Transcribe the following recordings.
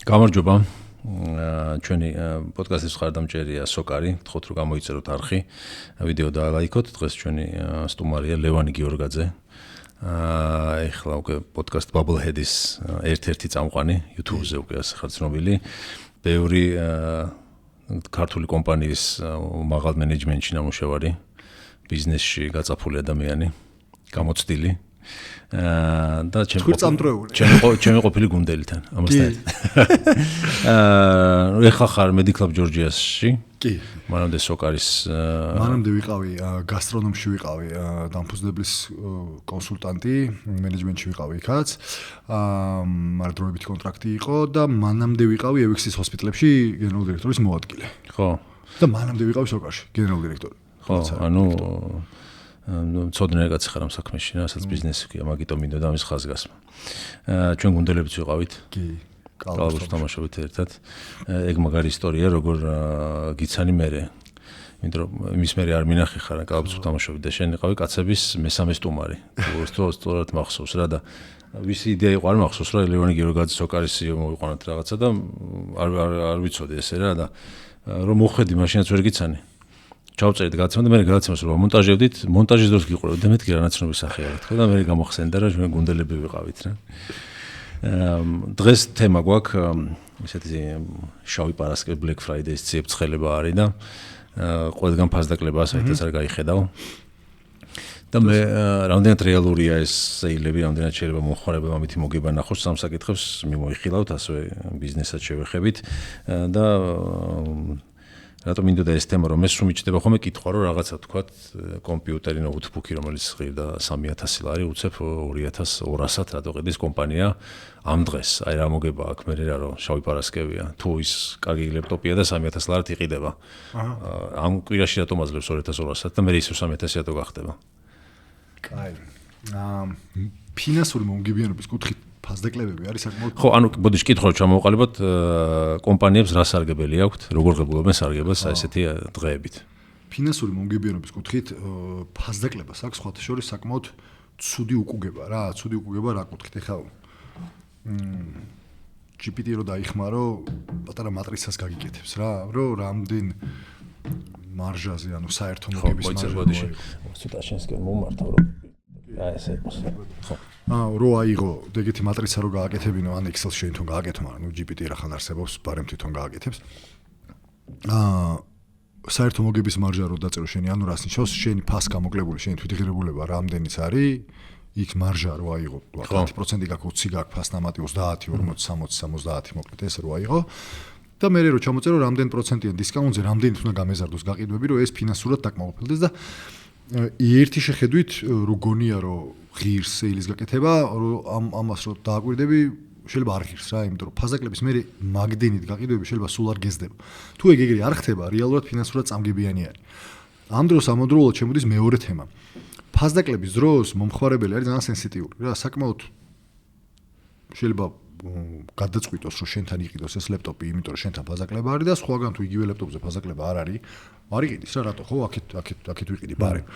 გამარჯობა. ჩვენი პოდკასტის მხარდამჭერია სოკარი, გთხოვთ რომ გამოიწეროთ არხი, ვიდეო დაალაიქოთ. დღეს ჩვენი სტუმარია ლევანი გიორგაძე. ეხლა უკვე პოდკასტ Bubblehead-ის ერთ-ერთი წამყვანი, YouTube-ზე უკვე ხარ ცნობილი. ბევრი ქართული კომპანიის მაღალ მენეჯმენტში ნამუშევარი, ბიზნესში გაწაფული ადამიანი, გამოცდილი. და ჩემი ყოფილი გუნდელთან ამასთან. ეხლა ხარ Mediclub Georgias-ში. კი. მანამდე სოკარის მანამდე ვიყავი გასტრონომში ვიყავი დამფუძნებლის კონსულტანტი, მენეჯმენტში ვიყავი იქაც. მაგრამ დროებითი კონტრაქტი იყო და მანამდე ვიყავი EVX-ის ჰოსპიტალებში გენერალური დირექტორის მოადგილე. ხო. და მანამდე ვიყავი სოკარში გენერალური დირექტორი. ხო, ანუ ცოდნე კაცი ხარ ამ საქმეში, რასაც ბიზნესი ქვია, მაგიტომ მინდოდა ამის ხაზგასმა. ჩვენ გუნდელებიც ვიყავით. კი. კალაბურს თამაშობთ ერთად. ეგ მაგარი ისტორია, როგორ გიცანი მერე. იმიტომ რომ იმის მერე არ მინახი ხარ, კალაბურს თამაშობთ და შენ იყავი კაცების მესამე სტუმარი. სწორად მახსოვს რა და ვისი იდეა იყო არ მახსოვს რა ლევანი გიორგაძე სოკარის CEO მოვიყვანოთ რაღაცა და არ ვიცოდი ესე რა და რომ მოხედი მაშინაც ვერ გიცანი. ჩავწერეთ გადაცემა და მე გადაცემას რომ მონტაჟებდით, მონტაჟის დროს გიყურებთ და მეთქი რა ნაცნობი სახეა თქო და მე გამოხსენდა რა ჩვენ გუნდელები ვიყავით რა. დღეს თემა გვაქვს ისეთი შავი პარასკევი Black Friday-ის ციებ-ცხელება არის და ყველგან ფასდაკლება საერთოდ არ გაიხედავ. და მე რამდენად რეალურია ეს სეილები, რამდენად შეიძლება მომხმარებელმა ამითი მოგება ნახოს სამ საკითხებს მიმოიხილავთ, ასევე ბიზნესაც შევეხებით და რატომ მინდოდა ეს თემა რომ ეს მიჩნდება ხოლმე კითხვა რომ რაღაცა თქვათ კომპიუტერი ნოუთბუქი რომელიც ღირდა 3000 ლარი უცებ 2200 რატო ყიდის კომპანია ამ დღეს აი რა მოგება აქ მე რა რომ შავი პარასკევია თუ ის კარგი ლეპტოპია და 3000 ლარით იყიდება ამ კვირაში რატომ აძლევს 2200 და მე ისე 3000 რატო გახდება კაი ფინანსური მომგებიანობის კუთხით ფასდაკლებები არის საკმაოდ ხო ანუ ბოდიში კითხვა რომ ჩამოვყალიბოთ კომპანიებს რა სარგებელი აქვთ როგორ ღებულობენ სარგებელს ესეთი დღეებით ფინანსური მომგებიანობის კუთხით ფასდაკლებას აქვს სხვათა შორის საკმაოდ ცუდი უკუგება რა კუთხით ეხლა GPT რო დაიხმარო პატარა მატრიცას გაგიკეთებს რა რომ რამდენ მარჟაზე ანუ საერთო მოგების მარჟაზე ცოტა შენსკენ მომართავ რომ აი ესე ხო რო აიღო ეგეთი მატრიცა რო გააკეთებინო ან Excel-ში შენ თვითონ გააკეთო მაგრამ GPT რახან არსებობს ბარემ თვითონ გააკეთებს საერთო მოგების მარჟა რო დაწერო შენი ანუ რას ნიშნავს შენი ფას გამოკლებული შენი თვითღირებულება რამდენიც არის იქ მარჟა რო აიღო 10% გაქვს 20 გაქვს ფას ნამატი 30 40 60 70 მოკლედ ეს რო აიღო და მე რო ჩამოწერო რამდენ პროცენტიან დისკაუნტზე რამდენით უნდა გამეზარდოს გაყიდვები რომ ეს ფინანსურად დაკმაყოფილდეს და ერთი შეხედვით რო გონია რომ ღირს სეილის გაკეთება რომ ამას რო დააკვირდები შეიძლება არ ღირს რა იმიტომ რომ ფასდაკლების მე მაგდენით გაყიდვები შეიძლება სულ არ გეზდება თუ ეგ არ ხდება რეალურად ფინანსურად წამგებიანი არის ამ დროს ამავდროულად შემოდის მეორე თემა ფასდაკლების დროს მომხმარებელი არის ძალიან სენსიტიური რა საკმაოდ შეიძლება გადაწყვიტოს რომ შენთან იყიდოს ეს ლეპტოპი იმიტომ რომ შენთან ფასდაკლება არის და სხვაგან თუ იგივე ლეპტოპზე ფასდაკლება არ არის არ იყიდის რა რატო ხო აქეთ ვიყიდი ბარემ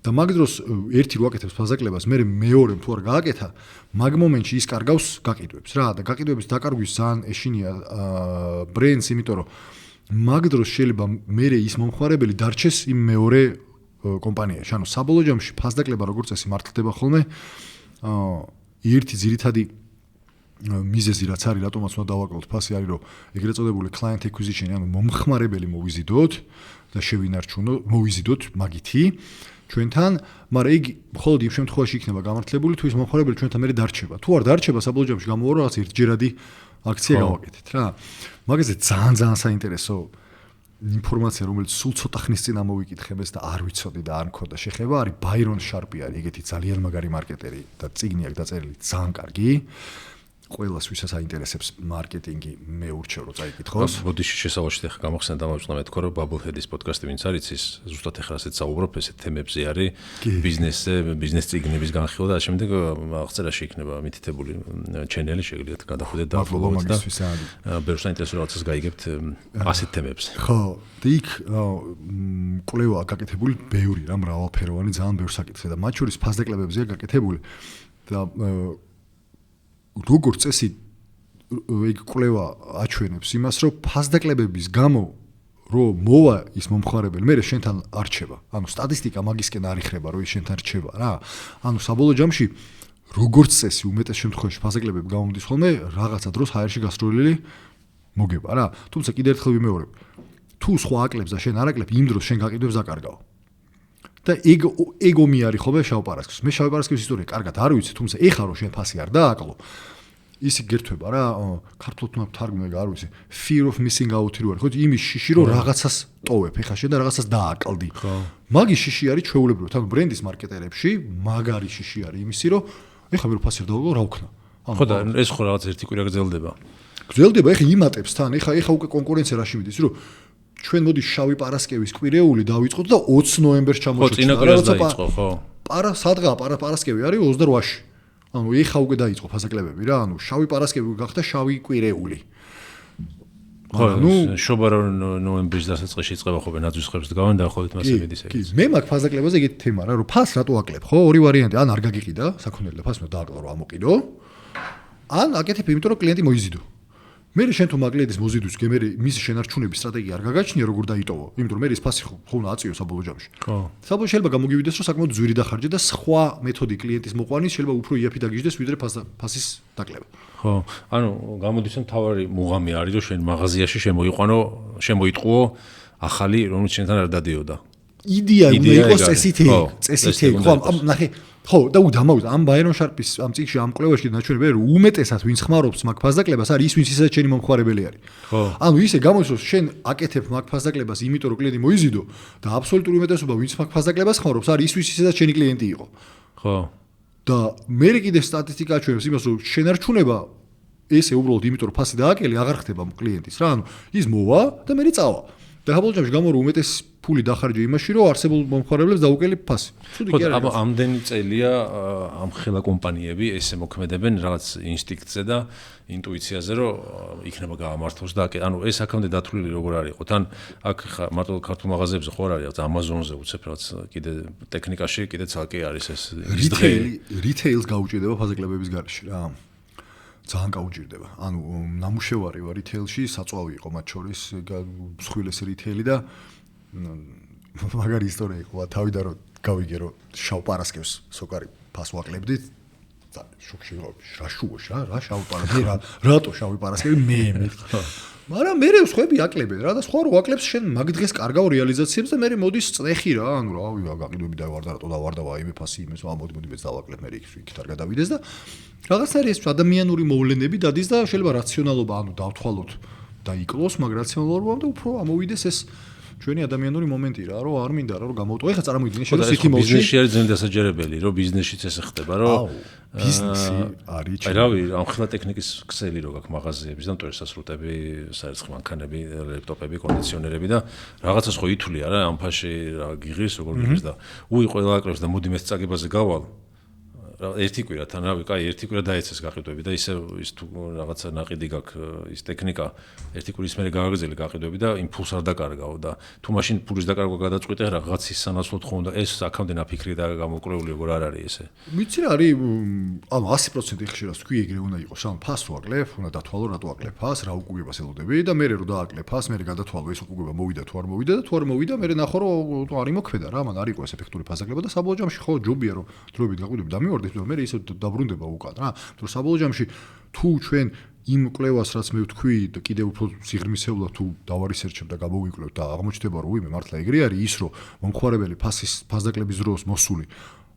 და მაგ დროს ერთი რო აკეთებს ფასდაკლებას მე მეორე თუ არ გააკეთა მაგ მომენტში ის კარგავს გაყიდვებს რა და გაყიდვების დაკარგვის ძალიან ეშინია ბრენდს იმიტომ რომ მაგ დროს შეიძლება მე ის მომხმარებელი დარჩეს იმ მეორე კომპანიაში ანუ საბოლოო ჯამში ფასდაკლება როგორც წესი მართლდება ხოლმე ერთი ძირითადი მიზეზი რაც არის რატომაც უნდა დავაკავოთ ფასი არის რომ ეგრეთ წოდებული client acquisition ანუ მომხმარებელი მოვიზიდოთ და შევინარჩუნოთ მოვიზიდოთ მაგითი ჩვენთან მაგრამ იგი მხოლოდ იმ შემთხვევაში იქნება გამართლებული თუ ის მომხმარებელი ჩვენთან მე დარჩება თუ არ დარჩება საბოლოო ჯამში გამოვა რომ რაღაც ერთჯერადი აქცია გავაკეთეთ რა მაგაზე ძალიან საინტერესო ინფორმაცია რომელიც სულ ცოტა ხნის წინ ამოვიკითხებეს და არ ვიცოდი და არ მქონდა შეხება არის ბაირონ შარპი არის ეგეთი ძალიან მაგარი მარკეტერი და წიგნი აქვს დაწერილი ძალიან კარგი ყველას ვისაც აინტერესებს მარკეტინგი მე ურჩევ რომ წაიკითხოს. ბოდიში შესავალში ახლა გამოხსენდა დავუწყნავ თქო რომ Bubblehead-ის პოდკასტი ვინც არის ის ზუსტად ახლა ასეთ საუბრობ ესეთ თემებზე არის ბიზნესზე, ბიზნეს წიგნების განხილვა და შემდეგ აღწერაში იქნება მითითებული ჩენელი შეგიძლიათ გადახვიდეთ და ფოლოვეთ და ბევრ საინტერესო რაღაცას გაიგებთ ასეთ თემებზე. ხო, და იქ კვლევა გაკეთებული ბევრი რა მრავალფეროვანი ძალიან ბევრ საკითხზე და მათ შორის ფასდაკლებებზეა გაკეთებული და როგორც წესი ეგ კვლევა აჩვენებს იმას, რომ ფასდაკლებების გამო რომ მოვა ის მომხმარებელი, მე შენთან არჩება. ანუ სტატისტიკა მაგისკენ არ იხრება, რომ ის შენთან რჩება რა. ანუ საბოლოო ჯამში როგორც წესი უმეტეს შემთხვევაში ფასდაკლებები გამომდის ხოლმე რაღაცა დროს ჰაერში გასროლილი მოგება რა. თუმცა კიდევ ერთხელ ვიმეორებ. თუ სხვა აკლებს და შენ არ აკლებ, იმ დროს შენ გაყიდვებს აკარგავ. და ეგ ომი არის ხოლმე შავ პარასკევს. მე შავ პარასკევის ისტორია კარგად არ ვიცი, თუმცა ეხლა რომ შენ ფასი არ დააკლო, ისი გერთვება რა, ქართულად უნდა თარგმნე არ ვიცი. Fear of missing out რო არის, ხო, იმის შიში რომ რაღაცას ტოვებ, ეხლა შენ და რაღაცას დააკლდი. მაგის შიში არის ჩვეულებრივად, ანუ ბრენდის მარკეტერებში მაგარი შიში არის იმისი, რომ ეხლა მე რო ფასი არ დავაკლო, რა ვქნა? ხო და ეს ხო რაღაც ერთი კვირა გრძელდება. გრძელდება, ეხლა იმატებს თან, ეხლა უკვე კონკურენცია რაში მიდის, რომ ჩვენ მოდი შავი პარასკევის კვირეული დავიწყოთ და 20 ნოემბერს ჩამოშორდეთ. ხო, წინა კვირას დაიწყო, ხო. სადღა პარასკევი არის 28-ში. ანუ ეხა უკვე დაიწყო ფასაკლებები რა, ანუ შავი პარასკევი გახდა შავი კვირეული. ხო, შობა რომ ნოემბრის დასაწყისში იწყება ხოლმე ნაძვისხებს დგავენ და ხოლმე მასე მიდის ეგ. მე მაგ ფასაკლებაზე ეგეთი თემა რა, რომ ფას რატო აკლებ, ხო? ორი ვარიანტი, ან არ გაგიყიდა, საქონელი და ფასი უნდა დააკლო რომ ამოყიდო. ან აკეთებ იმიტომ რომ კლიენტი მოიზიდო. მე შენ თუ მაგლიენტის მოზიდვის გემერი მისი შენარჩუნების სტრატეგია არ გაგაჩნია როგორ დაიტოვო, იმიტომ რომ მე ის ფასი ხო უნდა აწიო საბოლოო ჯამში. ხო. საბოლოო შეიძლება გამოგივიდეს რომ საკმაოდ ძვირი დახარჯე და სხვა მეთოდი კლიენტის მოყვანის შეიძლება უფრო იაფი დაგიждდეს ვიდრე ფასის დაკლება. ხო. ანუ გამოდის რომ თავარი მუღამი არის რომ შენ მაღაზიაში შემოიტყუო ახალი რომელიც შენთან არ დადიოდა. იდეა უნდა იყოს წესითი. ხო, ნახე ხო და დამავიდა ამ ბაერონ შარპის ამ წიგში ამ კვლევაში ნაჩვენებია რომ უმეტესად ვინც ხმარობს მაგ ფასდაკლებას არის ის ვინც ისაც შენი მომხმარებელი არის. ხო. ანუ ისე გამოდის რომ შენ აკეთებ მაგ ფასდაკლებას იმიტომ რომ კლიენტი მოიზიდო და აბსოლუტური უმეტესობა ვინც მაგ ფასდაკლებას ხმარობს არის ის ვინც ისაც შენი კლიენტი იყო. ხო. და მე კიდე სტატისტიკა აჩვენებს იმას რომ შენარჩუნება ესე უბრალოდ იმიტომ რომ ფასი დააკელი აღარ ხდება კლიენტის რა. ანუ ის მოვა და მე წავა. და საბოლოო ჯამში გამო რომ უმეტეს ფული დახარჯე იმაში რომ არსებულ მომხმარებლებს დაუკელი ფასი. ცუდი კი არის. ამდენი წელია ამ ხელა კომპანიები ესე მოქმედებენ რაღაც ინსტინქტზე და ინტუიციაზე რომ იქნება გაამართლოს და ანუ ეს აქამდე დათვლილი როგორ არის ხო? თან აქ მარტო ქართულ მაღაზიებზე ხო არ არის რაღაც Amazon-ზე უცებ რაღაც კიდე ტექნიკაში კიდე ცალკე არის ეს რიტეილს გაუჭირდება ფასაკლებების გარეშე რა. ძალიან გაუჭირდება. ანუ ნამუშევარი ვარ რიტეილში, საწვავი იყო მათ შორის მსხვილესი რიტეილი და მაგარი ისტორია იყო. თავიდან რომ გავიგე რომ შავ პარასკევს სოკარი ფას ვაკლებდით, შოქში ვიყავ. რა შუაში რა შავ პარასკევი რატო შავი პარასკევი მე მაგრამ მე სხვები აკლებენ რა და სხვა რო აკლებს შენ მაგ დღეს კარგავ რეალიზაციებს და მე მოდის წნეხი რა. ანუ რა გაყიდვები დავარდა რატო დავარდა ვაიმე ფასი იმეს მოდი მეც დავაკლებ მე იქით არ გადავიდეს და რაღაცნაირი ეს ადამიანური მოვლენები დადის და შეიძლება რაციონალობა ანუ დავთვალოთ და იკლოს მაგ რაციონალობამ და უფრო ამოვიდეს ეს ჩვენი ადამიანური მომენტი რა რომ არ მინდა რომ გამოვტო. ეხლა წარმოვიდგინე შენ სიტი მოლში ბიზნესში არის ძალიან დასაჯერებელი რომ ბიზნესშიც ესე ხდება რომ ბიზნესი არის აი რავი ამ ხელა ტექნიკის ქსელი რო გაქვს მაღაზიების და მტვერსასრუტები, საერცხი მანქანები, ლეპტოპები, კონდიციონერები და რაღაცას ხო ითვლია რა ამ ფაში რა გიღრის როგორ გიღრის და ყველა აკლებს და მოდი მე წაგებაზე გავალ ერთი კვირა თან რავი, კაი, ერთი კვირა დაეცეს გაყიდვები და ისე ის თუ რაღაცა ნაყიდი გაქვს ის ტექნიკა ერთი კვირის მერე გააგრძელი გაყიდვები და იმპულს არ დაკარგავ და თუ მაშინ ფულის დაკარგვა გადაწყვიტე რაღაცის სანაცვლოდ ხო უნდა ეს აქამდე ნაფიქრი და გამოკვლეული როგორ არ არის ესე. ვიცი რა არის ანუ 100% ხშირად თქვი ეგრე უნდა იყოს. ანუ ფას თუ აკლებ, უნდა დათვალო რატო აკლებ ფას, რა უკუგებას ელოდები და მე რო დააკლებ ფას, მე გადათვალო ეს უკუგება მოვიდა თუ არ მოვიდა და თუ არ მოვიდა მე ნახო რომ არ იმოქმედა რა, მან არ იყო ეს ეფექტური ფასაკლება და საბოლოო ჯამში ხო ჯობია რომ დროებით გაყიდვები დამივარდეთ მე ისე დაბრუნდება უკან რა. რომ საბოლოო ჯამში თუ ჩვენ იმ კვლევას რაც მე ვთქვი და კიდევ უფრო სიღრმისეულად თუ დავარისერჩებ და გამოვიკლებ და აღმოჩნდება რომ უიმე მართლა ეგრე არის ის რომ მომხმარებელი ფასდაკლების დროს მოსული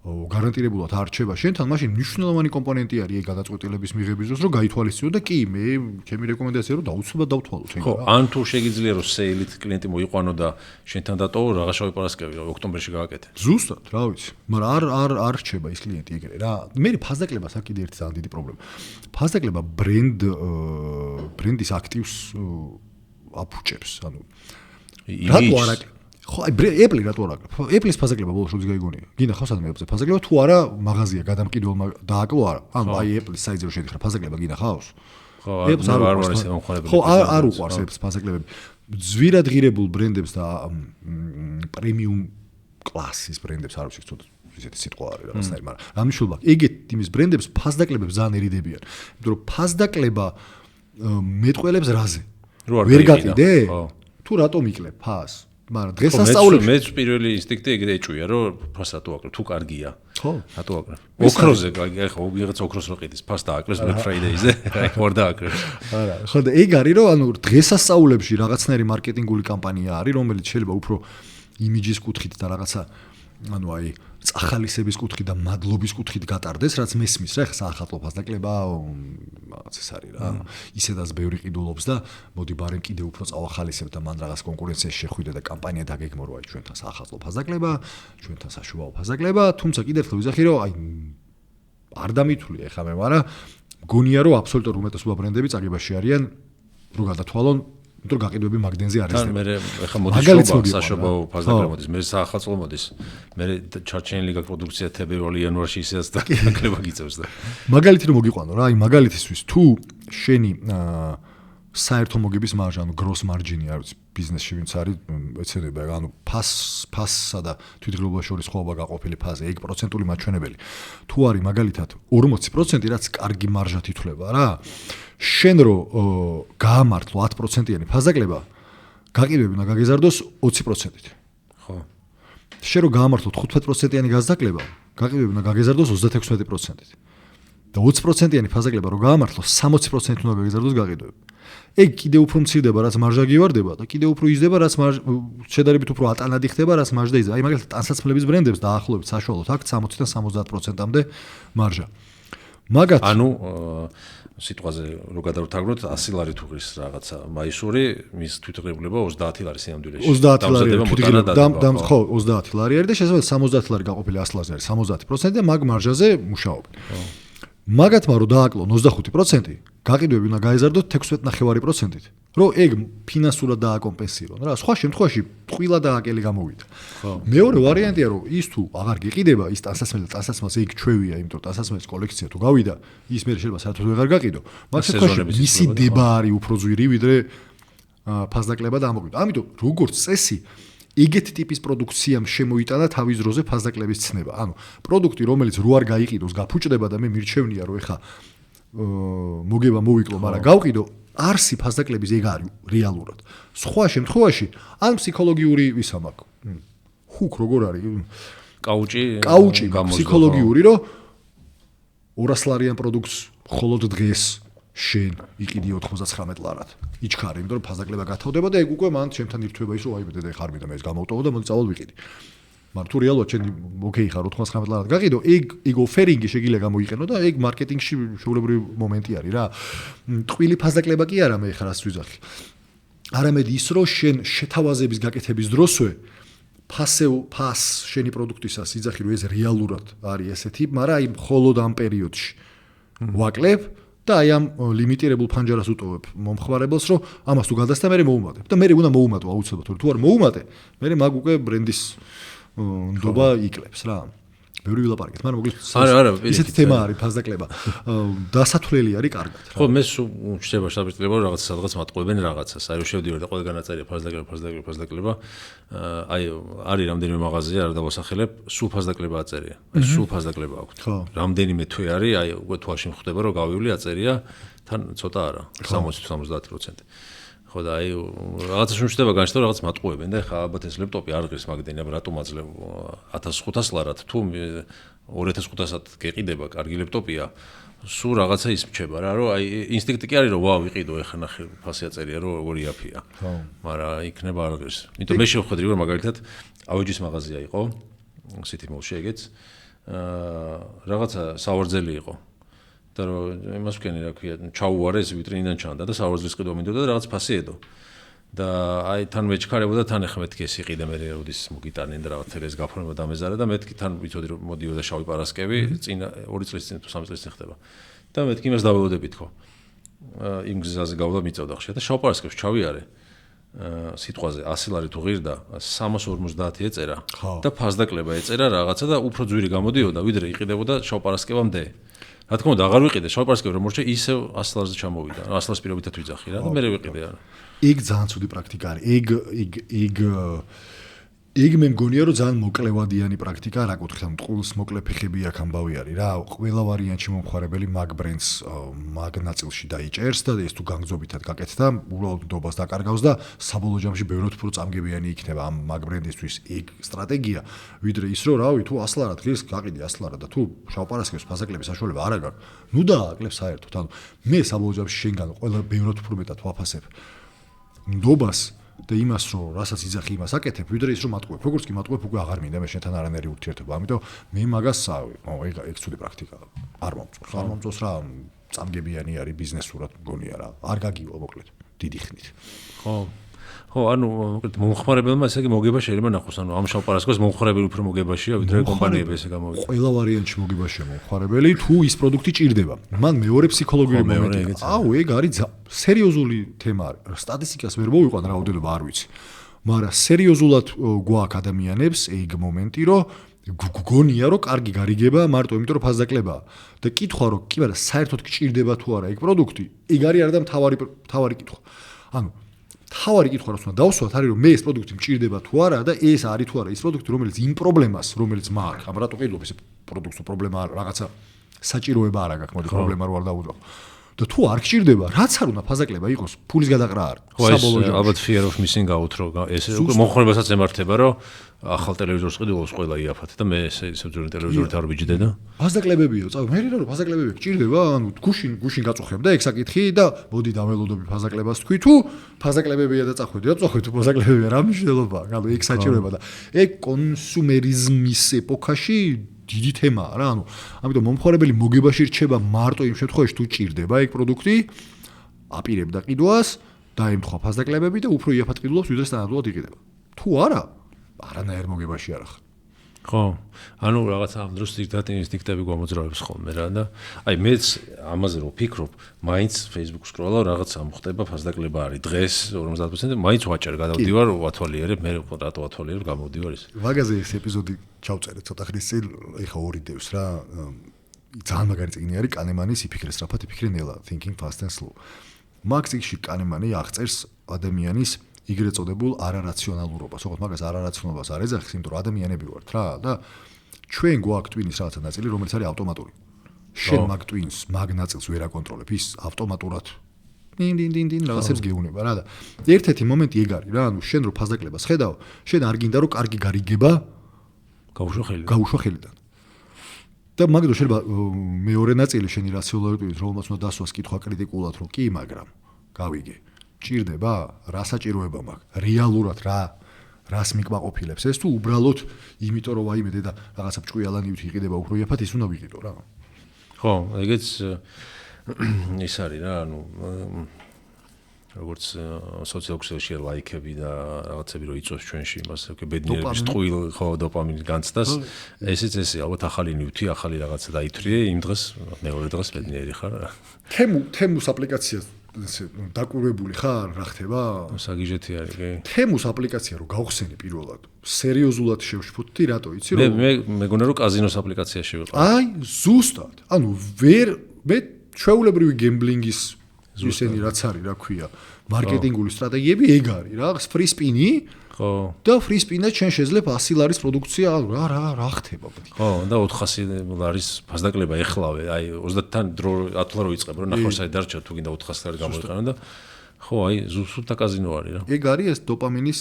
გარანტირებულად არ რჩება შენთან, მაშინ მნიშვნელოვანი კომპონენტი არის ეგ გადაწყვეტილების მიღების დროს რომ გაითვალისწინო და კი მე ჩემი რეკომენდაცია რომ დაუცილებლად დავთვალოთ ეგ რა. ხო, ან თუ შეგიძლია რომ სეილით კლიენტი მოიყვანო და შენთან დატოვო რაღაც შავი პარასკევი ოქტომბერში გააკეთე. ზუსტად, რა ვიცი, მაგრამ არ რჩება ის კლიენტი ეგრე რა. მე ფასდაკლებას აქ კიდე ერთი ძალიან დიდი პრობლემა. ფასდაკლება ბრენდის აქტივს აფუჭებს, ანუ რატო არ აკლებ? ხო, Apple რატო არ აკლებ? Apple-ის ფასაკლება ბოლოს როდის გაიგონია? გინდა ხავს ამ Apple-ზე ფასაკლება თუ არა მაღაზია გადამყიდველმა დააკლო არა? ანუ აი Apple-ის საიტზე რო შედიხარ ფასაკლება გინდა ხავს? ხო, არ არის მომხმარებელი. ხო, არ უყვარს Apple-ის ფასაკლებები. ძვირად ღირებულ ბრენდებს და პრემიუმ კლასის ბრენდებს არ ვიცი ცოტა ისეთი სიტყვა არის რაღაცნაირი, მაგრამ რა მნიშვნელობა? ეგეთ იმის ბრენდებს ფასდაკლებებს ძალიან ერიდებიან. იმიტომ რომ ფასდაკლება მეტყველებს რაზე? რო არ ვერ გაყიდე? ხო. თუ რატომ იკლებ ფას? მაგრამ დღესასწაულებში მეც პირველი ინსტინქტი ეგრე ეჭვია, რომ ფას რატო აკრებ, თუ კარგია. ხო. რატო აკრებ? ოქროზე, ხო, ვიღაც ოქროს რო ყიდის, ფას დააკრებს Black Friday-ზე, აი ხوار დააკრებს. არა, ხო და ეგ არის რომ ანუ დღესასწაულებში რაღაცნაირი მარკეტინგული კამპანია არის, რომელიც შეიძლება უფრო იმიჯის კუთხით და რაღაცა ანუ აი წახალისების კუთხით და მადლობის კუთხით გატარდეს, რაც მესმის რა, ხა საახალწლო ფასდაკლება რაღაც ეს არის რა. ისედაც ბევრი ყიდულობს და მოდი ბარემ კიდე უფრო წავახალისებ და მან რაღაც კონკურენციაში შეხვიდე და კამპანია დაგეგმო აი ჩვენთან საახალწლო ფასდაკლება, ჩვენთან საშუალო ფასდაკლება, თუმცა კიდევ ერთხელ ვიზახი რომ აი არ დამითვლია ხა მე, მაგრამ მგონია რომ აბსოლუტურ უმეტესობა ბრენდები წაგებაში არიან რო გადათვალონ იმიტომ რომ გაყიდვები მაგდენზე არის. თან მე ხა მოდის საშობაო ფასდაკლება მოდის, მე საახალწლო მოდის. მე ჩარჩენილი გაქვს პროდუქცია თებერვალი იანვარში ისედაც დაკლება გიწევს და. მაგალითი რომ მოგიყვანო რა, აი მაგალითისთვის თუ შენი საერთო მოგების მარჟა, ანუ gross margin-ი არის ბიზნესში ვინც არის, ეცედება, ანუ ფასსა და თვითგროვებას შორის ხვობა გაყოფილი ფაზე, ეგ პროცენტული მაჩვენებელი. თუ არის მაგალითად 40%, რაც კარგი მარჟა თითვლება რა. შენ რო გაამართლო 10%-იანი ფასდაკლება, გაყიდვები უნდა გაგეზარდოს 20%-ით. ხო. შენ რო გაამართლო 15%-იანი გაზდაკლება, გაყიდვები უნდა გაგეზარდოს 36%-ით. და 20%-იანი ფასდაკლება რო გაამართლო 60%-ით უნდა გაგეზარდოს გაყიდვები. ეგ კიდე უფრო მცირდება, რაც მარჟა გივარდება და კიდე უფრო იზრდება, რაც შედარებით უფრო ატანადი ხდება, რაც მარჟა იზრდება. აი მაგალითად ტანსაცმლების ბრენდებს დაახლოებით საშუალოდ აქვს 60-დან 70%-მდე მარჟა. მაგათ ანუ სიტყვაზე რო გადავთარგმნოთ 100 ლარი თუ ღირს რაღაცა მაისური, მის თვითღრებლება 30 ლარი სიამდვილეში. 30 ლარი თვითღრებლება ხო 30 ლარი არის და შესაძლოა 70 ლარი გაყოფილი 100 ლარზე არის 70% და მაგ მარჟაზე მუშაობენ. მაგათმა რო დააკლონ 25%, გაყიდვები უნდა გაეზარდოთ 16.5%-ით. რომ ეგ ფინანსურად დააკომპენსირონ რა. სხვა შემთხვევაში ტყვილა და აკელი გამოვიდა. მეორე ვარიანტია რომ ის თუ აღარ გიყიდება, ის ტანსაცმელს ეგ ჩვევია, იმიტომ რომ ტანსაცმელის კოლექცია თუ გავიდა, ის მე შეიძლება საერთოდ ვეღარ გაყიდო. მაგ შემთხვევაში მისი დება არის უფრო ძვირი ვიდრე ფასდაკლება და ამოგვიდა. ამიტომ როგორც წესი ეგეთ ტიპის პროდუქციამ შემოიტანა თავის დროზე ფასდაკლების ცნება. ანუ პროდუქტი, რომელიც რო არ გაიყიდოს, გაფუჭდება და მე მირჩევნია, რომ ეხა მოგება მოვიკლო, მაგრამ გავყიდო, არსი ფასდაკლების ეგ არის რეალურად. სხვა შემთხვევაში ან ფსიქოლოგიური ვისა მაქვს. ჰუკ როგორ არის? კაუჭი ფსიქოლოგიური, რომ 200 ლარიან პროდუქტს მხოლოდ დღეს შენ იყიდი 99 ლარად. იჩქარი, იმიტომ რომ ფასდაკლება გათავდება და ეგ უკვე მან ჩემთან ირთვება ის რომ აი ბედე ხარ მე და მე ეს გამოვტოვო და მოდი წავალ ვიყიდი. მაგრამ თუ რეალურად შენ ოკეი ხარ 99 ლარად გაყიდო, ეგ ოფერინგი შეგიძლია გამოიყენო და ეგ მარკეტინგში შეულებრივი მომენტი არის რა. ტყვილი ფასდაკლება კი არა მე ხარ რას ვიზახი. არამედ ის რომ შენ შეთავაზების გაკეთების დროსვე ფას შენი პროდუქტისას იძახი რომ ეს რეალურად არის ესეთი, მაგრამ აი მხოლოდ ამ პერიოდში ვაკლებ და აი ამ ლიმიტირებულ ფანჯარას უტოვებ მომხმარებელს, რომ ამას თუ გადასცა მე მოუმატებ და მე უნდა მოუმატო აუცილებლად, თუ არ მოუმატე, მე მაგ უკვე ბრენდის ნდობა იკლებს რა. ბევრი ვილაპარაკეთ, მაგრამ მოკლედ ისეთი თემა არის ფასდაკლება. დასათვლელი არის კარგად რა. ხო, მე შეიძლება შევწყვეტ რომ რაღაც სადღაც მატყუებენ რაღაცას. აი რომ შევდივარ და ყველგან აწერია ფასდაკლება. აი არის რამდენიმე მაღაზია, არ დავასახელებ, სულ ფასდაკლება აწერია. აი სულ ფასდაკლება აქვს. რამდენიმე თვე არის, აი უკვე თვალში მხვდება რომ გავივლი აწერია, თან ცოტა არა, 60-70%. ხო და აი რაღაცა შემჩნდება განშტო რაღაც მატყუებენ და ხა ალბათ ეს ლეპტოპი არ ღირს მაგდენი, აბა რატომ აძლევ 1500 ლარად თუ 2500-ად გეყიდება, კარგი ლეპტოპია, სულ რაღაცა ის მჩება რა, რომ აი ინსტინქტი კი არის რომ ვა ვიყიდო ეხა ნახე ფასი აწერია რომ როგორი აფია. ხო. მაგრამ იქნება არ ღირს. იმიტომ მე შევხვედრი რომ მაგალითად ავეჯის მაღაზია იყო, City Mall-ში ეგეც. რაღაცა სავარძელი იყო. და რომ იმას ვქენი რა ქვია, ჩაუვარე ეს ვიტრინიდან ჩანდა და სავარძლის ყიდვა მინდოდა და რაღაც ფასი ედო. და აი თან მეჩქარებოდა, თან ახლა მეთქი ეს იყიდე მე როდის მოგიტანენ და რაღაც თერეს გაფორმება დამეზარა და მეთქი თან ვიცოდი რომ მოდიოდა შავი პარასკევი, წინა 2 წლის წინ თუ 3 წლის წინ ხდება. და მეთქი იმას დაველოდებით ხო. იმ გზაზე გავდა მიწევდა ხშირად და შავ პარასკევს ჩავიარე. სიტყვაზე 100 ლარი თუ ღირდა 350 ეწერა და ფასდაკლება ეწერა რაღაცა და უფრო ძვირი გამოდიოდა ვიდრე იყიდებოდა შავ პარასკევამდე. რა თქმა უნდა, აღარ ვიყიდე შავ პარასკევს რომ მორჩე ისევ 100 ლარზე ჩამოვიდა. 100 ლარს პირობითად ვიძახი რა და მე ვიყიდე არა. ეგ ძალიან ცუდი პრაქტიკა არის. ეგ ეგ მე მგონია რომ ძალიან მოკლევადიანი პრაქტიკა რა კუთხით ამ ტყუილს მოკლე ფეხები აქ ამბავი არის რა ყველა ვარიანტში მომხმარებელი მაგ ბრენდს მაგ ნაწილში დაიჭერს და ეს თუ განგზობითად გაკეთდა უბრალოდ ნდობას დაკარგავს და საბოლოო ჯამში ბევრად უფრო წამგებიანი იქნება ამ მაგ ბრენდისთვის ეგ სტრატეგია ვიდრე ის რომ რავი თუ 100 ლარად ღირს გაყიდი 100 ლარად და თუ შავპარასკევს ფასაკლების საშუალება არ აქვს ნუ დააკლებ საერთოდ ანუ მე საბოლოო ჯამში შენგან ყველა ბევრად უფრო მეტად ვაფასებ ნდობას და იმას რომ რასაც იძახი იმას აკეთებ, ვიდრე ის რომ მატყუებ. როგორც კი მატყუებ, უკვე აღარ მინდა მე შენთან არანაირი ურთიერთობა. ამიტომ მე მაგას ეგ ცუდი პრაქტიკაა. არ მომწონს. არ მომწონს რა წამგებიანი არის ბიზნესურად მგონია რა. არ გაგივა მოკლედ დიდი ხნით. ხო, ანუ მოკლედ მომხმარებელმა ესე იგი მოგება შეიძლება ნახოს, ანუ ამ შავპარასკევს მომხმარებელი უფრო მოგებაშია, ვიდრე კომპანიები ესე გამოვიდა. ყველა ვარიანტში მოგებაშია მომხმარებელი, თუ ის პროდუქტი ჭირდება. მან მეორე ფსიქოლოგიური მომენტი. ეგ არის სერიოზული თემა. სტატისტიკას ვერ მოვიყვან რაოდენობა არ ვიცი. მაგრამ სერიოზულად გვაქვს ადამიანებს ეგ მომენტი, რომ გგონია რომ კარგი გარიგება მარტო იმიტომ რომ ფასდაკლებაა. და კითხვა რომ კი არა საერთოდ გჭირდება თუ არა ეგ პროდუქტი, ეგ არის არა და მთავარი კითხვა. ანუ თავარი კითხვა რაც უნდა დავსვათ არის რომ მე ეს პროდუქტი მჭირდება თუ არა და ეს არის თუ არა ის პროდუქტი რომელიც იმ პრობლემას რომელიც მაქვს ამ რატო ყიდულობ ეს პროდუქტს პრობლემა არა რაღაცა საჭიროება არა გაქვს მოდი პრობლემა რო არ დავუძახო და თუ არ გჭირდება რაც არ უნდა ფასაკლება იყოს ფულის გადაყრა არ საბოლოო ალბათ fear of missing out რო ეს უკვე მომხმარებელსაც ემართება რომ ახალ ტელევიზორს ყიდულობს ყველა იაფად და მე ესე ძველი ტელევიზორით არ ვიჯდე და ფასაკლებებიო წავ მე რა რომ ფასაკლებები გჭირდება ანუ გუშინ გაწუხებ და ეგ საკითხი და მოდი დაველოდები ფასაკლებას თქვი თუ ფასაკლებებია და წახვედი და წახვედი თუ ფასაკლებებია რა მნიშვნელობაა ანუ ეგ საჭიროება და ეგ კონსუმერიზმის ეპოქაში დიდი თემაა რა ანუ ამიტომ მომხმარებელი მოგებაში რჩება მარტო იმ შემთხვევაში თუ ჭირდება ეგ პროდუქტი აპირებდა ყიდვას დაემთხვა ფასაკლებები და უფრო იაფად ყიდულობს ვიდრე სტანდარტულად იყიდება თუ არა არანაირ მოგებაში არ ახლა. ხო, ანუ რაღაცა ამ დროს ზირთად ინსტინქტები გვამოძრავებს ხოლმე რა და აი მეც ამაზე რო ვფიქრობ, მაინც Facebook სკროლავ რაღაცა მოხდება ფასდაკლება არის დღეს 50% მაინც ვაჭერ გადავდივარ ვათვალიერებ მე რატო ვათვალიერებ გამოვდივარ ის. ვაგაზე ეს ეპიზოდი ჩავწერე ცოტა ხნის წინ, ეხა ორი დევს რა. ძალიან მაგარი წიგნი არის კანემანის იფიქრე სწრაფად იფიქრე ნელა Thinking Fast and Slow. მაგ წიგნში კანემანი აღწერს ადამიანის იგრე წოდებულ არარაციონალურობას, ოღონდ მაგას არარაციონალობას არ ეძახის, იმიტომ რომ ადამიანები ვართ რა და ჩვენ გვაქვს ტვინის რაღაცა ნაწილი, რომელიც არის ავტომატური. შენ მაგ ტვინს, მაგ ნაწილს ვერ აკონტროლებ, ის ავტომატურად დინ რაღაცებს გეუნება რა და ერთ-ერთი მომენტი ეგ არის რა, ანუ შენ რო ფასდაკლებას ხედავ, შენ არ გინდა რომ კარგი გარიგება გაუშვა ხელიდან. და მაგ დროს შეიძლება მეორე ნაწილი შენი რაციონალური ტვინის, რომელმაც უნდა დასვას კითხვა კრიტიკულად, რომ კი, მაგრამ გავიგე ჭირდება, რა საჭიროება მაქვს, რეალურად რას მიკმაყოფილებს ეს თუ უბრალოდ იმიტომ რომ ვაიმე დედა რაღაცა ჭკვიალანივით იყიდება უფრო იაფად ის უნდა ვიყიდო რა. ხო, ეგეც ის არის რა, ანუ როგორც სოციალურ ქსელში ლაიქები და რაღაცები რო იწვევს ჩვენში იმას, ბედნიერების ტყუილ ხო დოპამინის განცდას, ესეც ესე ალბათ ახალი ნივთი, ახალი რაღაცა დაითვრიე იმ დღეს, მეორე დღეს ბედნიერი ხარ. თემუს აპლიკაცია დაკვირვებული ხარ რა ხდება? საგიჟეთი არის, კი. თემუს აპლიკაცია რო გავხსენი პირველად, სერიოზულად შევშფოთდი, რატო იცი რომ მე მეგონა რომ კაზინოს აპლიკაცია შევიყავ. აი, ზუსტად. ანუ მე ჩვეულებრივი გემბლინგის ისენი რაც არის, რა ქვია, მარკეტინგული სტრატეგიები ეგ არის რა, free spin-ი. ხო. და free spin-ად შენ შეძლებ 100 ლარის პროდუქცია, რა ხდება? ხო, და 400 ლარის ფასდაკლება ეხლავე, აი 30-თან დრო 10 ლარი ვიწყებ, რომ ნახევარსაი დარჩა თუ გინდა 400 ლარი გამოიყენო და ხო, აი ზუსტად კაზინო არის რა. ეგ არის ეს დოპამინის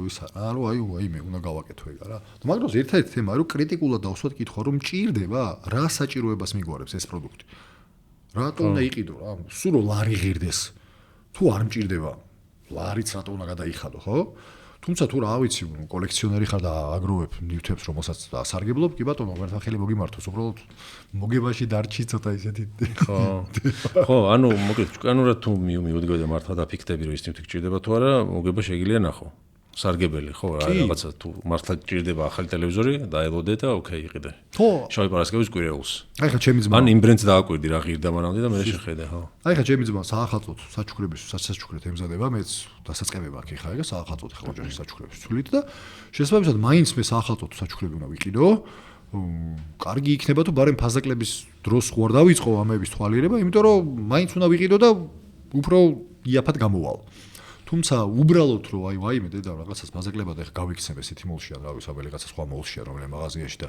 ისა, რომ აი მე უნდა გავაკეთო ეგ რა. მაგრამ ერთ-ერთი თემა რომ კრიტიკულად დავსვათ კითხვა, რომ მჭირდება, რა საჭიროებას მიგვარებს ეს პროდუქტი. რატო უნდა იყიდო რა? სულ რომ ლარი ღირდეს. თუ არ მჭირდება, ლარიც რატო უნდა გადაიხადო, ხო? თუმცა თუ რა ვიცი, კოლექციონერი ხარ და აგროვებ ნივთებს, რომელსაც ასარგებლობ, კი ბატონო, ვერთა ხელი მოგიმართოს, უბრალოდ მოგებაში დარჩი ცოტა ისეთი. ხო, ანუ მოკლედ, კანურად თუ მივიდგე და მართლა დაფიქრდები, რომ ის ნივთი გჭირდება თუ არა, მოგება შეგიძლია ნახო. სარგებელი, ხო, რაღაცა თუ მართლა გჭირდება ახალი ტელევიზორი, დაელოდე და ოკეი, იყიდე. ხო. შავი პარასკევის კვირეულს. აი ხა ჩემი ძმა. ან იმ ბრენდს დააკვირდი რა ღირდა მანამდე და მე შეხედე, ხო. აი ხა ჩემი ძმა საახალწლოდ საჩუქრების საჩუქრეთ ემზადება, მეც დასაწყებება აქ ხა ეგა საახალწლოდ ხა ოჯახის საჩუქრების ცვლით და შესაბამისად მაინც მე საახალწლოდ საჩუქრები უნდა ვიყიდო. კარგი იქნება თუ ბარემ ფასაკლების დროს ხوار დავიწყო ამების თვალიერება, იმიტომ რომ მაინც უნდა ვიყიდო და უფრო იაფად გამოვალ. თუ თუმცა უბრალოდ რომ აი ვაიმე დედა რაღაცას ფაზაკლებად ეხა გავიქცნებ ესეთი მოლში ან რავი საბე რაღაცა სხვა მოლშია რომელი მაღაზიაში და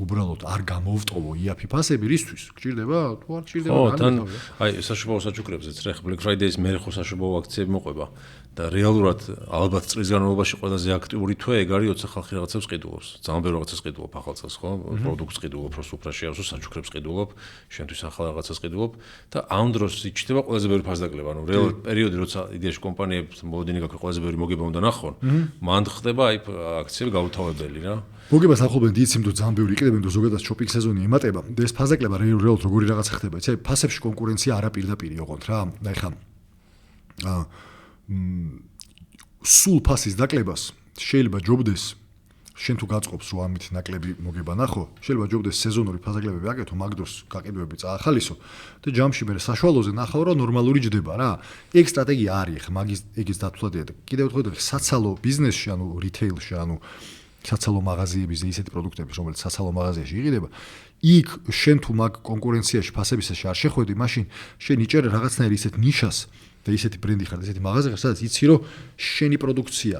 უბრალოდ არ გამოვტოვო იაფი ფასები რისთვის გჭირდება თუ არ გჭირდება აი საშუალო საჩუქრებზეც რა Black Friday-ის მერე ხო საშუალო აქციები მოყვება და რეალურად ალბათ წლის განმავლობაში ყველაზე აქტიური თვე ეგ არის როცა ხალხი რაღაცებს ყიდულობს ძალიან ბევრი რაღაცას ყიდულობ ახალ წელს ხო პროდუქტს ყიდულობ რო სუფრა შეავსო საჩუქრებს ყიდულობ შენთვის ახალ რაღაცას ყიდულობ და ამ დროს იჩნდება ყველაზე ბევრი ფასდაკლება ანუ რეალურად პერიოდი როცა იდეაში კომპანიებს მოლოდინი გაქვს ყველაზე ბევრი მოგება უნდა ნახონ მან ხდება აი აქციები გაუთავებელი რა მოგებას ახლობენ დიციმ თუ ძალიან ბევრი იყიდებენ თუ ზოგადად შოპინგ სეზონი ემატება და ეს ფაზაკლება რეალურად როგორი რაღაც ხდება იცი ფასებში კონკურენცია არაპირდაპირი ოღონდ რა და ეხა სულ ფასის დაკლებას შეიძლება ჯობდეს შენ თუ გაწყობს რომ ამით ნაკლები მოგება ნახო შეიძლება ჯობდეს სეზონური ფაზაკლებები აკეთო მაგ დროს გაყიდვები წაახალისო და ჯამში მე საშუალოზე ნახავ რომ ნორმალური ჯდება რა ეგ სტრატეგია არის ხა მაგის ეგის დათვლადია და კიდევ ვთქვი საცალო ბიზნესში ანუ რიტეილში ანუ საცალო მაღაზიების და ისეთი პროდუქტების რომელიც საცალო მაღაზიაში იყიდება იქ შენ თუ მაგ კონკურენციაში ფასებისაში არ შეხვედი მაშინ შენ იჭერე რაღაცნაირი ისეთ ნიშას და ისეთი ბრენდი ხარ და ისეთი მაღაზია ხარ სადაც იცი რომ შენი პროდუქცია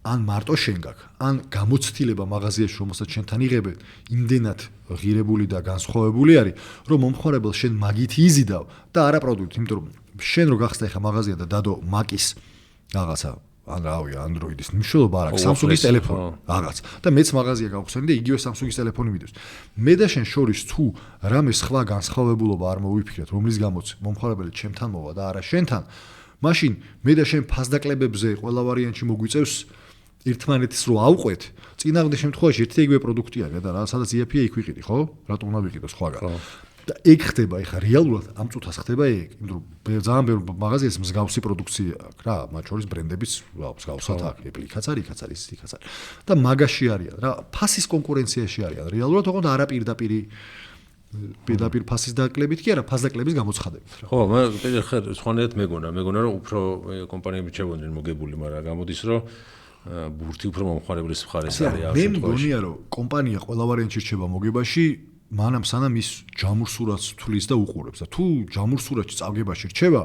ან მარტო შენ გაქვს ან გამოცდილება მაღაზიაში რომელსაც შენთან იღებენ იმდენად ღირებული და განსხვავებული არის რომ მომხმარებელს შენ მაგით იზიდავ და არა პროდუქტი იმიტომ რომ შენ რო გახსნა ხა მაღაზია და დადო მაკის რაღაცა ან რავი Android-ის მნიშვნელობა არ აქვს Samsung-ის ტელეფონი რაღაც და მეც მაღაზია გავხსენი და იგივე Samsung-ის ტელეფონი მიდევს მე და შენ შორის თუ რამე სხვა განსხვავებულობა არ მოვიფიქრეთ რომლის გამოც მომხმარებელი ჩემთან მოვა და არა შენთან მაშინ მე და შენ ფასდაკლებებზე ყველა ვარიანტში მოგვიწევს ერთმანეთის რო ავყვეთ წინააღმდეგ შემთხვევაში ერთი იგივე პროდუქტია და რა სადაც იაფია იქ ვიყიდი ხო რატომ უნდა ვიყიდო სხვაგან და ეგ ხდება ეხა რეალურად ამ წუთას ხდება ეგ იმიტომ რომ ძალიან ბევრი მაღაზიას მსგავსი პროდუქცია აქვს რა მათ შორის ბრენდების მსგავსად აქვს Apple-იც არის იქაც არის იქაც არის და მაგაში არიან რა ფასის კონკურენციაში არიან რეალურად ოღონდ არაპირდაპირი პირდაპირ ფასის დაკლებით კი არა ფასდაკლების გამოცხადებით რა ხო მე ხერ სხვანაირად მეგონა რომ უფრო კომპანიები ჩევოდნენ მოგებული მაგრამ გამოდის რომ ბურთი უფრო მომხმარებლის მხარეს არის ამ შემთხვევაში. მე მგონია რომ კომპანია ყველა ვარიანტში რჩება მოგებაში, მანამ სანამ ის ჯამურ სურათს თulis და უყურებს და თუ ჯამურ სურათში წავგებაში რჩება,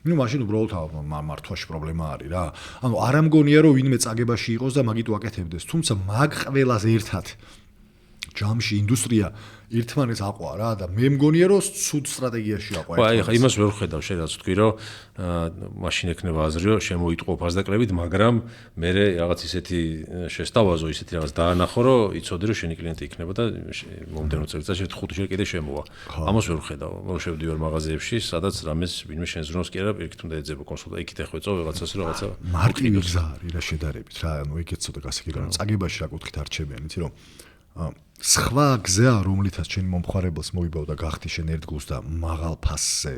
ну მაშინ უბრალოდ მართვაში პრობლემა არის რა. ანუ არ ამგონია რომ ვინმე წაგებაში იყოს და მაგით უაკეთებდეს, თუმცა მაგ ყველას ერთად ჯამში ინდუსტრია ერთმანეთს აყვა რა და მე მგონია რომ ცუდ სტრატეგიაში აყვა. ხო, აი ხა იმას ვერ ვხედავ შეიძლება თქვი რომ მაშინ ექნება აზრი რომ შემოიტყო ფასდაკლებით, მაგრამ მე რაღაც ისეთი შესთავაზო, ისეთი რაღაც დაანახო რომ იცოდი რომ შენი კლიენტი იქნება და მომდენო წელიწადში 5-6 კიდე შემოვა. ამას ვერ ვხედავ. მე შევდივარ მაღაზიებში, სადაც რამეს ვინმე შენზრუნოს კი არა, პირიქით უნდა ეძებო კონსულტა, იქით ეხვეწო რაღაცას რაღაცა. მარტივი გზა არის რა შედარებით რა, ანუ ეგეც ცოტა გასაგები რომ წაგებაში რა კუთხით არჩებიან, იცი რომ სხვა გზა რომლითაც შენ მომხმარებელს მოიბავ და გახდი შენ ერთგულს და მაღალ ფასზე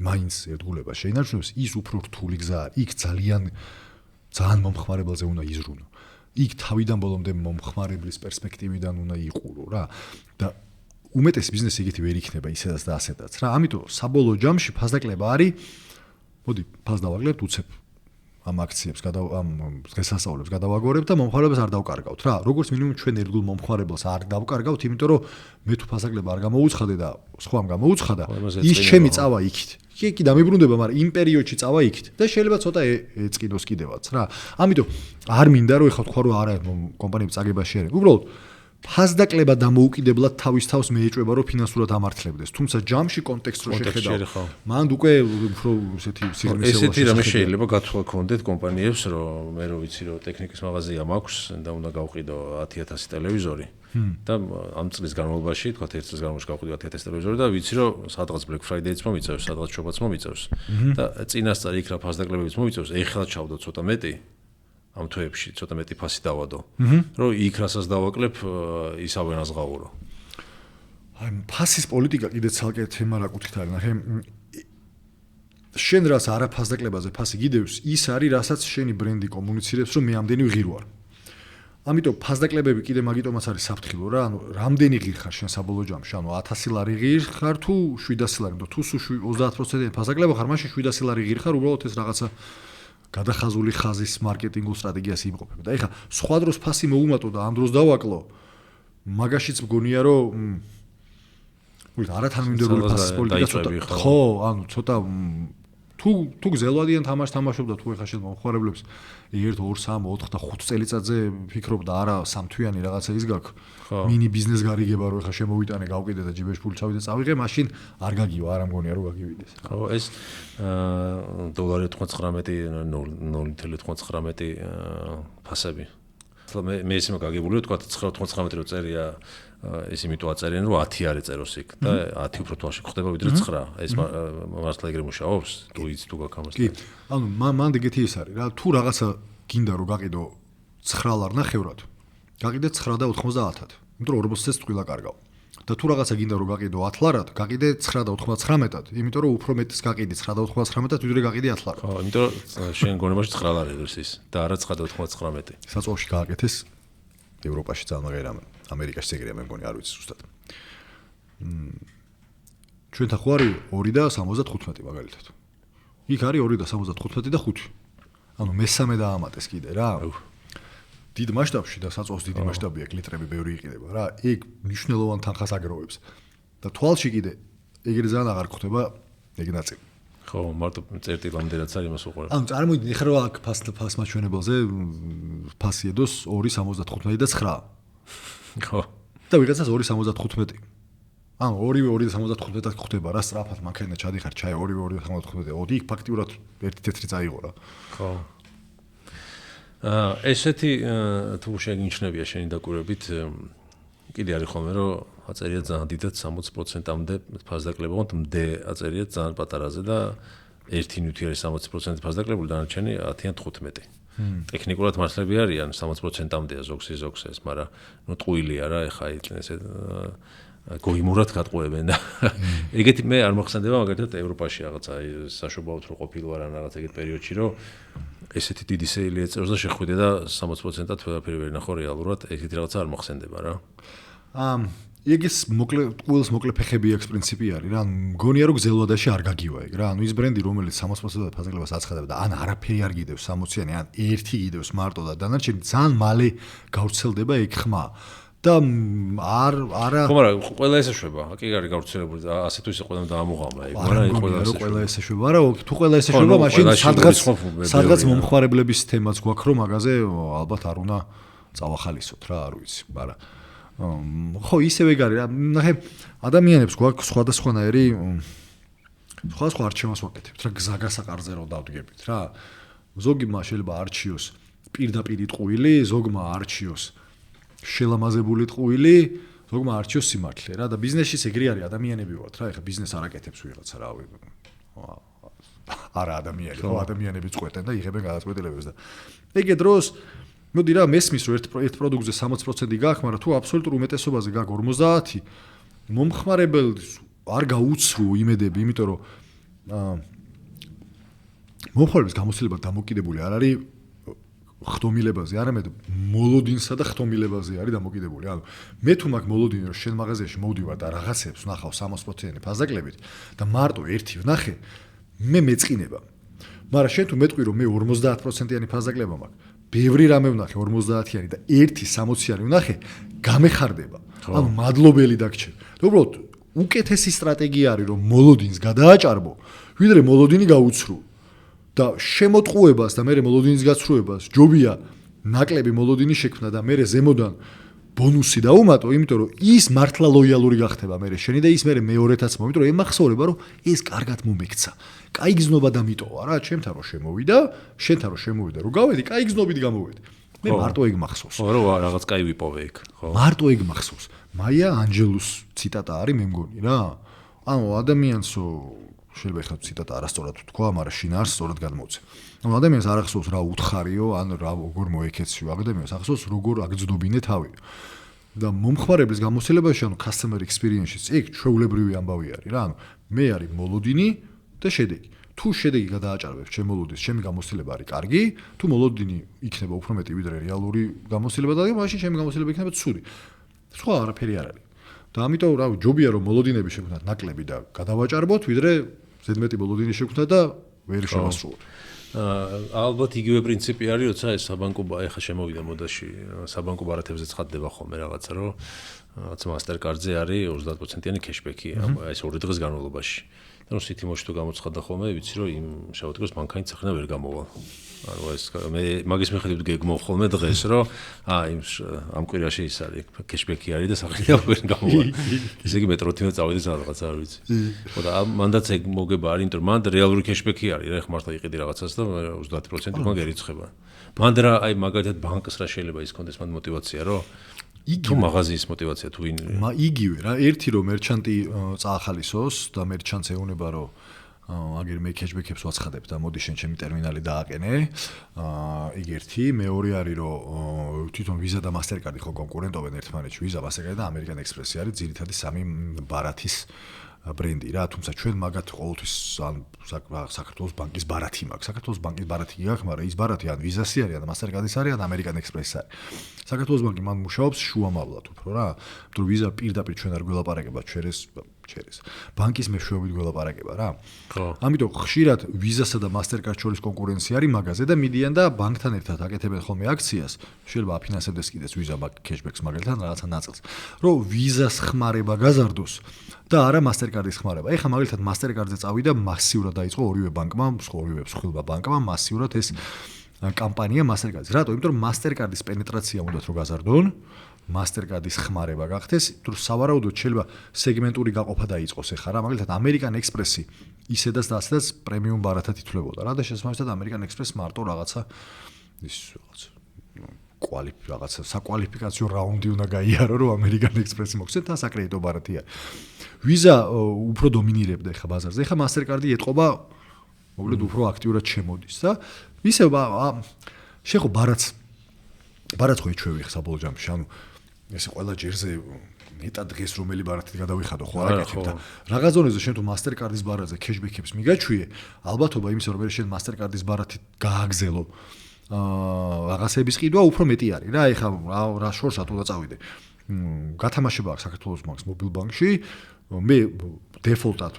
მაინც ერთგულება შეინარჩუნებს ის უფრო რთული გზა არის იქ ძალიან მომხმარებელზე უნდა იზრუნო იქ თავიდან ბოლომდე მომხმარებლის პერსპექტივიდან უნდა იყურო რა და უმეტეს ბიზნესი იგივე ვერ იქნება ისედაც და ასედაც რა ამიტომ საბოლოო ჯამში ფასდაკლება არის მოდი ფას დავაგლებთ უცებ ამ აქციებს ამ დღესასწაულებს გადავაგორებ და მომხმარებელს არ დავკარგავთ რა როგორც მინიმუმ ჩვენ ერთგულ მომხმარებელს არ დავკარგავთ იმიტომ რომ მე თუ ფასაკლება არ გამოუცხადე და სხვამ გამოუცხადა ის ჩემი წავა იქით კი დამიბრუნდება მაგრამ იმ პერიოდში წავა იქით და შეიძლება ცოტა ეწყინოს კიდევაც რა ამიტომ არ მინდა რომ ეხლა თქვა რომ არა კომპანიები წაგებაში არიან უბრალოდ ფასდაკლება დამოუკიდებლად თავის თავს მეეჭვება რომ ფინანსურად ამართლებდეს თუმცა ჯამში კონტექსტ რო შეხედავ მანდ უკვე უფრო ესეთი სიღრმისეულში ესეთი რამე შეიძლება გათვლა გქონდეთ კომპანიებს რომ მე რო ვიცი რომ ტექნიკის მაღაზია მაქვს და უნდა გავყიდო 10000 ტელევიზორი და ამ წლის განმავლობაში თქვა ერთ წლის განმავლობაში გავყიდო 10000 ტელევიზორი და ვიცი რომ სადღაც Black Friday-იც მომიწევს სადღაც შობაც მომიწევს და წინასწარ იქ რა ფასდაკლებებიც მომიწევს ეხლა ჩავდო ცოტა მეტი ამ თვეებში ცოტა მეტი ფასი დავადო. რომ იქ რასაც დავაკლებ, ისავე ნაზღაურო. აი ფასის პოლიტიკა კიდე ცალკე თემა რა კუთხით არის. ნახე შენ რას არა ფასდაკლებაზე ფასი გიდევს, ის არის რასაც შენი ბრენდი კომუნიცირებს, რომ მე ამდენი ვღირ ვარ. ამიტომ ფასდაკლებები კიდე მაგიტომაც არის საფრთხილო რა, ანუ რამდენი ღირ ხარ შენ საბოლოო ჯამში, ანუ 1000 ლარი ღირ ხარ თუ 700 ლარი, თუ 30% ფასდაკლება ხარ, მაშინ 700 ლარი ღირ ხარ, უბრალოდ ეს რაღაცა გადახაზული ხაზის მარკეტინგულ სტრატეგიას იმყოფება. და ეხლა სხვა დროს ფასი მოუმატო და ამ დროს დავაკლო. მაგაშიც მგონია რომ არათანმიმდევრული ფასის პოლიტიკა ცოტა ხო, ანუ ცოტა თუ გზელვადიან თამაშს თამაშობდა თუ ეხა შეიძლება მომხმარებლებს 1 2 3 4 და 5 წელიწადზე ფიქრობ და არა 3 თვიანი რაღაცა ის გაქვს მინი ბიზნეს გარიგება რომ ეხა შემოვიტანე გავკიდე და ჯიბეში ფული ჩავიდე წავიღე მაშინ არ გაგივა არ ამგონია რომ გაგივიდეს ხო ეს დოლარი 99 0.99 ფასები მე ისე მაგაგებული თქვა 9.99 რო წერია ეს იმიტომ აწერიან რომ 10 არის წეროს იქ და 10 უფრო თვალში ხდება ვიდრე 9 ეს მართლა ეგრე მუშაობს თუ იც თუ გაქამას კი ანუ მან ეგეთი ის არის რა თუ რაღაცა გინდა რომ გაყიდო 9 ლარ ნახევრად გაყიდე 9.90-ად იმიტომ რომ 40 წელს ტყილა კარგავ და თუ რაღაცა გინდა რომ გაყიდო 10 ლარად გაყიდე 9.99-ად იმიტომ რომ უფრო მეტის გაყიდი 9.99-ად ვიდრე გაყიდი 10 ლარად ხო იმიტომ რომ შენ გონებაში 9 ლარი არის ის და არა 9.99 საწოლში გააკეთეს ევროპაში ძალიან ღერამე ამერიკაში ეგრეა მე მგონი არ ვიცი ზუსტად ჩვენთან ხო არის 2.75 მაგალითად იქ არის 2.75 და 5 ანუ მესამე დაამატეს კიდე რა დიდ მასშტაბში და საწოლს დიდი მასშტაბი აქვს ლიტრები ბევრი იყიდება რა ეგ მნიშვნელოვან თანხას აგროვებს და თვალში კიდე ეგრე ძალიან აღარ გხვდება ეგ ნაწილი ხო მარტო წერტილამდე რაც არის იმას უყურებ ანუ წარმოიდგინე ეხლა რა აქ ფას მაჩვენებელზე ფასი ედოს 2.75 და 9 ხო და ვიღაცას 2.75 ანუ 2.75 ხდება რა სწრაფად მანქანა ჩადიხარ ჩაი 2.75 იქ ფაქტიურად ერთი თეთრი წაიღო რა ხო ესეთი თუ შეგიჩნებია შენი დაკვირვებით კიდე არის ხოლმე რომ აწერია ძალიან დიდად 60%-ამდე ფასდაკლება მდე აწერია ძალიან პატარაზე და ერთი ნივთი არის 60% ფასდაკლებული დანარჩენი 10-ან 15 ტექნიკურად მასლები არიან 60%-ამდეა ზოგს ეს მაგრამ ნუ ტყუილია რა ეხა ესე გოიმურად გატყუებენ და ეგეთი მე არ მოხსენდება მაგალითად ევროპაში რაღაცა საშობაოდ რო ყოფილი ვარ ან რაღაც ეგეთ პერიოდში რომ ესეთი დიდი სეილი ეწევს და შეხვიდე და 60%-ად ყველაფერი ვერ ნახო რეალურად ეგეთი რაღაცა არ მოხსენდება რა ეგის ყოველს მოკლე ფეხები აქვს პრინციპი არის რა მგონია რომ გზელვადაში არ გაგივა ეგ რა ანუ ის ბრენდი რომელიც 60% ფასდაკლებას აცხადებს და ან არაფერი არ გიდევს 60-იანი ან ერთი გიდევს მარტო და დანარჩენი ძალიან მალე გავრცელდება ეგ ხმა და არა ხო მაგრამ ყველა ეს ეშვება კი არის გავრცელებული და ასე თუ ისე ყველამ დაამოღამა ეგ მაგრამ ყველა ეს ეშვება არა თუ ყველა ეს ეშვება მაშინ სადღაც მომხმარებლების თემაც გვაქვს რომ მაგაზე ალბათ არ უნდა წავახალისოთ რა არ ვიცი მაგრამ ხო ისევ ეგ არის რა ნახე ადამიანებს გვაქვს სხვადასხვანაირი სხვა არჩევას ვაკეთებთ რა გზაგასაყარზე რო დავდგებით რა ზოგმა შეიძლება არჩიოს პირდაპირ ტყუილი ზოგმა არჩიოს შელამაზებული ტყუილი ზოგმა არჩიოს სიმართლე რა და ბიზნესში ეგრე არის ადამიანები ვართ რა ეხა ბიზნეს არ აკეთებს ვიღაცა რა არა ადამიანები ხო ადამიანები წყვეტენ და იღებენ გადაწყვეტილებებს და ეგეთ დროს მოდი რა მესმის რომ ერთ პროდუქტზე 60% გაქვს მაგრამ თუ აბსოლუტურ უმეტესობაზე გაქვს 50 მომხმარებელს არ გაუცრუ იმედები იმიტომ რომ მომხმარებლის გამოცდილება დამოკიდებული არ არის ხტომილებაზე არამედ მოლოდინსა და ხტომილებაზე არის დამოკიდებული. ანუ მე თუ მაგ მოლოდინი რომ შენ მაღაზიაში მოვდივარ და რაღაცებს ვნახავ 60%-იანი ფასდაკლებით და მარტო ერთი ვნახე, მე მეწყინება. მაგრამ შენ თუ მეტყვი რომ მე 50%-იანი ფასდაკლება მაქვს, ბევრი რამე ვნახე 50-იანი და ერთი 60-იანი ვნახე, გამეხარდება. ანუ მადლობელი დაგჭირ. და უბრალოდ უკეთესი სტრატეგია არის რომ მოლოდინს გადააჭარბო, ვიდრე მოლოდინი გაუცრუ. და შემოტყუებას და მე მოლოდინის გაცრუებას ჯობია ნაკლები მოლოდინის შექმნა და მე ზემოდან ბონუსი დაუმატო, იმიტომ რომ ის მართლა ლოიალური გახდება მე შენი და ის მე მეორეთაც მომ, იმიტომ რომ ემახსოვრება რომ ეს კარგად მომექცა. კაი გზნობა დამიტოვა რა, ჩემთან რომ შემოვიდა, შენთან რომ შემოვიდა, რომ გავედი, კაი გზნობით გამოვედი. მე მარტო ეგ მახსოვს. ხო, რა რაღაც კაი ვიპოვე იქ, ხო. მარტო ეგ მახსოვს. მაია ანჯელუს ციტატა არის მე მგონი რა. ანუ ადამიანსო შეიძლება ეხლა ციტატა არასწორად თქვა, მაგრამ შინაარს სწორად გადმოვცე. ანუ ადამიანს არ ახსოვს რა უთხარიო, ან რა როგორ მოეკეციო, ადამიანს ახსოვს როგორ აგძნობინე თავი. და მომხმარებლის გამოცდილებაში, ანუ customer experience-ში ეგ ჩვეულებრივი ამბავი არის რა. ანუ მე არის მოლოდინი და შედეგი. თუ შედეგი გადააჭარბებ ჩემ მოლოდინს, ჩემი გამოცდილება არის კარგი, თუ მოლოდინი იქნება უფრო მეტი ვიდრე რეალური გამოცდილება და მაშინ ჩემი გამოცდილება იქნება ცუდი. სხვა არაფერი არ არის. და ამიტომ რა ჯობია რომ მოლოდინები შევქნათ ნაკლები და გადავაჭარბოთ, ვიდრე ზედმეტი მოლოდინი შევქნათ და ვერ შევასრულოთ. ალბათ იგივე პრინციპი არის, როცა ეს საბანკო ეხა შემოვიდა მოდაში, საბანკო ბარათებზე ცხადდება ხოლმე რაღაცა, რომ რაღაც Mastercard-ზე არის 30%-იანი cashback-ი, ეს 2 დღის განმავლობაში. რომ სითიმოში თუ გამოცხადდა ხოლმე, ვიცი რომ იმ შავადღეს მანქანით სახნა ვერ გამოვა. ანუ ეს მე მაგის მიხედვით გეგმო ხოლმე დღეს რომ იმ ამ კვირაში ის არის კეშბექი არის და სახნა ვერ გამოვა. ესე იგი მეტროთინა წავიდე სადღაც არ ვიცი. ხო და მანდაც ეგ მოგება არის, იმიტომ რომ მანდ რეალური კეშბექი არის რა, ხმართა იყიდი რაღაცას და 30% მაგ ერიცხება. მანდ რა აი მაგალითად ბანკს რა შეიძლება ის კონდეს მანდ мотиваცია რომ თუ მაღაზიის мотиваცია თუ ვინ იგივე რა ერთი რომ მერჩანტი წაახალისოს და მერჩანტს ეუნება რომ აგერ მე კეშბექებს ვაცხადებ და მოდი შენ ჩემი ტერმინალი დააყენე იქ ერთი მეორე არის რომ თვითონ ვიზა და მასტერკარდი ხო კონკურენტობენ ერთმანეთში ვიზა მასტერკარდი და ამერიკან ექსპრესი არის ძირითადი სამი ბარათის ბრენდი რა თუმცა ჩვენ მაგათ ყოველთვის ან საქართველოს ბანკის ბარათი მაქვს საქართველოს ბანკის ბარათი გაქვს მაგრამ ის ბარათი ან ვიზასი არის ან მასტერკარდის არის ან ამერიკან ექსპრესი არის საქართველოს ბანკი მან მუშაობს შუამავლად უფრო რა იმიტომ ვიზა პირდაპირ ჩვენ არ გველაპარაკება ჩერეს ბანკის მეშვეობით გველაპარაკება რა ამიტომ ხშირად ვიზასა და მასტერკარდ შორის კონკურენცია არის მაგაზე და მიდიან და ბანკთან ერთად აკეთებენ ხოლმე აქციას შეიძლება აფინანსებდეს კიდეც ვიზა კეშბექს მაგალითად რაღაცა ნაწილს რომ ვიზას ხმარება გაზარდოს და არა მასტერკარდის ხმარება. ეხლა მაგალითად მასტერკარდზე წავიდა მასიურად დაიწყო ორივე ბანკმა, ორივე მსხვილმა ბანკმა მასიურად ეს კამპანია მასტერკარდის. რატო? იმიტომ რომ მასტერკარდის პენეტრაცია უნდათ რომ გაზარდონ, მასტერკარდის ხმარება გახდეს, თუ სავარაუდოდ შეიძლება სეგმენტური გაყოფა დაიწყოს ეხლა რა, მაგალითად ამერიკან ექსპრესი ისედაც და ასედაც პრემიუმ ბარათად ითვლებოდა რა და შესაბამისად ამერიკან ექსპრესს მარტო რაღაცა რაღაცა საკვალიფიკაციო რაუნდი უნდა გაიარო რომ ამერიკან ექსპრესი მოხდეს თან საკრედიტო ბარათი არის. ვიზა უფრო დომინირებდა ეხა ბაზარზე. ეხა მასტერკარდი ეტყობა მოკლედ უფრო აქტიურად შემოდის და ისევ შეხო ბარათს ხო ეჩვევი ხა საბოლოო ჯამში. ანუ ესე ყველა ჯერზე მეტად დღეს რომელი ბარათით გადავიხადო ხო არ აკეთებ და რაღაც ზონეზე შენ თუ მასტერკარდის ბარათზე კეშბექებს მიგაჩვიე ალბათობა იმის რომ შენ მასტერკარდის ბარათით გააგზელო რაღაცების ყიდვა უფრო მეტი არის რა ეხა რა შორსა თუ დაწავიდე გათამაშება აქვს საქართველოს ბანკს მობილ ბანკში მე დეფოლტად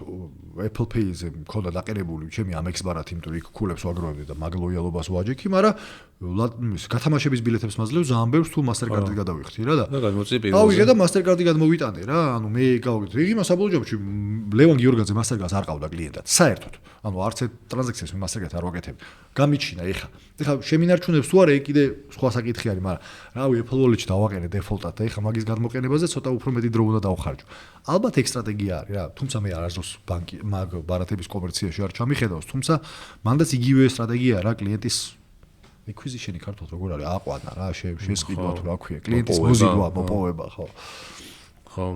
Apple Pay-ზე მქონდა დაყენებული ჩემი Amex ბარათი, იმიტომ რომ იქ ქულებს ვაგროვებდი და მაგ ლოიალობას ვაჯექი, მაგრამ გათამაშების ბილეთებს მაძლევს ძალიან ბევრს თუ მასტერკარდი გადავიხდი რა და გამოწი პირველზე. ავიღე და მასტერკარდი გადმოვიტანე რა, ანუ მე გავიგე. იგი საბოლოო ჯამში ლევან გიორგაძე მასტერკარდს არ ყავდა კლიენტად. საერთოდ. ანუ არც ერთ ტრანზაქციას მე მასტერკარდს არ ვაკეთებ. გამიჩინა ეხა. ეხა შემინარჩუნებს თუ არა, ეგ კიდე სხვა საკითხი არის, მაგრამ რავი Apple Wallet-ში დავაყენე დეფოლტად და ეხა მაგის გადმოყენებაზე ცოტა უფრო მეტი დრო უნდა დავხარჯო. ალბათ ეგ სტრატეგია არის რა, თუმცა მე არასდროს ბანკი მაგ ბარათების კომერციაში არ ჩამიხედავს, თუმცა მანდაც იგივე სტრატეგიაა რა კლიენტის acquisition-ი ქართულად როგორ არის აყვანა რა შესყიდვა თუ რა ქვია კლიენტის მოზიდვა მოპოვება ხო ხო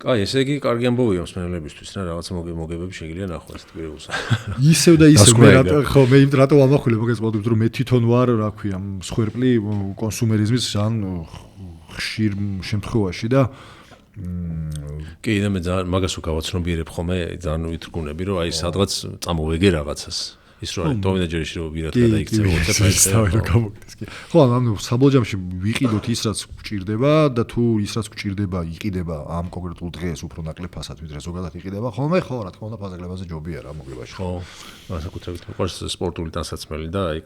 კაი ესე იგი კარგი ამბობია მსმენელებისთვის რა რაღაც მოგებები შეგიძლია ნახოს პირველს ისევ და ისევ მე ხო მე რატო ამახვილე მოგეს მოდით რომ მე თვითონ ვარ რა ქვია მსხვერპლი კონსუმერიზმის ან ხშირ შემთხვევაში და კი და მე ძალიან მაგას გავაცნობიერებ ხოლმე ძალიან ვითრგუნები რომ აი სადღაც წამოვეგე რაღაცას ის რო არის დომინაჯერში რო ვირად გადაიქცე 20%-ს გამოგდეს კი ხო ანუ საბოლოო ჯამში ვიყიდოთ ის რაც გვჭირდება და თუ ის რაც გვჭირდება იყიდება ამ კონკრეტულ დღეს უფრო ნაკლებ ფასად ვიდრე ზოგადად იყიდება ხოლმე ხო რა თქმა უნდა ფასაკლებაზე ჯობია რა მოგებაში ხო განსაკუთრებით მიყვარს სპორტული ტანსაცმელი და აი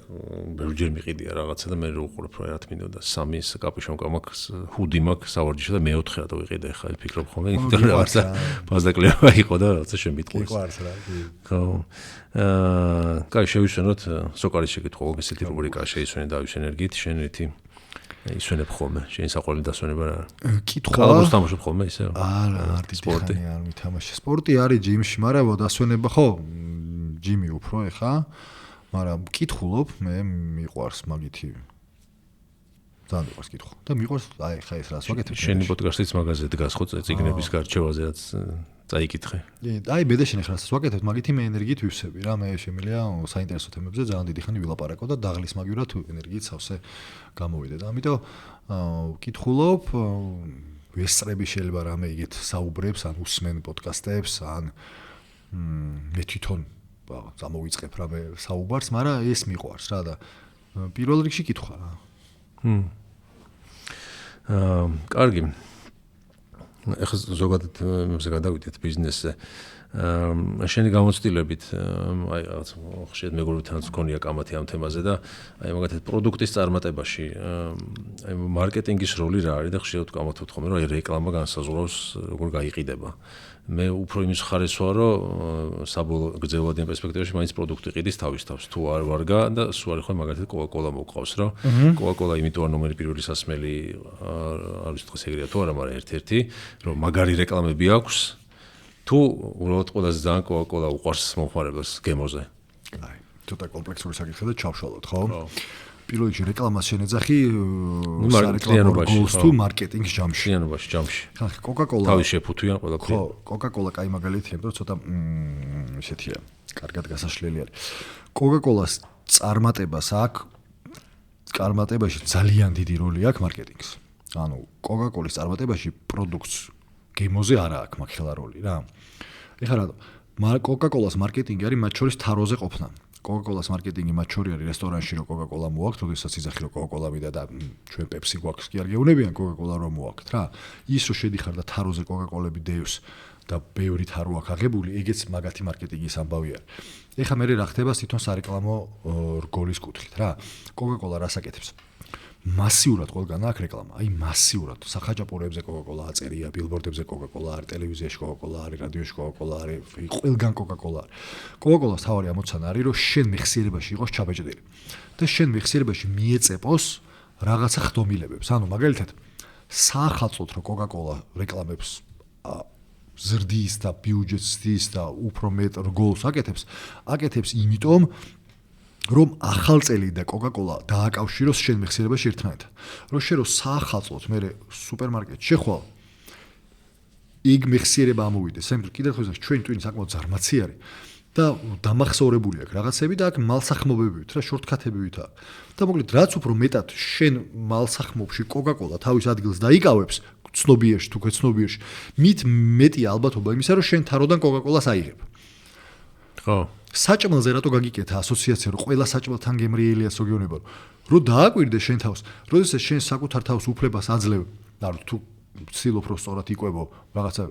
ბევრჯერ მიყიდია რაღაცა და მე რო უყურებ რა რა თქმა უნდა სამის კაპუშონკა მაქვს ჰუდი მაქვს სავარჯიშო და მეოთხე რატო ვიყიდე ხა ფიქრობ ხოლმე იმიტომ რომ რაღაცა ფასაკლება იყო და რაღაცა შემიტყვის ხო კაი შევისვენოთ სოკარის შეკითხვა ესეთი რუბრიკაა შეისვენე და ვისენერგით შენ ერთი ისვენებ ხოლმე შენ საყვარელი დასვენება რა კითხვა კალაბოს თამაშობ ხოლმე ისე არა სპორტი არ მითამაშე სპორტი არის ჯიმში მაგრამ დასვენება ხო ჯიმი უფრო ეხა მაგრამ კითხულობ მე მიყვარს მაგითი ძალიან მიყვარს კითხვა და მიყვარს აი ხა ეს რას ვაკეთებ შენი პოდკასტიც მაგაზე დგას ხო წიგნების გარჩევაზეაც წაიკითხე. აი მე და შენ ახლა რასაც ვაკეთებ, მაგითი მე ენერგიით ვივსები რა, მე შემიძლია საინტერესო თემებზე ძალიან დიდი ხანი ვილაპარაკო და დაღლის მაგივრად ენერგიით სავსე გამოვიდე და ამიტომ ვკითხულობ, ვესწრები შეიძლება რამე იგეთ საუბრებს, ან უსმენ პოდკასტებს, ან მე თვითონ წამოვიწყებ რამე საუბარს, მაგრამ ეს მიყვარს რა და პირველ რიგში კითხვა რა. კარგი. ეხლა ზოგადად იმებზე გადავიდეთ ბიზნესზე. შენი გამოცდილებით აი რაღაც ხშირად მეგობრებთანაც გქონია კამათი ამ თემაზე და აი მაგათი პროდუქტის წარმატებაში აი მარკეტინგის როლი რა არის და ხშირად კამათობთ ხოლმე რომ აი რეკლამა განსაზღვრავს როგორ გაიყიდება მე უფრო იმის ხარეს ვარ რომ საბოლოო გრძელვადიან პერსპექტივაში მაინც პროდუქტი ყიდის თავის თავს თუ არ ვარგა და სულ არის ხოლმე მაგათი კოკაკოლა მოყავს რომ კოკაკოლა იმიტომ არ ნომერი პირველი სასმელი არის დღეს ეგრეა თუ არა მაგრამ ერთ-ერთი რომ მაგარი რეკლამები აქვს თუ უბრალოდ ყველაზე ძალიან კოკაკოლა უყვარს მომხმარებლებს გემოზე. აი, ცოტა კომპლექსური საკითხი და ჩავშალოთ, ხო? პირველ რიგში რეკლამას შენეძახი სარეკლამო გოლს თუ მარკეტინგის ჯამში. ჯამში. ხახი, კოკაკოლა თავის შეფუთვიან ყველაფერი. ხო, კოკაკოლა კაი მაგალითია, რომ ცოტა ესეთია, კარგად გასაშლელი არის. კოკაკოლას წარმატებას წარმატებაში ძალიან დიდი როლი აქვს მარკეტინგს. ანუ კოკაკოლის წარმატებაში პროდუქტს გემოზე არა აქვს მაგხელა როლი რა. ეხლა რა კოკაკოლას მარკეტინგი არის მათ შორის თაროზე ყოფნა. კოკაკოლას მარკეტინგი მათ შორის არის რესტორანში რომ კოკაკოლა მოაქვს, როდესაც იძახი რომ კოკაკოლა მიდა და ჩვენ პეპსი გვაქვს კი არ გეუნებიან კოკაკოლა რომ მოაქვს რა. ის რომ შედიხარ და თაროზე კოკაკოლები დევს და ბევრი თარო აქვს აღებული, ეგეც მაგათი მარკეტინგის ამბავი არის. ეხლა მე რა ხდება თვითონ სარეკლამო რგოლის კუთხით რა. კოკაკოლა რას აკეთებს? მასიურად ყველგან აქვს რეკლამა, აი მასიურად სახაჭაპურებზე კოკაკოლა აწერია, ბილბორდებზე კოკაკოლა არის, ტელევიზიაში კოკაკოლა არის, რადიოში კოკაკოლა არის, ყველგან კოკაკოლა არის. კოკაკოლას თავარი ამოცანა არის, რომ შენ მეხსიერებაში იყოს ჩაბეჭდილი და შენ მეხსიერებაში მიეწეპოს რაღაცა ხდომილებებს. ანუ მაგალითად, საახალწლოდ რომ კოკაკოლა რეკლამებს ზრდის და ბიუჯეტს ზრდის და უფრო მეტ რგოლს აკეთებს იმიტომ რომ ახალწელი და კოკაკოლა დააკავშიროს შენ მეხსიერებაში ერთმანეთთან. რომ შენ რო საახალწლოდ მე სუპერმარკეტში შეხვალ იქ მეხსიერება ამოვიდეს, ამიტომ კიდევ ხო ის ჩვენი ტვინი საკმაოდ ზარმაცი არის და დამახსოვრებული აქვს რაღაცები და აქ მალსახმობებივით რა შორტკათებივით აქვს. და მოკლედ რაც უფრო მეტად შენ მალსახმობში კოკაკოლა თავის ადგილს დაიკავებს ცნობიერში თუ ქვეცნობიერში, მით მეტია ალბათობა იმისა რომ შენ თაროდან კოკაკოლას აიღებ. ხო. საჭმელზე რატო გაგიკეთა ასოციაცია რომ ყველა საჭმელთან გემრიელია სოგეონება რომ დააკვირდე შენ თავს, როდესაც შენ საკუთარ თავს უფლებას აძლევ და თუ ცდილობ რომ სწორად იკვებო რაღაცა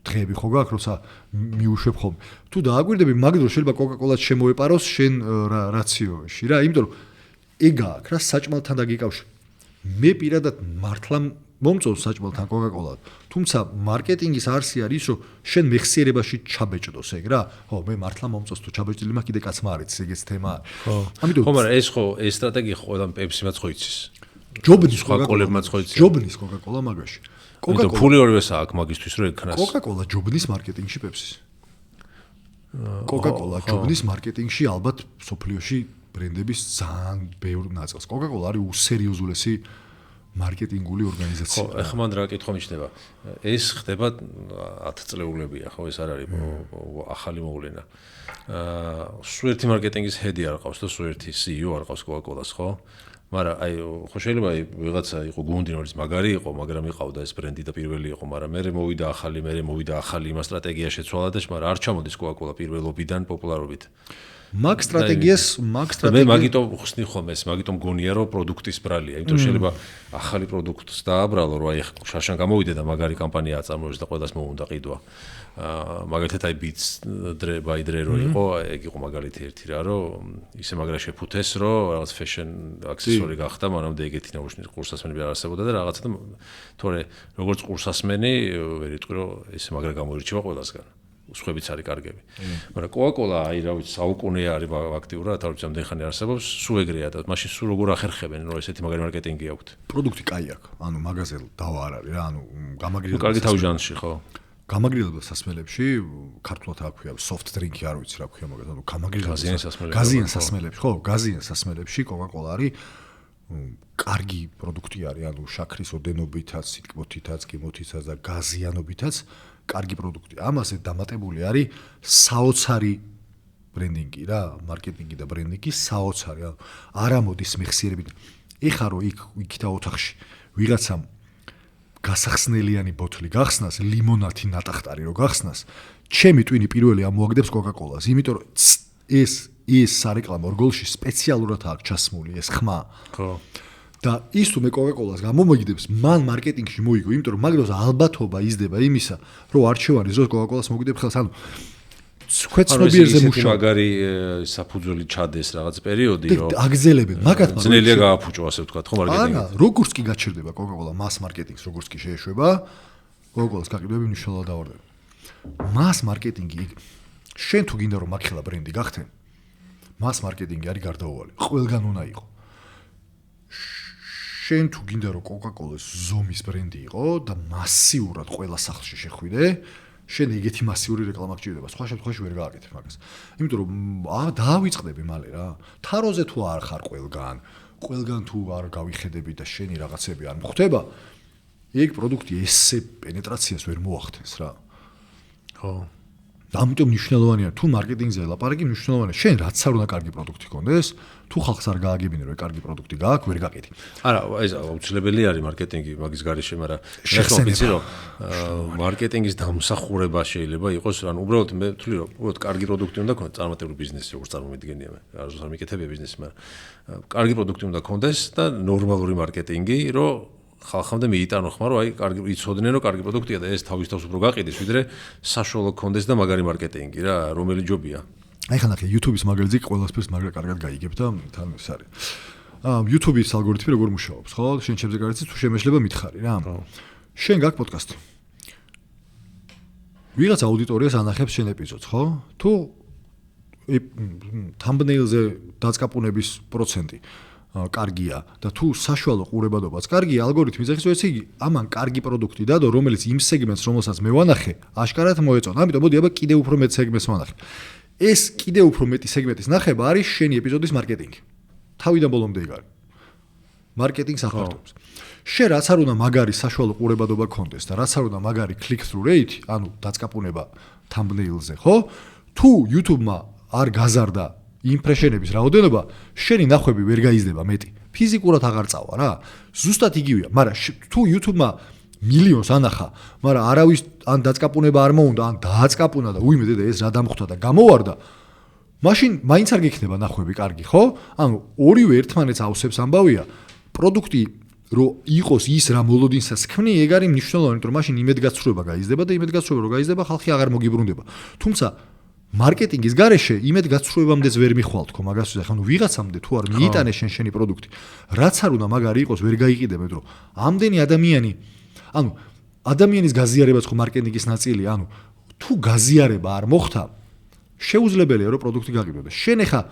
დღეები ხო გაქვს როცა მიუშვებ ხოლმე თუ დააკვირდები მაგ დროს შეიძლება კოკაკოლაც შემოეპაროს შენ რაციონში რა იმიტომ რომ ეგ აქვს რა საჭმელთან დაგიკავშირ მე პირადად მართლა მომწონს საჭმელთან კოკაკოლა თუმცა მარკეტინგის არსი არის რომ შენ მეხსიერებაში ჩაბეჭდოს ეგ რა ხო მე მართლა მომწონს თუ ჩაბეჭდილი მაქვს კიდე კაცმა არის ეგეც თემა ამიტომ ხო მაგრამ ეს სტრატეგია ხო ყველა პეპსიმაც ხო იცის ჯობნის კოკაკოლებმაც ხო იცის ჯობნის კოკაკოლა მაგაში კოკაკოლა ფული ორივეს აქვს მაგისთვის რომ ეკნას კოკაკოლა ჯობნის მარკეტინგში პეპსის კოკაკოლა ჯობნის მარკეტინგში ალბათ სოფლიოში ბრენდების ძალიან ბევრ ნაწილს კოკაკოლა არის უსერიოზულესი მარკეტინგული ორგანიზაცია. ხო, ახლა მან რა კითხვა მიჩნდება. ეს ხდება 10 წლეულებია, ხო, ეს არ არის ახალი მოვლენა. სულ ერთი მარკეტინგის ჰედი არ ყავს და სულ ერთი CEO არ ყავს კოკაკოლას, ხო? მაგრამ აი ხო შეიძლება ვიღაცა იყო გუნდი რომელიც მაგარი იყო, მაგრამ იყავდა ეს ბრენდი და პირველი იყო, მაგრამ მე მოვიდა ახალი იმას სტრატეგია შეცვალა და მაგრამ არ ჩამოდის კოკაკოლა პირველობიდან პოპულარობით. მაგ სტრატეგიას მე მაგიტომ ხსნი ხოლმე ეს მაგიტომ გონია რომ პროდუქტის ბრალია იმიტომ შეიძლება ახალი პროდუქტს დააბრალო რომ აი შაშან გამოვიდე და მაგარი კამპანია აწარმოებს და ყველას მოუნდა ყიდვა მაგალითად აი ბიც დრე ბაი დრე რო იყო ეგ იყო მაგალითი ერთი რა რომ ისე მაგრა შეფუთეს რომ რაღაც ფეშენ აქსესორი გახდა მანამდე ეგეთი ნაუშნი ყურსასმენები არ არსებობდა და რაღაცა და თორე როგორც ყურსასმენი ვერ იტყვი რომ ესე მაგრა გამოირჩევა ყველასგან სხვებიც არის კარგები. მაგრამ კოკაკოლა აი რა ვიცი საუკუნეა არის აქტიურად, არ ვიცი ამდენ ხანი არსებობს, სულ ეგრეა და მაშინ სულ როგორ ახერხებენ, რომ ესეთი მაგარი მარკეტინგი აქვთ. პროდუქტი კაი აქვს. ანუ მაღაზია დავა არ არის რა, ანუ გამაგრილება. კარგი თავის ჟანრში ხო? გამაგრილება სასმელებში ქართულად აქვია soft drink-ი არ ვიცი რა ქვია მაგას, ანუ გამაგრილება გაზიან სასმელებში, ხო, გაზიან სასმელებში კოკაკოლა არის კარგი პროდუქტი არის, ანუ შაქრის ოდენობითაც, სიტკბოთითაც, გემოთითაც და გაზიანობითაც კარგი პროდუქტი. ამაზე დამატებული არის საოცარი ბრენდინგი რა, მარკეტინგი და ბრენდინგი საოცარი. არ ამოდის მეხსიერებით. ეხა რო იქითა ოთახში ვიღაცამ გასახსნელიანი ბოთლი გახსნას, ლიმონათი ნატახტარი რო გახსნას, ჩემი ტვინი პირველი ამოაგდებს კოკაკოლას, იმიტომ რომ ეს სარეკლამო რგოლში სპეციალურად აქვს ჩასმული ეს ხმა. ხო. და ის თუ მე კოკაკოლას გამომიგდებს, მან მარკეტინგში მოიგო, იმიტომ რომ მაგ დროს ალბათობა იზრდება იმისა, რომ არჩევანის დროს კოკაკოლას მოგიდებ ხელს, ანუ ქვეცნობიერზე მუშაობ. მაგარი საფუძველი ჩადეს რაღაც პერიოდი, რომ აგზელებენ, მაგათ ძნელია გააფუჭო, ასე ვთქვათ, ხო მარკეტინგი. არა, როგორც კი გაჩერდება Coca-Cola mass marketing-ს, როგორც კი შეეშვება, Coca-Cola-ს გაყიდვები მნიშვნელოვნად დავარდება. Mass marketing-ი შენ თუ გინდა რომ მაგხელა ბრენდი გახდე, mass marketing-ი არის გარდაუვალი. ყველგან უნდა იყოს. შენ თუ გინდა რომ Coca-Cola-ს ზომის ბრენდი იყო და მასიურად ყველა სახლში შეხვიდე, შენ ეგეთი მასიური რეკლამა გჭირდება. სხვა შემთხვევაში ვერ გააკეთებ მაგას. იმიტომ რომ დაავიწყდები მალე რა. თაროზე თუ არ ხარ ყველგან თუ არ გავიხედები და შენი რაღაცები არ მხვდება, ეგ პროდუქტი ესე პენეტრაციას ვერ მოახდენს რა. ხო. ამიტომ მნიშვნელოვანია თუ მარკეტინგზე ლაპარაკი მნიშვნელოვანია. შენ რაც არ უნდა კარგი პროდუქტი გქონდეს, თუ ხალხს არ გააგებინე რომ კარგი პროდუქტი გააქვს, ვერ გაკეთებ. არა, ეს აუცილებელი არის მარკეტინგი მაგის გარეშე, მაგრამ ახლა ვიცი რომ მარკეტინგის დამსახურება შეიძლება იყოს, ანუ უბრალოდ მე ვთვლი რომ უბრალოდ კარგი პროდუქტი უნდა გქონდეს, წარმატებული ბიზნესი როგორც წარმომიდგენია მე. არასდროს არ მიკეთებია ბიზნესი, მაგრამ კარგი პროდუქტი უნდა გქონდეს და ნორმალური მარკეტინგი, რომ ხალხამდე მიიტანო ხმა, რომ აი კარგი იცოდნენ რომ კარგი პროდუქტია და ეს თავის თავს უფრო გაყიდეს, ვიდრე საშუალო გქონდეს და მაგარი მარკეტინგი რა, რომელი ჯობია. აი ხან ახლა YouTube-ის მაგალითი ყველასფერს მაგრა კარგად გაიგებ და თან ეს არის. YouTube-ის ალგორითმი როგორ მუშაობს, ხო? შენ ჩემზე გარიცი თუ შემეძლება მითხარი რა. შენ გაქვს პოდკასტი. ვიღაც აუდიტორიას ანახებს შენ ეპიზოდს, ხო? თუ thumbnail-ზე დაწყაპუნების პროცენტი კარგია და თუ საშუალო ყურებადობაც კარგია, ალგორითმი იცის რომ ესე იგი ამან კარგი პროდუქტი დადო, რომელიც იმ სეგმენტს, რომელსაც მე ვანახე, აშკარად მოეწონა. ამიტომ მოდი აბა კიდევ უფრო მეტ სეგმენტს ვანახე. ეს კიდევ უფრო მეტი სეგმენტის ნახება არის შენი ეპიზოდის მარკეტინგი. თავიდან ბოლომდე ეგ არის. მარკეტინგს ახორციელებს. შენ რაც არ უნდა მაგარი საშუალო ყურებადობა გქონდეს და რაც არ უნდა მაგარი click through rate, ანუ დაწყაპუნება thumbnail-ზე, ხო? თუ YouTube-მა არ გაზარდა იმპრეშენების რაოდენობა, შენი ნახვები ვერ გაიზრდება მეტი. ფიზიკურად აღარ წავა რა. ზუსტად იგივეა, მაგრამ თუ YouTube-მა მილიონს ანახა, მაგრამ არავის ან დაწყაპუნება არ მოუნდა, ან დააწყაპუნა და უიმე დედა ეს რა დამხვდა და გამოვარდა, მაშინ მაინც არ გექნება ნახვები კარგი, ხო? ანუ ორივე ერთმანეთს ავსებს ამბავია, პროდუქტი რო იყოს ის რა მოლოდინსას ქმნი, ეგ არის მნიშვნელოვანი, რომ მაშინ იმედგაცრუება გაიზრდება და იმედგაცრუება რო გაიზრდება, ხალხი აღარ მოგიბრუნდება. თუმცა მარკეტინგის გარეშე იმედგაცრუებამდეც ვერ მიხვალ თქო მაგას, ახლა ნუ ვიღაცამდე თუ არ მიიტანე შენი პროდუქტი, რაც არ უნდა მაგარი იყოს, ვერ გაიყიდებოდ, რომ ამდენი ადამიანი, ანუ ადამიანის გაზიარებაც ხო მარკეტინგის ნაწილია, ანუ თუ გაზიარება არ მოხდა, შეუძლებელია რომ პროდუქტი გაყიდო და შენ ახლა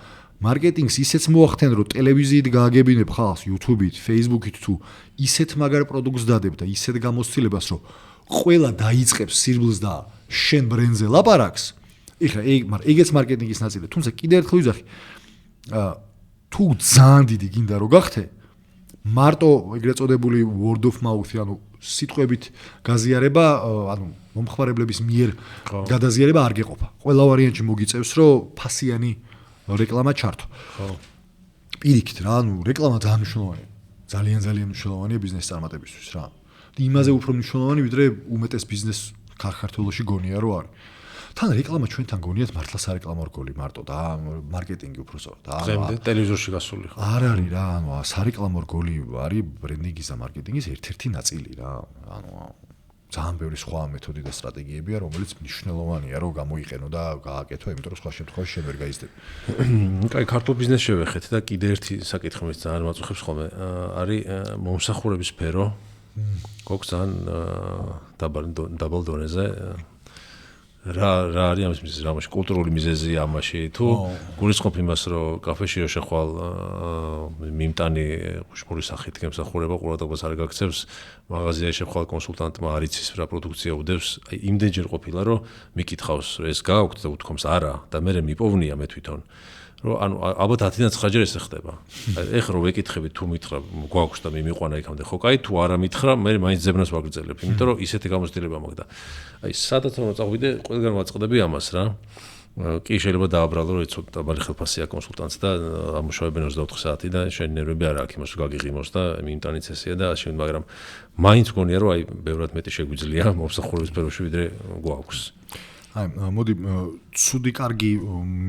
მარკეტინგს ისეც მოახდენ რომ ტელევიზიით გააგებინებ ხალხს, YouTube-ით, Facebook-ით თუ ისეთ მაგარ პროდუქტს დადებ და ისეთ გამოცდილებას რომ ყველა დაიწყებს სირბილს და შენ ბრენდზე ლაპარაკს, ეხლა ეგეც მარკეტინგის ნაწილია, თუმცა კიდევ ერთხელ ვიზახი, თუ ძალიან დიდი გინდა რომ გახდე, მარტო ეგრეთ წოდებული word of mouth, ანუ სიტყვებით გაზიარება, ანუ მომხმარებლების მიერ გადაზიარება არ გეყოფა. ყველა ვარიანტში მოგიწევს, რომ ფასიანი რეკლამა ჩართო. ხო. პირიქით რა, ანუ რეკლამა ძალიან მნიშვნელოვანია. ძალიან მნიშვნელოვანია ბიზნეს წარმატებისთვის რა. იმაზე უფრო მნიშვნელოვანი, ვიდრე უმეტეს ბიზნეს საქართველოში გონია რომ არის. თან რეკლამა ჩვენთან გონიათ მართლა სარეკლამო რგოლი მარტო და მარკეტინგი უფრო სწორად. ზემდე ტელევიზორში გასული ხო? არ არის რა, ანუ სარეკლამო რგოლი არის ბრენდინგის და მარკეტინგის ერთ-ერთი ნაწილი რა. ანუ ძალიან ბევრი სხვა მეთოდი და სტრატეგიებია, რომელიც მნიშვნელოვანია რომ გამოიყენო და გააკეთო, იმიტომ რომ სხვა შემთხვევაში შენ ვერ გაიზრდები. კაი, ქართულ ბიზნესს შევეხეთ და კიდე ერთი საკითხი რომელიც ძალიან მაწუხებს ხოლმე, არის მომსახურების სფერო. გოგს ძალიან დაბალ დონეზე რა არის ამის მიზეზი, რამაში კულტურული მიზეზია ამაში თუ გულისხმობ იმას რომ კაფეში რო შეხვალ მიმტანი ხუშმური სახით გემსახურება ყურადღებას არ გაქცევს, მაღაზიაში შეხვალ კონსულტანტმა არ იცის რა პროდუქცია უდევს, აი იმდენჯერ ყოფილა რომ მიკითხავს ეს გააქვთ და უთქვამს არა და მე მიპოვნია მე თვითონ რომ ანუ ალბათ 10-დან 9-ჯერ ესე ხდება. ეხლა რომ ვეკითხები თუ მითხრა გვაქვს და მიმიყვანა იქამდე ხო კაი, თუ არა მითხრა მე მაინც ძებნას ვაგრძელებ, იმიტომ რომ ისეთი გამოცდილება მაქვს და აი სადაც რომ წავიდე, ყველგან ვაწყდები ამას რა. კი შეიძლება დააბრალო რომ ცოტა დაბალი ხელფასია კონსულტანტს და ამუშავებენ 24 საათი და შენ ნერვები არ აქვს იმას რომ გაგიღიმოს და მიმტანი წესია და ასე, მაგრამ მაინც გონია რომ აი ბევრად მეტი შეგვიძლია მომსახურების სფეროში ვიდრე გვაქვს. აი, მოდი, ცუდი კარგი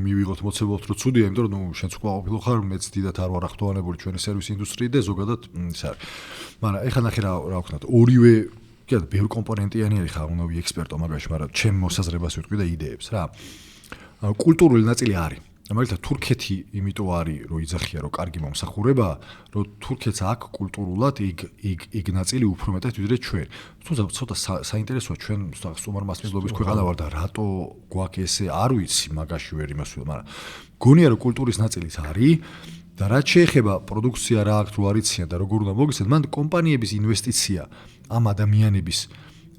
მივიღოთ, მოცებობთ რომ ცუდია, იმიტომ რომ ნუ შენც უკვე ყოფილი ხარ, მეც დიდათ არ ვარ ახტოვანებული ჩვენი სერვის ინდუსტრიით და ზოგადად ის არის. მაგრამ ეხლა ნახე რა ვქნათ, ორივე, კიდე ბევრი კომპონენტიანი არის ხა, უნდა ვიექსპერტო მაგაში, მაგრამ ჩემ მოსაზრებას ვიტყვი და იდეებს რა. კულტურული ნაწილი არის. მაგალითად თურქეთი იმიტომ არის, რომ იძახია, რომ კარგი მომსახურებაა, რომ თურქეთს აქვს კულტურულად იქ ნაწილი უფრო მეტად ვიდრე ჩვენ. თუმცა ცოტა საინტერესოა ჩვენ სტუმარ მასპინძლობის ქვეყანა ვარ და რატო გვაქვს ესე არ ვიცი მაგაში ვერ იმასვლა, მაგრამ გონია რომ კულტურის ნაწილიც არის და რაც შეეხება პროდუქცია რა აქვს, რო არიციან და როგორ უნდა მოგიცეთ, მან კომპანიების ინვესტიცია ამ ადამიანების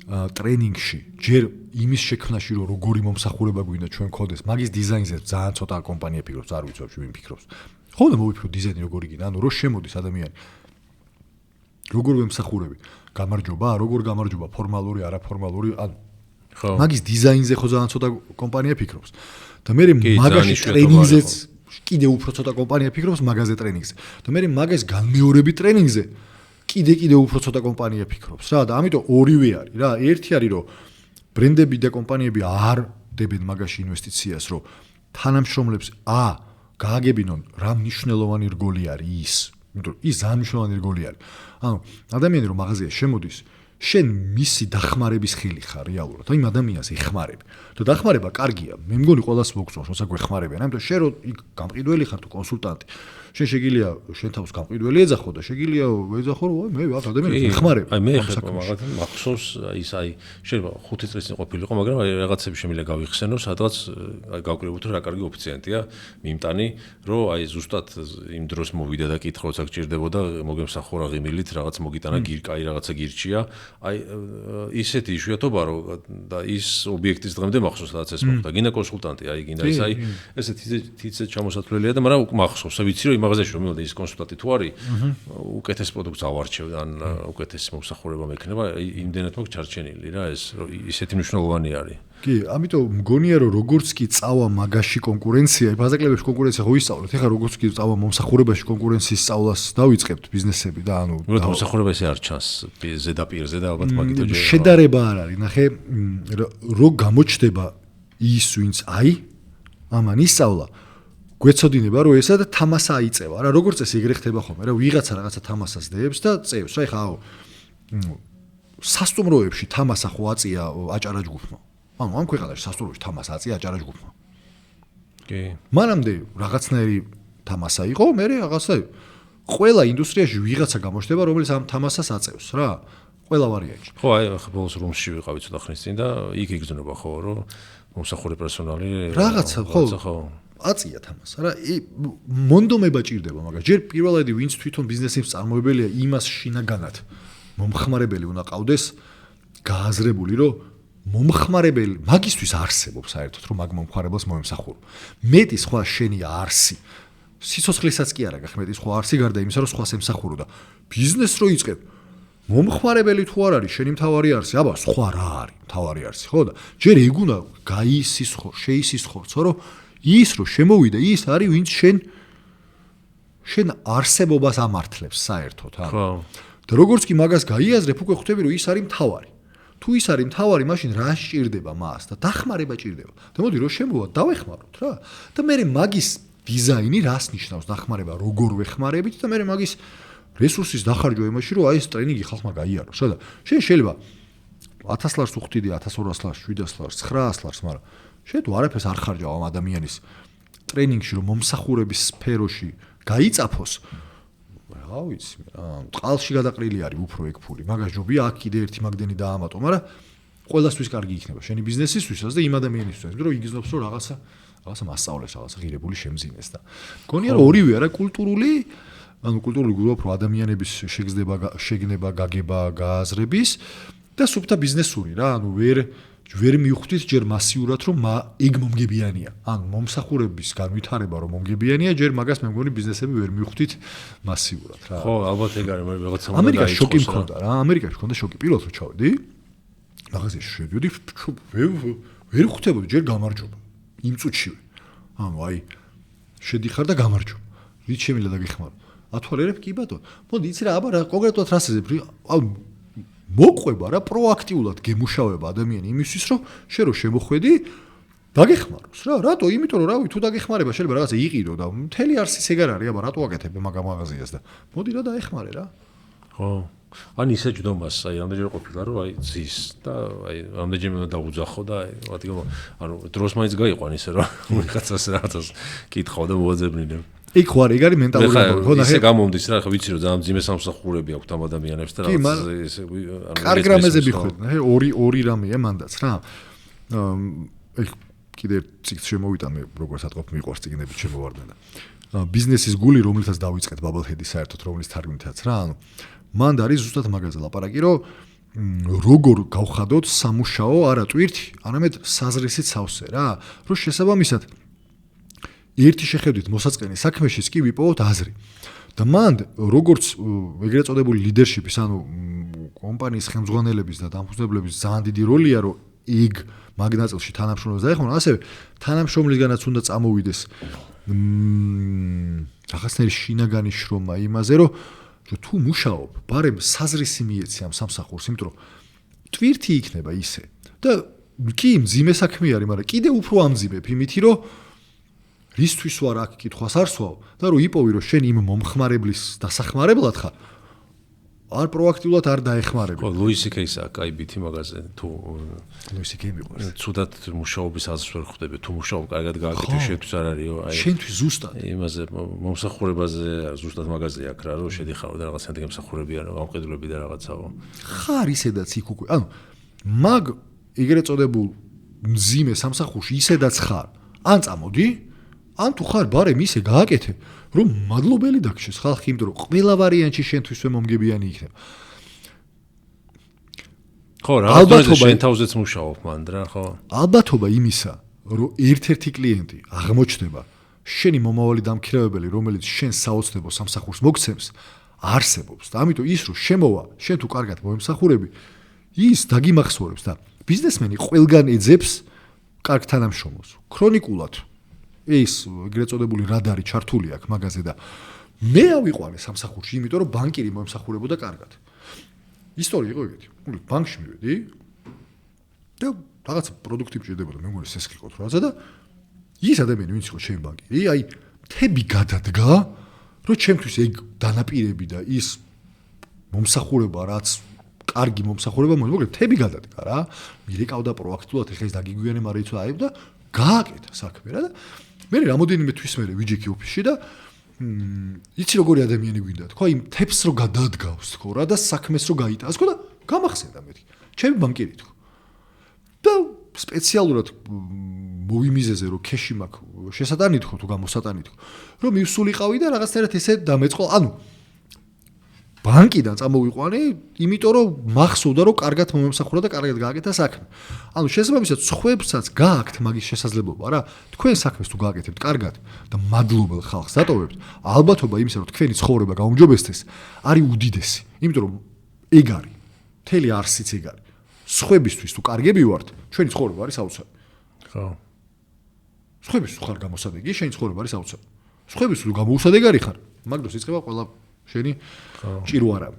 ტრენინგში, ჯერ იმის შექმნაში, რომ როგორი მომსახურება გვინდა ჩვენ გქონდეს, მაგის დიზაინზე ძალიან ცოტა კომპანია ფიქრობს, არ ვიცი ვინ ფიქრობს. ხოლმე მოვიფიქრო დიზაინი როგორი გინდა, ანუ რო შემოდის ადამიანი. როგორ ვემსახურები? გამარჯობა, როგორ გამარჯობა, ფორმალური, არაფორმალური, ანუ მაგის დიზაინზე ხო ძალიან ცოტა კომპანია ფიქრობს. და მე მაგაში ტრენინგზეც კიდე უფრო ცოტა კომპანია ფიქრობს მაგაზე ტრენინგზე. და მე მაგას განმეორებით ტრენინგზე კიდე უფრო ცოტა კომპანია ფიქრობს რა და ამიტომ ორივე არის რა ერთი არის რომ ბრენდები და კომპანიები არ დებენ მაგაში ინვესტიციას რომ თანამშრომლებს გააგებინონ რა მნიშვნელოვანი რგოლი არის ის იმიტომ ის ძალიან მნიშვნელოვანი რგოლი არის ანუ ადამიანი რომ მაღაზიაში შემოდის შენ მისი დახმარების ხილი ხარ რეალურად და იმ ადამიანს ეხმარები და დახმარება კარგია მე მგონი ყველას მოგწონს როცა გვეხმარებიან ამიტომ შენ რო გამყიდველი ხარ თუ კონსულტანტი შენ შეგიძლია შენ თავს გამყიდველი ეძახო და შეგიძლია ეძახო რომ მე ვარ ადამიანს ეხმარებ აი მე მაგათი მახსოვს ის აი შეიძლება 5 წლის წინ ყოფილიყო მაგრამ აი რაღაცები შემიძლია გავიხსენო სადღაც აი გავკრებოთ რა კარგი ოფიციანტია მიმტანი რომ აი ზუსტად იმ დროს მოვიდა და კითხა როცა გჭირდებოდა მოგემსახურა ღიმილით რაღაც მოგიტანა გირკაი რაღაცა გირჩია აი ისეთი იშვიათობა რომ და ის ობიექტის დღემდე მახსოვს რაც ეს მოხდა გინდა კონსულტანტი აი გინდა ის აი ესეთი ჩამოსათვლელია და მაგრამ მახსოვს ვიცი რომ მაღაზიაში რომ მივიდა ის კონსულტანტი თუ არის უკეთეს პროდუქტს ავარჩევ ან უკეთესი მომსახურება მექნება იმდენად მაქვს ჩარჩენილი რა ეს ისეთი მნიშვნელოვანი არის კი ამიტომ მგონია რომ როგორც კი წავა მაგაში კონკურენცია ბაზაკლებებში კონკურენცია ხო ისწავლეთ ეხლა როგორც კი წავა მომსახურებაში კონკურენციის სწავლას დავიწყებთ ბიზნესები და ანუ მომსახურება ესე არ ჩანს ზედაპირზე და ალბათ მაგითო ჯერ შედარება არ არის ნახე რო გამოჩდება ის ვინც აი ამან ისწავლა გვეცოდინება რომ ესა და თამასა აიწევა რა როგორც ეს ეგრე ხდება ხოლმე რა ვიღაცა რაღაცა თამასას დებს და წევს რა ეხლა სასტუმროებში თამასა ხო აწია აჭარა ჯგუფმა ანუ ამ ქვეყანაში სასტუმროში თამასა აწია აჭარა ჯგუფმა კი მანამდე რაღაცნაირი თამასა იყო მე რაღაცა ყველა ინდუსტრიაში ვიღაცა გამოჩნდება რომელიც ამ თამასას აწევს რა ყველა ვარიანტი ხო აი ახლა ბოლოს რომში ვიყავი ცოტა ხნის წინ და იქ იგრძნობა ხო რომ მომსახურე პერსონალი რაღაცა ხო აწია თამასა რა მონდომება ჭირდება მაგრამ ჯერ პირველადი ვინც თვითონ ბიზნესის წარმოებელია იმას შინაგანად მომხმარებელი უნდა ყავდეს გააზრებული რომ მომხმარებელი მაგისთვის არსებობს საერთოდ რომ მაგ მომხმარებელს მოემსახურო მეტი სხვა შენი არსი სიცოცხლესაც კი არა გახმეტი სხვა არსი გარდა იმისა რომ სხვას ემსახურო და ბიზნესს რო იწყებ მომხმარებელი თუ არ არის შენი მთავარი არსი აბა სხვა რა არის მთავარი არსი ხო და ჯერ ეგ უნდა გაისისხო შეისისხორცო რომ ის რო შემოვიდა ის არის ვინც შენ არსებობას ამართლებს საერთოდ ხო და როგორც კი მაგას გაიაზრებ უკვე ხვდები რომ ის არის მთავარი თუ ის არის მთავარი მაშინ რა სჭირდება მას და დახმარება ჭირდება და მოდი რომ შემოვა დავეხმაროთ რა და მე მაგის დიზაინი რას ნიშნავს დახმარება როგორ ვეხმარებით და მე მაგის რესურსის დახარჯვა იმაში რომ აი ეს ტრენინგი ხალხმა გაიაროს რა და შენ შეიძლება 1000 ლარს უხდიდი 1200 ლარს 700 ლარს 900 ლარს მაგრამ შენ თუ არაფერს არ ხარჯავ ამ ადამიანის ტრენინგში რომ მომსახურების სფეროში გაიწაფოს რა ვიცი წყალში გადაყრილი არის უფრო ეგ ფული მაგას ჯობია აქ კიდე ერთი მაგდენი დაამატო მაგრამ ყველასთვის კარგი იქნება შენი ბიზნესისთვისაც და იმ ადამიანისთვისაც რომ იგრძნობს რომ რაღაცა მასწავლეს რაღაცა ღირებული შემძინეს და გონია რომ ორივე არა კულტურული ანუ კულტურული გულობ რო ადამიანების შეგნება გაგება გააზრების და სუფთა ბიზნესური რა ანუ ვერ მივხვდით ჯერ მასიურად რომ ეგ მომგებიანია ან მომსახურების განვითარება რომ მომგებიანია ჯერ მაგას მე მგონი ბიზნესები ვერ მივხვდით მასიურად რა ხო ალბათ ეგ არის მაგრამ რაღაცა ამერიკაში შოკი მქონდა რა ამერიკაში მქონდა შოკი პირველად რო ჩავედი მაღაზიაში შევდიოდი ვერ ხვდებოდი ჯერ გამარჯობა იმ წუთშივე ანუ აი შედიხარ და გამარჯობა რით შემიძლია დაგეხმარო ათვალერებ კი ბატონო მოდი იცი რა აბა რა კონკრეტულად რას ეძებ მოყვება რა პროაქტიულად გემუშავება ადამიანი იმისთვის რომ შე რო შემოხვედი დაგეხმაროს რა რატო იმიტომ რომ რავი თუ დაგეხმარება შეიძლება რაღაცა იყიდო და მთელი არსიც ეგ არ არის აბა რატო აკეთებ მაგ მაღაზიას და მოდი რა დაეხმარე რა ხო ან ისე ჯდომას, აი რამდენჯერ ყოფილა რომ აი ძის და აი რამდენჯერმე დაუძახო და ანუ დროს მაინც გაიყვან ისე რომ ვიღაცას რაღაცას კითხავ და მოაძებნინებ. იქ ხარ, ეგ არის მენტალური ამბავი, ხო, ისე გამომდის რა, ხო ვიცი რომ ძალიან მძიმე სამსახურები აქვთ ამ ადამიანებს და რაღაც ესე ანუ კარგ რამეზები ხვდნა, ორი რამეა მანდაც რა. ეგ კიდე ციკ შემოვიტან მე როგორც ატყობ მიყვარს ციგნები შემოვარდა და ბიზნესის გული რომელსაც დავიწყეთ ბაბალჰედი საერთოდ რომლის თარგმნითაც რა, ანუ მანდ არის ზუსტად მაგაზე ლაპარაკი რომ როგორ გავხადოთ სამუშაო არა ტვირთი, არამედ საზრისით სავსე რა, რომ შესაბამისად ერთი შეხედვით მოსაწყენი საქმეშიც კი ვიპოვოთ აზრი. და მანდ როგორც ეგრეთ წოდებული ლიდერშიპის, ანუ კომპანიის ხელმძღვანელების და დამფუძნებლების ძალიან დიდი როლია, რომ ეგ მაგ ნაწილში თანამშრომლებს დაეხმაროს, ასევე თანამშრომლისგანაც უნდა წამოვიდეს რაღაცნაირი შინაგანი შრომა იმაზე, რომ თუ მუშაობ, ბარემ საზრისი მიეცი ამ სამსახურს, იმიტომ რომ ტვირთი იქნება ისე. და კი მძიმე საქმე არის, მაგრამ კიდე უფრო ამძიმებ იმითი, რომ რისთვის ვარ აქ კითხვას არ სვავ და რომ იპოვი რომ შენ იმ მომხმარებლის დასახმარებლად ხარ, არ პროაქტიულად არ დაეხმარები. ხო, ლუისი კეისაა, კაი ბითი მაგაზე თუ ლუისი კეი მიყვარს. ცუდად მუშაობის აზრს ვერ ხვდები, თუ მუშაობ კარგად გააკეთე, შენთვის არ არისო, აი. შენთვის ზუსტად. იმაზე მომსახურებაზე ზუსტად მაგაზე აქვს რა, რომ შედიხარო და რაღაც ანტი გამსახურები არა, გამყიდვლები და რაღაცაო. ხარ ისედაც იქ უკვე. ანუ მაგ ეგრეთ წოდებულ მძიმე სამსახურში ისედაც ხარ. ან წამოდი, ან თუ ხარ ბარემ ისე გააკეთე, რომ მადლობელი დაგჩეს ხალხი, იმიტომ რომ ყველა ვარიანტში შენთვისვე მომგებიანი იქნება. ხო, რაღაცა შენ თავზეც მუშაობ მანდ რა, ხო? ალბათობა იმისა, რომ ერთ-ერთი კლიენტი აღმოჩნდება, შენი მომავალი დამქირავებელი, რომელიც შენ საოცნებო სამსახურს მოგცემს, არსებობს და ამიტომ ის რომ შემოვა, შენ თუ კარგად მომსახურები, ის დაგიმახსოვრებს და ბიზნესმენი ყველგან ეძებს კარგ თანამშრომლს. ქრონიკულად ის ეგრეთ წოდებული რადარი ჩართული აქვს მაგაზე და მე ავიყვანე სამსახურში, იმიტომ რომ ბანკირი მომსახურებოდა კარგად. ისტორია იყო ეგეთი. ბანკში მივედი და რაღაც პროდუქტი მჭირდებოდა, მე მგონი სესხი ყოთ რაღაცა და ის ადამიანი ვინც იყო ჩემი ბანკირი, აი თები გადადგა, რომ ჩემთვის ეგ დანაპირები და ის მომსახურება რაც კარგი მომსახურება მოიგე, თები გადადგა რა. მირეკავდა პროაქტულად, ეხლა ის დაგიგვიანე, მაგრამ იცოდა აი და გააკეთა საქმე რა და მე რამოდენიმე თვის მერე ვიჯექი ოფისში და იცი როგორი ადამიანი გვინდა თქო აი თებს რო გადადგავს თქო რა და საქმეს რო გაიტანს თქო და გამახსენდა მე ჩემი ბანკირი თქო და სპეციალურად მოვიმიზეზე რომ ქეში მაქვს შესატანი თქო თუ გამოსატანი თქო რომ მივსულიყავი და რაღაცნაირად ესე დამეწყო ანუ ბანკიდან წამოვიყვანე, იმიტომ რომ მახსოვდა რომ კარგად მომემსახურა და კარგად გააკეთა საქმე. ანუ შესაბამისად სხვებსაც გააქვთ მაგის შესაძლებლობა რა. თქვენ საქმეს თუ გააკეთებთ კარგად და მადლობელ ხალხს დატოვებთ, ალბათობა იმისა რომ თქვენი ცხოვრება გაუმჯობესდეს, არის უდიდესი. იმიტომ რომ ეგ არის. მთელი არსიც ეგ არის. სხვებისთვის თუ კარგები ვართ, ჩვენი ცხოვრება არის საოცარი. ხო. სხვებისთვის ხარ გამოსადეგი, შენი ცხოვრება არის საოცარი. სხვებისთვის თუ გამოუსადეგარი ხარ, მაგ დროს იწყება ყველა შენი ჭირო არავი.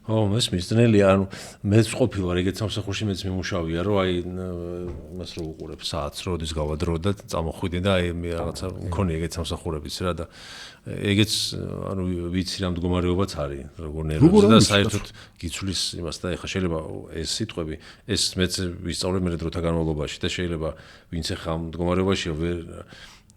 ხო, მესმის ძნელია, ანუ მეც ყოფილვარ ეგეთ სამსახურში მეც მიმუშავია, რომ აი მას რო უყურებ საათს, როდის გავადრო და წამოხვიდე და აი მე რაღაცა მქონი ეგეთ სამსახურებიც რა და ეგეც ანუ ვიცი რა მდგომარეობაც არის, როგორ ნერვებზე და საერთოდ გიცვლის იმას და ეხა შეიძლება ეს სიტყვები, ეს მეც ვისწავლე მე დროთა განმავლობაში და შეიძლება ვინც ეხა მდგომარეობაშია ვერ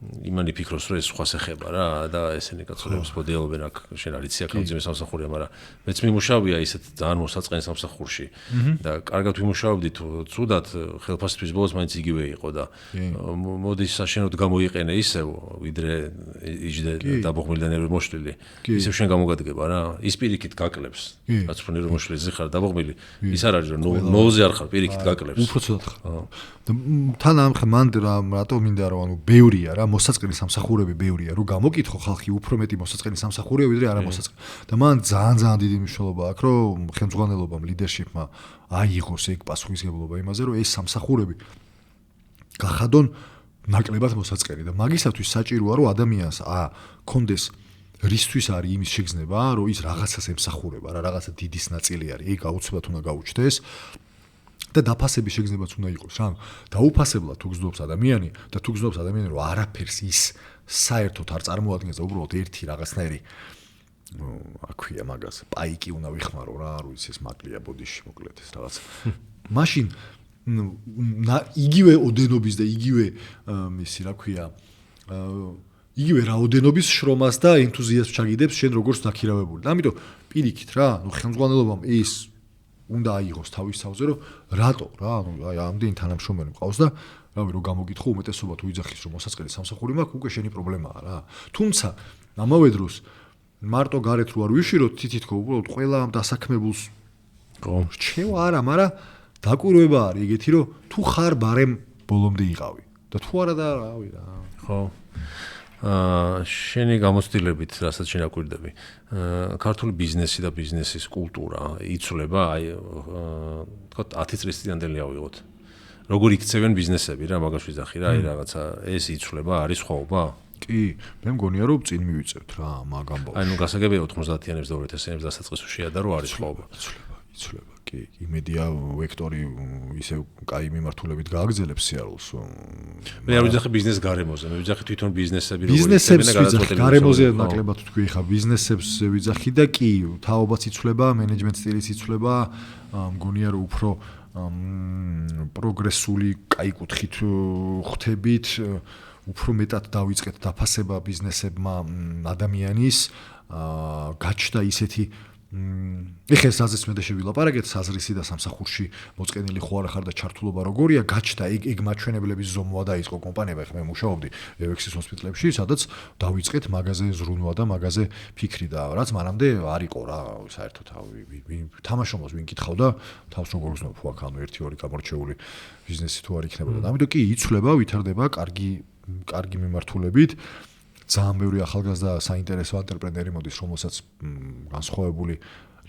იმანი ფიქრობს რომ ეს სხვას ეხება რა და ესენი კაცოებს მოდელობენ აქ შენ არიცი აქ ამძიმე სამსახურია მაგრამ მეც მიმუშავია ისეთ ძალიან მოსაწყენ სამსახურში და კარგად ვიმუშავებდი თუ ცუდად ხელფასთვის ბოლოს მაინც იგივე იყო და მოდის საშენოდ გამოიყენე ისევ ვიდრე იჯდე დაბოღმილი და ნერვი მოშლილი ისევ შენ გამოგადგება რა ის პირიქით გაკლებს რაც უფრო ნერვი მოშლილი ზიხარ დაბოღმილი ის არ არის რომ ნოლზე არ ხარ პირიქით გაკლებს უფრო ცუდად ხარ თან ამ ხმანდ რატო მინდა რომ ანუ ბევრია რა მოსაწყენი სამსახურები ბევრია რომ გამოკითხო ხალხი უფრო მეტი მოსაწყენი სამსახურია ვიდრე არა მოსაწყენი და მან ძალიან დიდი მნიშვნელობა აქვს რომ ხელმძღვანელობამ ლიდერშიპმა აიღოს ეგ პასუხისმგებლობა იმაზე რომ ეს სამსახურები გახადონ ნაკლებად მოსაწყენი და მაგისათვის საჭიროა რომ ადამიანს კონდეს რისთვის არის იმის შეგრძნება რომ ის რაღაცას ემსახურება რა რაღაცა დიდის ნაწილი არის ეგ აუცილებლად უნდა გაუჩნდეს და დაფასების შეგრძნებაც უნდა იყოს რა დაუფასებლად თუ გზნობს ადამიანი და თუ გზნობს ადამიანი რომ არაფერს ის საერთოდ არ წარმოადგენს და უბრალოდ ერთი რაღაცნაირი აქვია მაგას პაიკი უნდა ვიხმარო რა არ ვიცი ეს მაკლია ბოდიში მოკლედ ეს რაღაც მაშინ იგივე ოდენობის და იგივე მისი რა ქვია იგივე რაოდენობის შრომას და ენთუზიაზმს ჩაგიდებს შენ როგორც დაქირავებული. ამიტომ პირიქით რა, ხელმძღვანელობამ ის უნდა აიღოს თავის თავზე, რომ რატო რა, აი ამდენი თანამშრომელი მყავს და რავი რომ გამოგითხო უმეტესობა თუ იძახის რომ მოსაწყენი სამსახური მაქვს, უკვე შენი პრობლემაა რა. თუმცა ამავე დროს მარტო გარეთ რო არ ვიშვიროთ თითქო უბრალოდ ყველა ამ დასაქმებულს რჩევა არა, მაგრამ დაკვირვება არის ეგეთი რომ თუ ხარ ბარემ ბოლომდე იყავი და თუ არა და რავი რა. ხო. შენი გამოცდილებით, რასაც შენ აკვირდები, ქართული ბიზნესი და ბიზნესის კულტურა იცვლება, აი, თქო 10 წლის წინანდელი ავიღოთ. როგორ იქცევენ ბიზნესები რა, მაგას ვიზახი რა, აი რაღაცა ეს იცვლება, არის სხვაობა? კი, მე მგონია რომ წინ მივიწევთ რა მაგ ამბავში. აი, ნუ გასაგებია 90-იანებს და 2000-იანებს დასაწყისში შეადარო არის სხვაობა. იცვლება, კი, იმედია ვექტორი ისე კაი მიმართულებით გააგრძელებს სიარულს. მე არ ვიძახი ბიზნეს გარემოზე, მე ვიძახი თვითონ ბიზნესები როგორ იქცევენ და გადაწყვეტილება. გარემოზე ნაკლებად თქვი ხა ბიზნესებს ვიძახი და კი, თაობაც იცვლება, მენეჯმენტ სტილიც იცვლება, მგონია რომ უფრო პროგრესული კაი კუთხით ხვდებით, უფრო მეტად დავიწყეთ დაფასება ბიზნესებმა ადამიანის, გაჩნდა ისეთი ეხლა საზრის მე და შევილაპარაკეთ საზრისი და სამსახურში მოწყენილი ხო არა ხარ და ჩართულობა როგორია გაჩნდა ეგ მაჩვენებლების ზომვა და იყო კომპანიები ხე მე მუშაობდი ევექსის ჰოსპიტალებში სადაც დავიწყეთ მაგაზე ზრუნვა და მაგაზე ფიქრი და რაც მანამდე არ იყო რა საერთოდ თამაშობს ვინ კითხავდა თავს როგორ უზნო ხო აქ ანუ 1-2 გამორჩეული ბიზნესი თუ არ იქნებოდა და ამიტომ კი იცვლება ვითარდება კარგი მიმართულებით ძალიან ბევრი ახალგაზრდა საინტერესო ანტრეპრენერი მოდის, რომელსაც განსხვავებული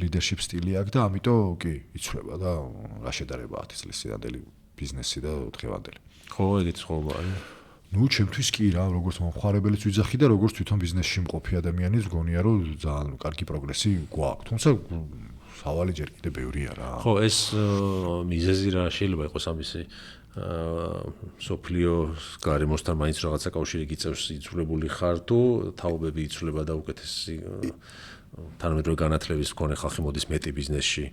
leadership სტილი აქვს და ამიტომ კი იცვლება და რა შედარება 10 წლის წინანდელი ბიზნესი და დღევანდელი. ხო, ეგეც ხოლმე არის. ნუ ჩემთვის კი რა, როგორც მომხმარებელიც ვიძახი და როგორც თვითონ ბიზნესში მყოფი ადამიანიც გონია რომ ძალიან კარგი პროგრესი გვაქვს. თუმცა სავალი ჯერ კიდე ბევრია რა. ხო, ეს მიზეზი რა შეიძლება იყოს ამისი სოფლიოს გარემოსთან მაინც რაღაცა კავშირი გიწევს იცვლებული ხარ თუ თაობები იცვლება და უკეთესი თანამედროვე განათლების მქონე ხალხი მოდის მეტი ბიზნესში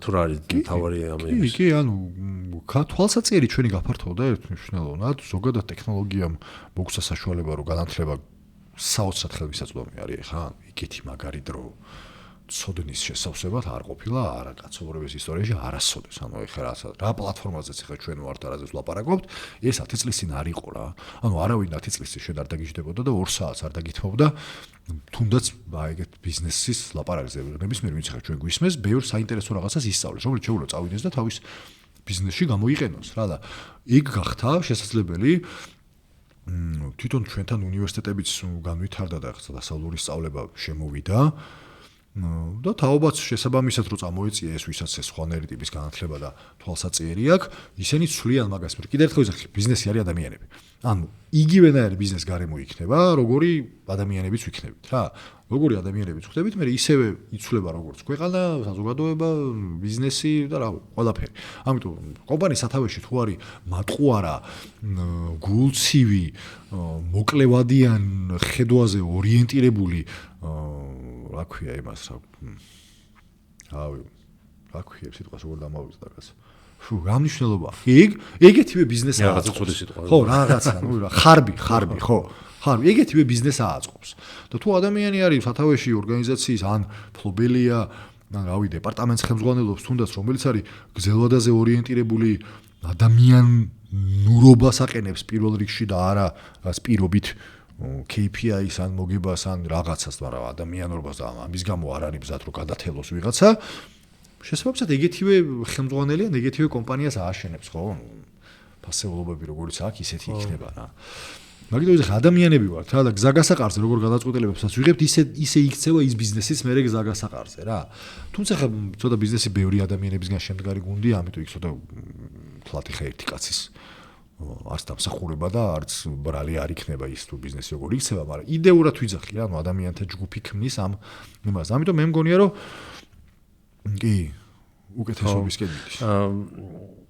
თუ რა არის თავარი ამის კი ანუ თვალსაჩინო ჩვენი გაფართოვდა ერთმნიშვნელოვნად ზოგადად ტექნოლოგიამ მოგცა საშუალება რომ განათლება საოცრად ხელმისაწვდომი არის ხა იგეთი მაგარი დრო ცოდნის შესავსებად არ ყოფილა არა კაცობრიობის ისტორიაში არასოდეს ანუ ეხლა რა პლატფორმაზეც ეხლა ჩვენ ვართ არაზეც ვლაპარაკობთ ეს 10 წლის წინ არ იყო რა ანუ არავინ 10 წლის წინ შენ არ დაგიჯდებოდა და 2 საათს არ დაგითმობდა თუნდაც ეგეთ ბიზნესის ლაპარაკზე ნებისმიერ ვინც ახლა ჩვენ გვისმეს ბევრ საინტერესო რაღაცას ისწავლეს რომელიც შეუძლია წავიდეს და თავის ბიზნესში გამოიყენოს რა და იქ გახდა შესაძლებელი თვითონ ჩვენთან უნივერსიტეტებიც განვითარდა და ახლა დასავლური სწავლება შემოვიდა და თაობაც შესაბამისად რო წამოეწია ეს ვისაც ეს ხვანერი ტიპის განათლება და თვალსაჩინო აქვს, ისინი ცვლიან მაგას, მაგრამ კიდევ ერთხელ ვიზახი, ბიზნესი არის ადამიანები. ანუ იგივენაირი ბიზნეს გარემო იქნება, როგორი ადამიანებიც ვიქნებით რა. როგორი ადამიანებიც ვხდებით, მე ისევე იცვლება როგორც ქვეყანა, საზოგადოება, ბიზნესი და რა, ყველაფერი. ამიტომ კომპანიის სათავეში თუ არის მატყუარა, გულცივი, მოკლევადიან ხედვაზე ორიენტირებული რა ქვია იმას რა რა ქვია სიტყვას როგორ დამავიწყდა რას რა მნიშვნელობა ეგეთივე ბიზნესი აწყობს ხო რაღაცა ნუ რა ხარბი ხო ხარბი ეგეთივე ბიზნესი აწყობს და თუ ადამიანი არის სათავეში ორგანიზაციის ან ფლობელია ან რავი დეპარტამენტს ხელმძღვანელობს თუნდაც რომელიც არის გზელვადაზე ორიენტირებული ადამიანურობას აყენებს პირველ რიგში და არა სპირობით KPI-ს ან მოგებას ან რაღაცას, მაგრამ ადამიანურობას და ამის გამო არ არის მზად რომ გადათელოს ვიღაცა. შესაბამისად ეგეთივე ხელმძღვანელი ან ეგეთივე კომპანიას ააშენებს, ხო? ფასეულობები როგორც აქვს, ისეთი იქნება რა. მაგიტომ ეს ადამიანები ვართ რა და გზაგასაყარზე როგორ გადაწყვეტილებებსაც ვიღებთ, ისე იქცევა ის ბიზნესიც მერე გზაგასაყარზე რა. თუმცა ხა ცოტა ბიზნესი ბევრი ადამიანებისგან შემდგარი გუნდი, ამიტომ იქ ცოტა ფლატი ხა ერთი კაცის არც დამსახურება და არც ბრალი არ იქნება ის თუ ბიზნესი როგორ იქცევა, მაგრამ იდეურად ვიძახი რა, ანუ ადამიანთა ჯგუფი ქმნის ამ იმას. ამიტომ მე მგონია რომ კი უკეთესობისკენ მიდის.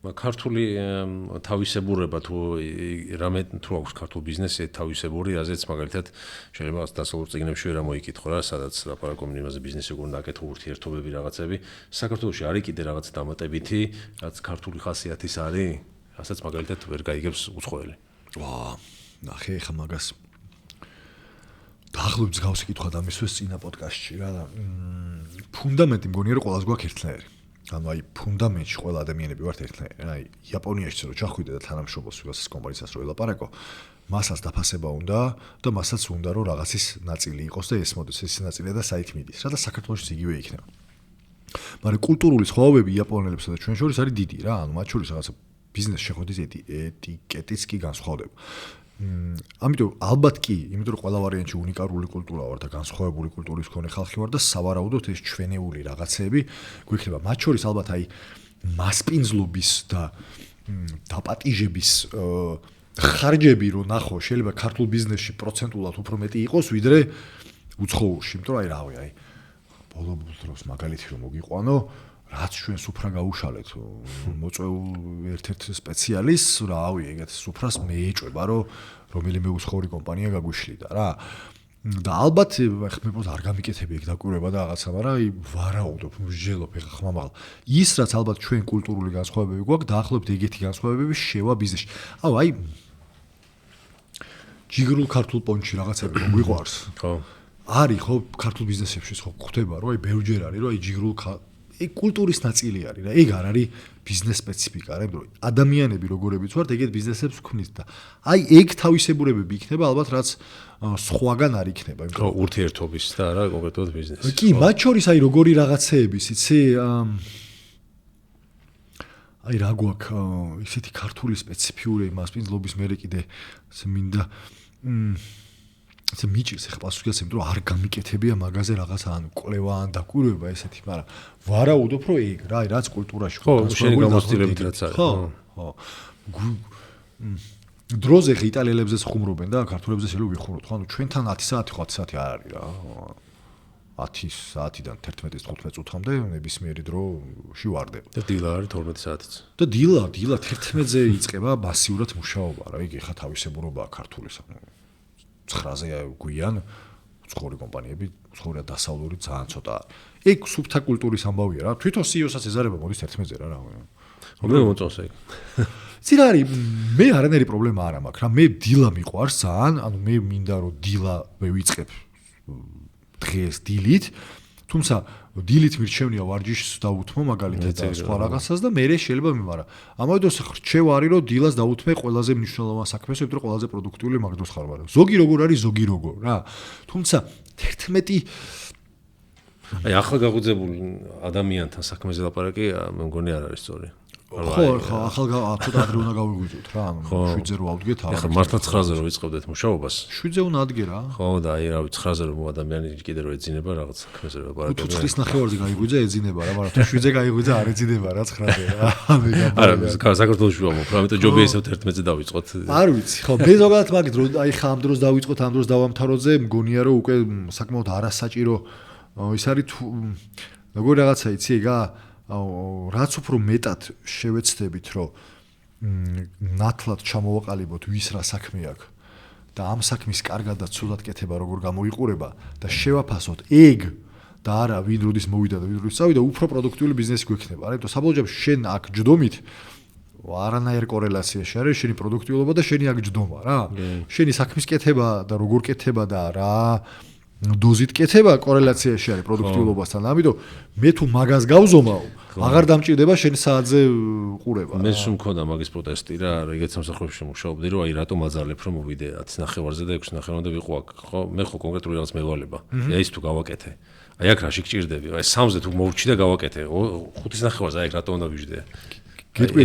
ქართული თავისებურება თუ რამე თუ აქვს ქართულ ბიზნესი თავისებური, რაზეც მაგალითად შეიძლება დასავლურ წიგნებში ვერ მოიკითხო რა, სადაც ლაპარაკობენ იმაზე ბიზნესი როგორ ნაკეთო ურთიერთობები რაღაცები. საქართველოში არის კიდე რაღაც დამატებითი, რაც ქართული ხასიათის არის, რასაც მაგალითად ვერ გაიგებს უცხოელი. ნახე ხა მაგას. დაახლოებით გავსი კითხვა დამისვეს წინა პოდკასტში რა და ფუნდამენტი მგონია რომ ყველას გვაქვს ერთნაირი. ანუ აი ფუნდამენტში ყველა ადამიანები ვართ ერთნაირი. აი იაპონიაში რო ჩახვიდე და თანამშრომლობს ვიღაცას კომპანიას რო ელაპარაკო, მასაც დაფასება უნდა და მასაც უნდა რომ რაღაცის ნაწილი იყოს და ეს მოდის ეს ნაწილია და საით მიდის. რა და საქართველოშიც იგივე იქნება. მაგრამ კულტურული სხვაობები იაპონელებსა და ჩვენ შორის არის დიდი რა. ანუ მათ შორის რაღაცა ბიზნეს შეხვედრის ეტიკეტიც კი განსხვავდება. ამიტომ ალბათ კი, იმიტომ რომ ყველა ვარიანტში უნიკალური კულტურა ვარ და განსხვავებული კულტურის მქონე ხალხი ვარ და სავარაუდოდ ეს ჩვენეული რაღაცეები გვიქნება. მათ შორის ალბათ აი მასპინძლობის და დაპატიჟების ხარჯები რო ნახო, შეიძლება ქართულ ბიზნესში პროცენტულად უფრო მეტი იყოს, ვიდრე უცხოურში, იმიტომ რომ აი რავი, აი ბოლო დროს მაგალითი რომ მოგიყვანო, რაც ჩვენ სუფრა გაუშალეთ, მოწვეულ ერთ-ერთ სპეციალისტს, რავი, ეგეთ სუფრას მეეჭვება, რომ რომელიმე უცხოური კომპანია გაგვიშლიდა რა. და ალბათ მე პროს არ გამიკეთები ეგ დაკვირვება და რაღაცა, მაგრამ აი ვარაუდობ, მსჯელობ ეხა ხმამაღლა. ის რაც ალბათ ჩვენ კულტურული განსხვავებები გვაქვს, დაახლოებით ეგეთი განსხვავებები შევა ბიზნესში. აი ჯიგრულ ქართულ პონჩი რაღაცები მოგვიყვარს. ხო. არის ხო ქართულ ბიზნესებში ხო ხდება რომ აი ბევრჯერ არის რომ აი ჯიგრულ ეგ კულტურის ნაწილი არის რა. ეგ არ არის ბიზნეს სპეციფიკა, რა, რომ ადამიანები როგორებიც ვართ, ეგეთ ბიზნესებს ვქმნით და აი ეგ თავისებურებები იქნება ალბათ რაც სხვაგან არ იქნება, იმიტომ რომ ურთიერთობის და არა კონკრეტულად ბიზნესი. კი, მათ შორის აი როგორი რაღაცეების, იცი, აი რა გვაქვს ისეთი ქართული სპეციფიური მასპინძლობის მერე კიდე მინდა მიჭირს ახლა პასუხი ასე, რომ არ გამიკეთებია მაგაზე რაღაცა ან კვლევა ან დაკვირვება ესეთი, მაგრამ ვარაუდობ რომ ეგ რა, რაც კულტურაში ხო, შენი გამოცდილებით რაც არის. ხო. დროზე ხი იტალიელებზეც ხუმრობენ და ქართველებზე შეიძლება ვიხურულოთ. ხო, ანუ ჩვენთან 10 საათი ხო 10 საათი არ არის რა. 10 საათიდან 11-15 წუთამდე ნებისმიერი დროში ვარდება. და დილა არის 12 საათიც. და დილა 11-ზე იწყება მასიურად მუშაობა რა. იგი ხა თავისებურობაა ქართულის. 9-ზე გვიან უცხოური კომპანიები, უცხოური დასავლური ძალიან ცოტა. ეგ სუფთა კულტურის ამბავია რა. თვითონ CEO-საც ეზარება მოდის 11-ზე რა. რომელი მოწონს ეგ? ცირა არის, მე არანაირი პრობლემა არ მაქვს რა. მე დილა მიყვარს ძალიან, ანუ მე მინდა რომ დილა მე ვიწყებ დღეს დილით, თუმცა დილით მირჩევნია ვარჯიშს დავუთმო მაგალითად და სხვა რაღაცას და მე შეიძლება მივარა. ამავე დროს რჩევა არის რომ დილას დავუთმე ყველაზე მნიშვნელოვან საქმეს, იმიტომ რომ ყველაზე პროდუქტიული მაგ დროს ხარ, მაგრამ ზოგი როგორ არის, ზოგი როგორ რა. თუმცა 11 აი ახლა გაღვიძებული ადამიანთან საქმეზე ლაპარაკი მე მგონი არ არის სწორი. ხო, ახლა ცოტა ადრე უნდა გავიღვიძოთ რა, ანუ 7-ზე რო ავდგეთ, ახლა მართლა 9-ზე რო ვიწყებდეთ მუშაობას. 7-ზე უნდა ადგე რა. ხო, და აი რავი 9-ზე რომ ადამიანი კიდე რო ეძინება რაღაც საქმეზე რო ლაპარაკობენ. თუ 9-ის ნახევარზე გაიღვიძა ეძინება რა, მაგრამ თუ 7-ზე გაიღვიძა არ ეძინება რა 9-ზე რა. არა, საქართველოში ვამბობ, ამიტომ ჯობია ისევ 11-ზე დავიწყოთ. არ ვიცი, ხო, მე ზოგადად მაგ დრო აი ხა ამ დროს დავიწყოთ, ამ დროს დავამთავროზე, მგონია რომ უკვე საკმაოდ არასაჭირო ის არის თუ როგორ რაღაცა იცი ეგა რაც უფრო მეტად შევეცდებით, რომ ნათლად ჩამოვაყალიბოთ ვის რა საქმე აქვს და ამ საქმის კარგად და ცუდად კეთება როგორ გამოიყურება და შევაფასოთ ეგ და არა ვინ როდის მოვიდა და ვინ როდის წავიდა, უფრო პროდუქტიული ბიზნესი გვექნება. არა, იმიტომ საბოლოო ჯამში შენ აქ ჯდომით არანაირ კორელაციაში არის შენი პროდუქტიულობა და შენი აქ ჯდომა რა. შენი საქმის კეთება და როგორ კეთება და რა დოზით კეთება კორელაციაში არის პროდუქტიულობასთან. ამიტომ მე თუ მაგას გავზომავ, აღარ დამჭირდება შენ საათზე ყურება. მე სულ მქონდა მაგის პროტესტი რა, ეგეც სამსახურებში მუშაობდი, რომ აი რატომ აძალებ რომ მოვიდე 10-9-ზე და 6-9-მდე ვიყო აქ. ხო, მე ხო კონკრეტული რაღაც მევალება. აი ის თუ გავაკეთე. აი აქ რაში გჭირდები? აი 3-ზე თუ მოვრჩი და გავაკეთე, 5-9-ზე აი რატომ უნდა ვიждე? გეტყვი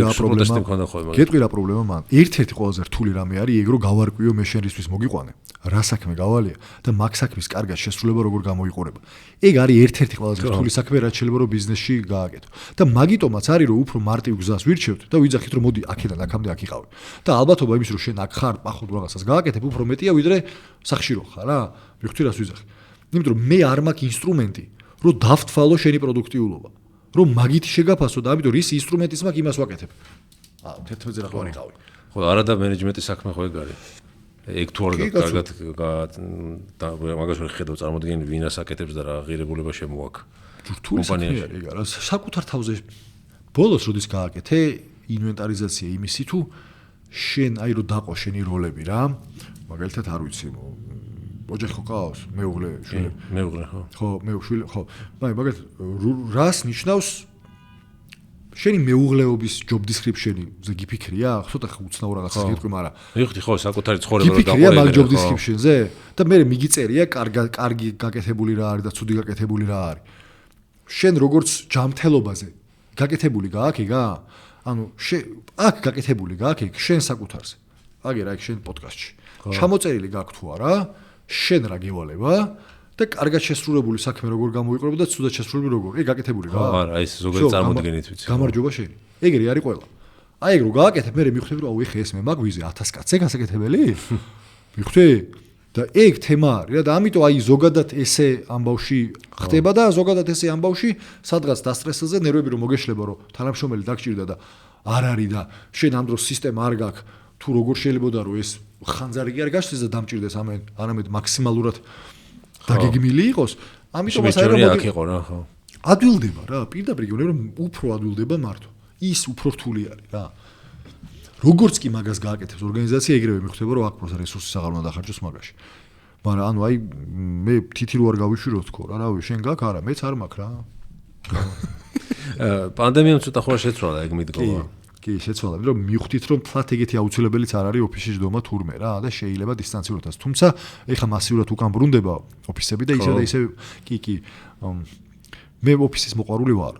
რა პრობლემა მან. ერთ-ერთი ყველაზე რთული რამე არის ეგ რომ გავარკვიო მე შენისთვის მოგიყვანე. რა საქმე გავალია და მაგ საქმის კარგად შესრულება როგორ გამოიყურება. ეგ არის ერთ-ერთი ყველაზე რთული საქმე რაც შეიძლება რომ ბიზნესში გააკეთო. და მაგიტომაც არის რომ უფრო მარტივ გზას ვირჩევთ და ვიძახით რომ მოდი აქედან აქამდე აქ იყავი. და ალბათობა იმის რომ შენ აქ ხარ, პახოდ რაღაცას გააკეთებ უფრო მეტია ვიდრე სახში რო ხარ რა. მივხვდი რას ვიძახი. იმიტომ რომ მე არ მაქვს ინსტრუმენტი რომ დავთვალო შენი პროდუქტიულობა. რომ მაგით შეგაფასო და ამიტომ რის ინსტრუმენტის მაქვს იმას ვაკეთებ. 11-ზე რა ხარ იყავი. ხო, არა და მენეჯმენტის საქმე ხო ეგ არის. ეგ თუ არ კარგად და მაგას ვერ ხედავ წარმოდგენი ვინას აკეთებს და რა ღირებულება შემოაქვს. კომპანიაში ეგ არა საკუთარ თავზე ბოლოს როდის გააკეთე ინვენტარიზაცია იმისი თუ შენ აი რო დაყო შენი როლები რა მაგალითად არ ვიცი ოჯახი ხო ყავს მეუღლე შვილები მეუღლე ხო მეუღლე ხო მაგალითად რას ნიშნავს შენი მეუღლეობის job description-ზე გიფიქრია ცოტა უცნაურ რაღაცას გიტყვი მაგრამ მიხდი ხო საკუთარი ცხოვრება რო გიფიქრია მაგ job description-ზე და მე მიgiწერია კარგი გაკეთებული რა არის და ცუდი გაკეთებული რა არის შენ როგორც ჯანმრთელობაზე გაკეთებული გააქვს იგა? ანუ აქ გაკეთებული გააქვს იქ შენ საკუთარზე. აგერა იქ შენ პოდკასტში. ჩამოწერილი გააქვს თუ არა? შენ რა გევალება და კარგად შესრულებული საქმე როგორ გამოიყურება და ცუდად შესრულებული როგორ? ეგ გაკეთებული გააქვს? არა, ეს ზოგადად წარმოდგენით ვიცი. გამარჯობა შენი. ეგრე არის ყველა. აი ეგ რო გააკეთებ, მე მივხვდი რომ აუ ეხა ეს მე მაგვიზე 1000 კაცზე გასაკეთებელი? მივხვდი? და ეგ თემა არის რა და ამიტომ აი ზოგადად ესე ამბავში ხდება და ზოგადად ესე ამბავში სადღაც დასტრესზე ნერვები რომ მოგეშლება რომ თანამშრომელი დაგჭირდა და არ არის და შენ ამ დროს სისტემა არ გაქვს თუ როგორ შეიძლება რომ ეს ხანძარი კი არ გაშლის და დამჭირდეს არამედ მაქსიმალურად დაგეგმილი იყოს ამიტომ ასე რა ხო ადვილდება რა პირდაპირ გონე რომ უფრო ადვილდება მართო ის უფრო რთული არის რა როგორც კი მაგას გააკეთებს ორგანიზაცია ეგრევე მიხვდება რომ აქ პროცესის რესურსის აღარ უნდა დახარჯოს მაგაში. მაგრამ ანუ აი მე თითი რო არ გავიშვირო თქო რა რავი შენ გაქვს არა მეც არ მაქვს რა. პანდემიამ ცოტა ხوار შეცვალა ეგ მიდგომა. კი შეცვალა რომ მივხვდით რომ თლათ ეგეთი აუცილებელიც არ არის ოფისში ჯდომა თურმე რა და შეიძლება დისტანციურადაც. თუმცა ეხა მასიურად უკან ბრუნდება ოფისები და ისე და ისე კი მე ოფისის მოყვარული ვარ.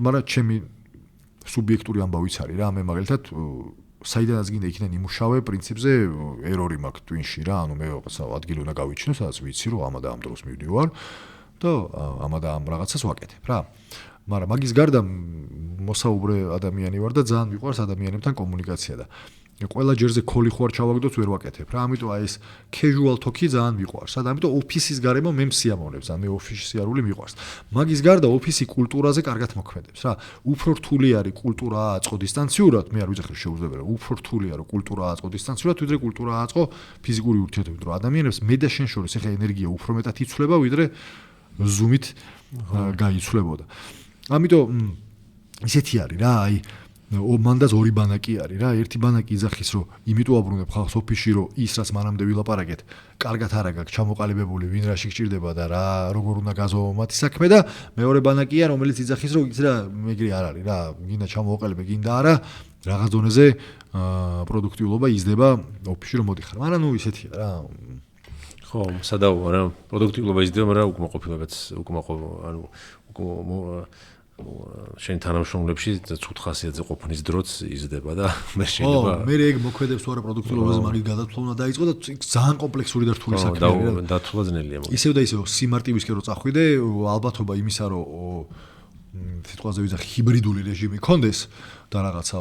მაგრამ ჩემი სუბიექტური ამბავიც არის რა მე მაგალითად საიდანაც გინდა იქიდან იმუშავე პრინციპზე ერორი მაქვს ტვინში რა ანუ მე რაღაცა ადგილი უნდა გავიჩინო სადაც ვიცი რომ ამა და ამ დროს მივდივარ და ამა და ამ რაღაცას ვაკეთებ რა მაგრამ მაგის გარდა მოსაუბრე ადამიანი ვარ და ძალიან მიყვარს ადამიანებთან კომუნიკაცია და ყველა ჯერზე ქოლი ხوار ჩავაგდოთ ვერ ვაკეთებ რა ამიტომ აი ეს casual talk-ი ძალიან მიყვარს და ამიტომ ოფისის გარემო მე მსიამოვნებს ან მე ოფისში სიარული მიყვარს მაგის გარდა ოფისი კულტურაზე კარგად მოქმედებს რა უფრო რთული არის კულტურა აწყო დისტანციურად მე არ ვიცი შეუძლებელი უფრო რთულია რომ კულტურა აწყო დისტანციურად ვიდრე კულტურა აწყო ფიზიკური ურთიერთობით რომ ადამიანებს მე და შენ შორის ეხა ენერგია უფრო მეტად იცვლება ვიდრე ზუმით გაიცვლებოდა ამიტომ ისეთი არის რა აი მანდაც ორი ბანაკი არის რა ერთი ბანაკი იძახის რომ იმიტომ აბრუნებ ხალხს ოფისში რომ ის რაც მანამდე ვილაპარაკეთ კარგად არა გაქვს ჩამოყალიბებული ვინ რაში გჭირდება და რა როგორ უნდა გაზოვო მათი საქმე და მეორე ბანაკია რომელიც იძახის რომ იცი რა მეგრე არ არის რა გინდა ჩამოყალიბე გინდა არა რაღაც დონეზე პროდუქტიულობა იზრდება ოფისში რომ მოდიხარ მაგრამ ნუ ისეთია რა ხო სადაო რა პროდუქტიულობა იზრდება მაგრამ უკმაყოფილებაც ანუ შენ თანამშრომლებში ცუდ ხასიათზე ყოფნის დროც იზრდება და მე შეიძლება მე ეგ მოქმედებს თუ არა პროდუქტიულობაზე მაგით გადათვლა უნდა დაიწყო და ძალიან კომპლექსური და რთული საქმეა და დათვლა ძნელია მოკლედ ისევ და ისევ სიმარტივისკენ რო წახვიდე ალბათობა იმისა რომ სიტყვაზე ვიზახი ჰიბრიდული რეჟიმი კონდეს და რაღაცა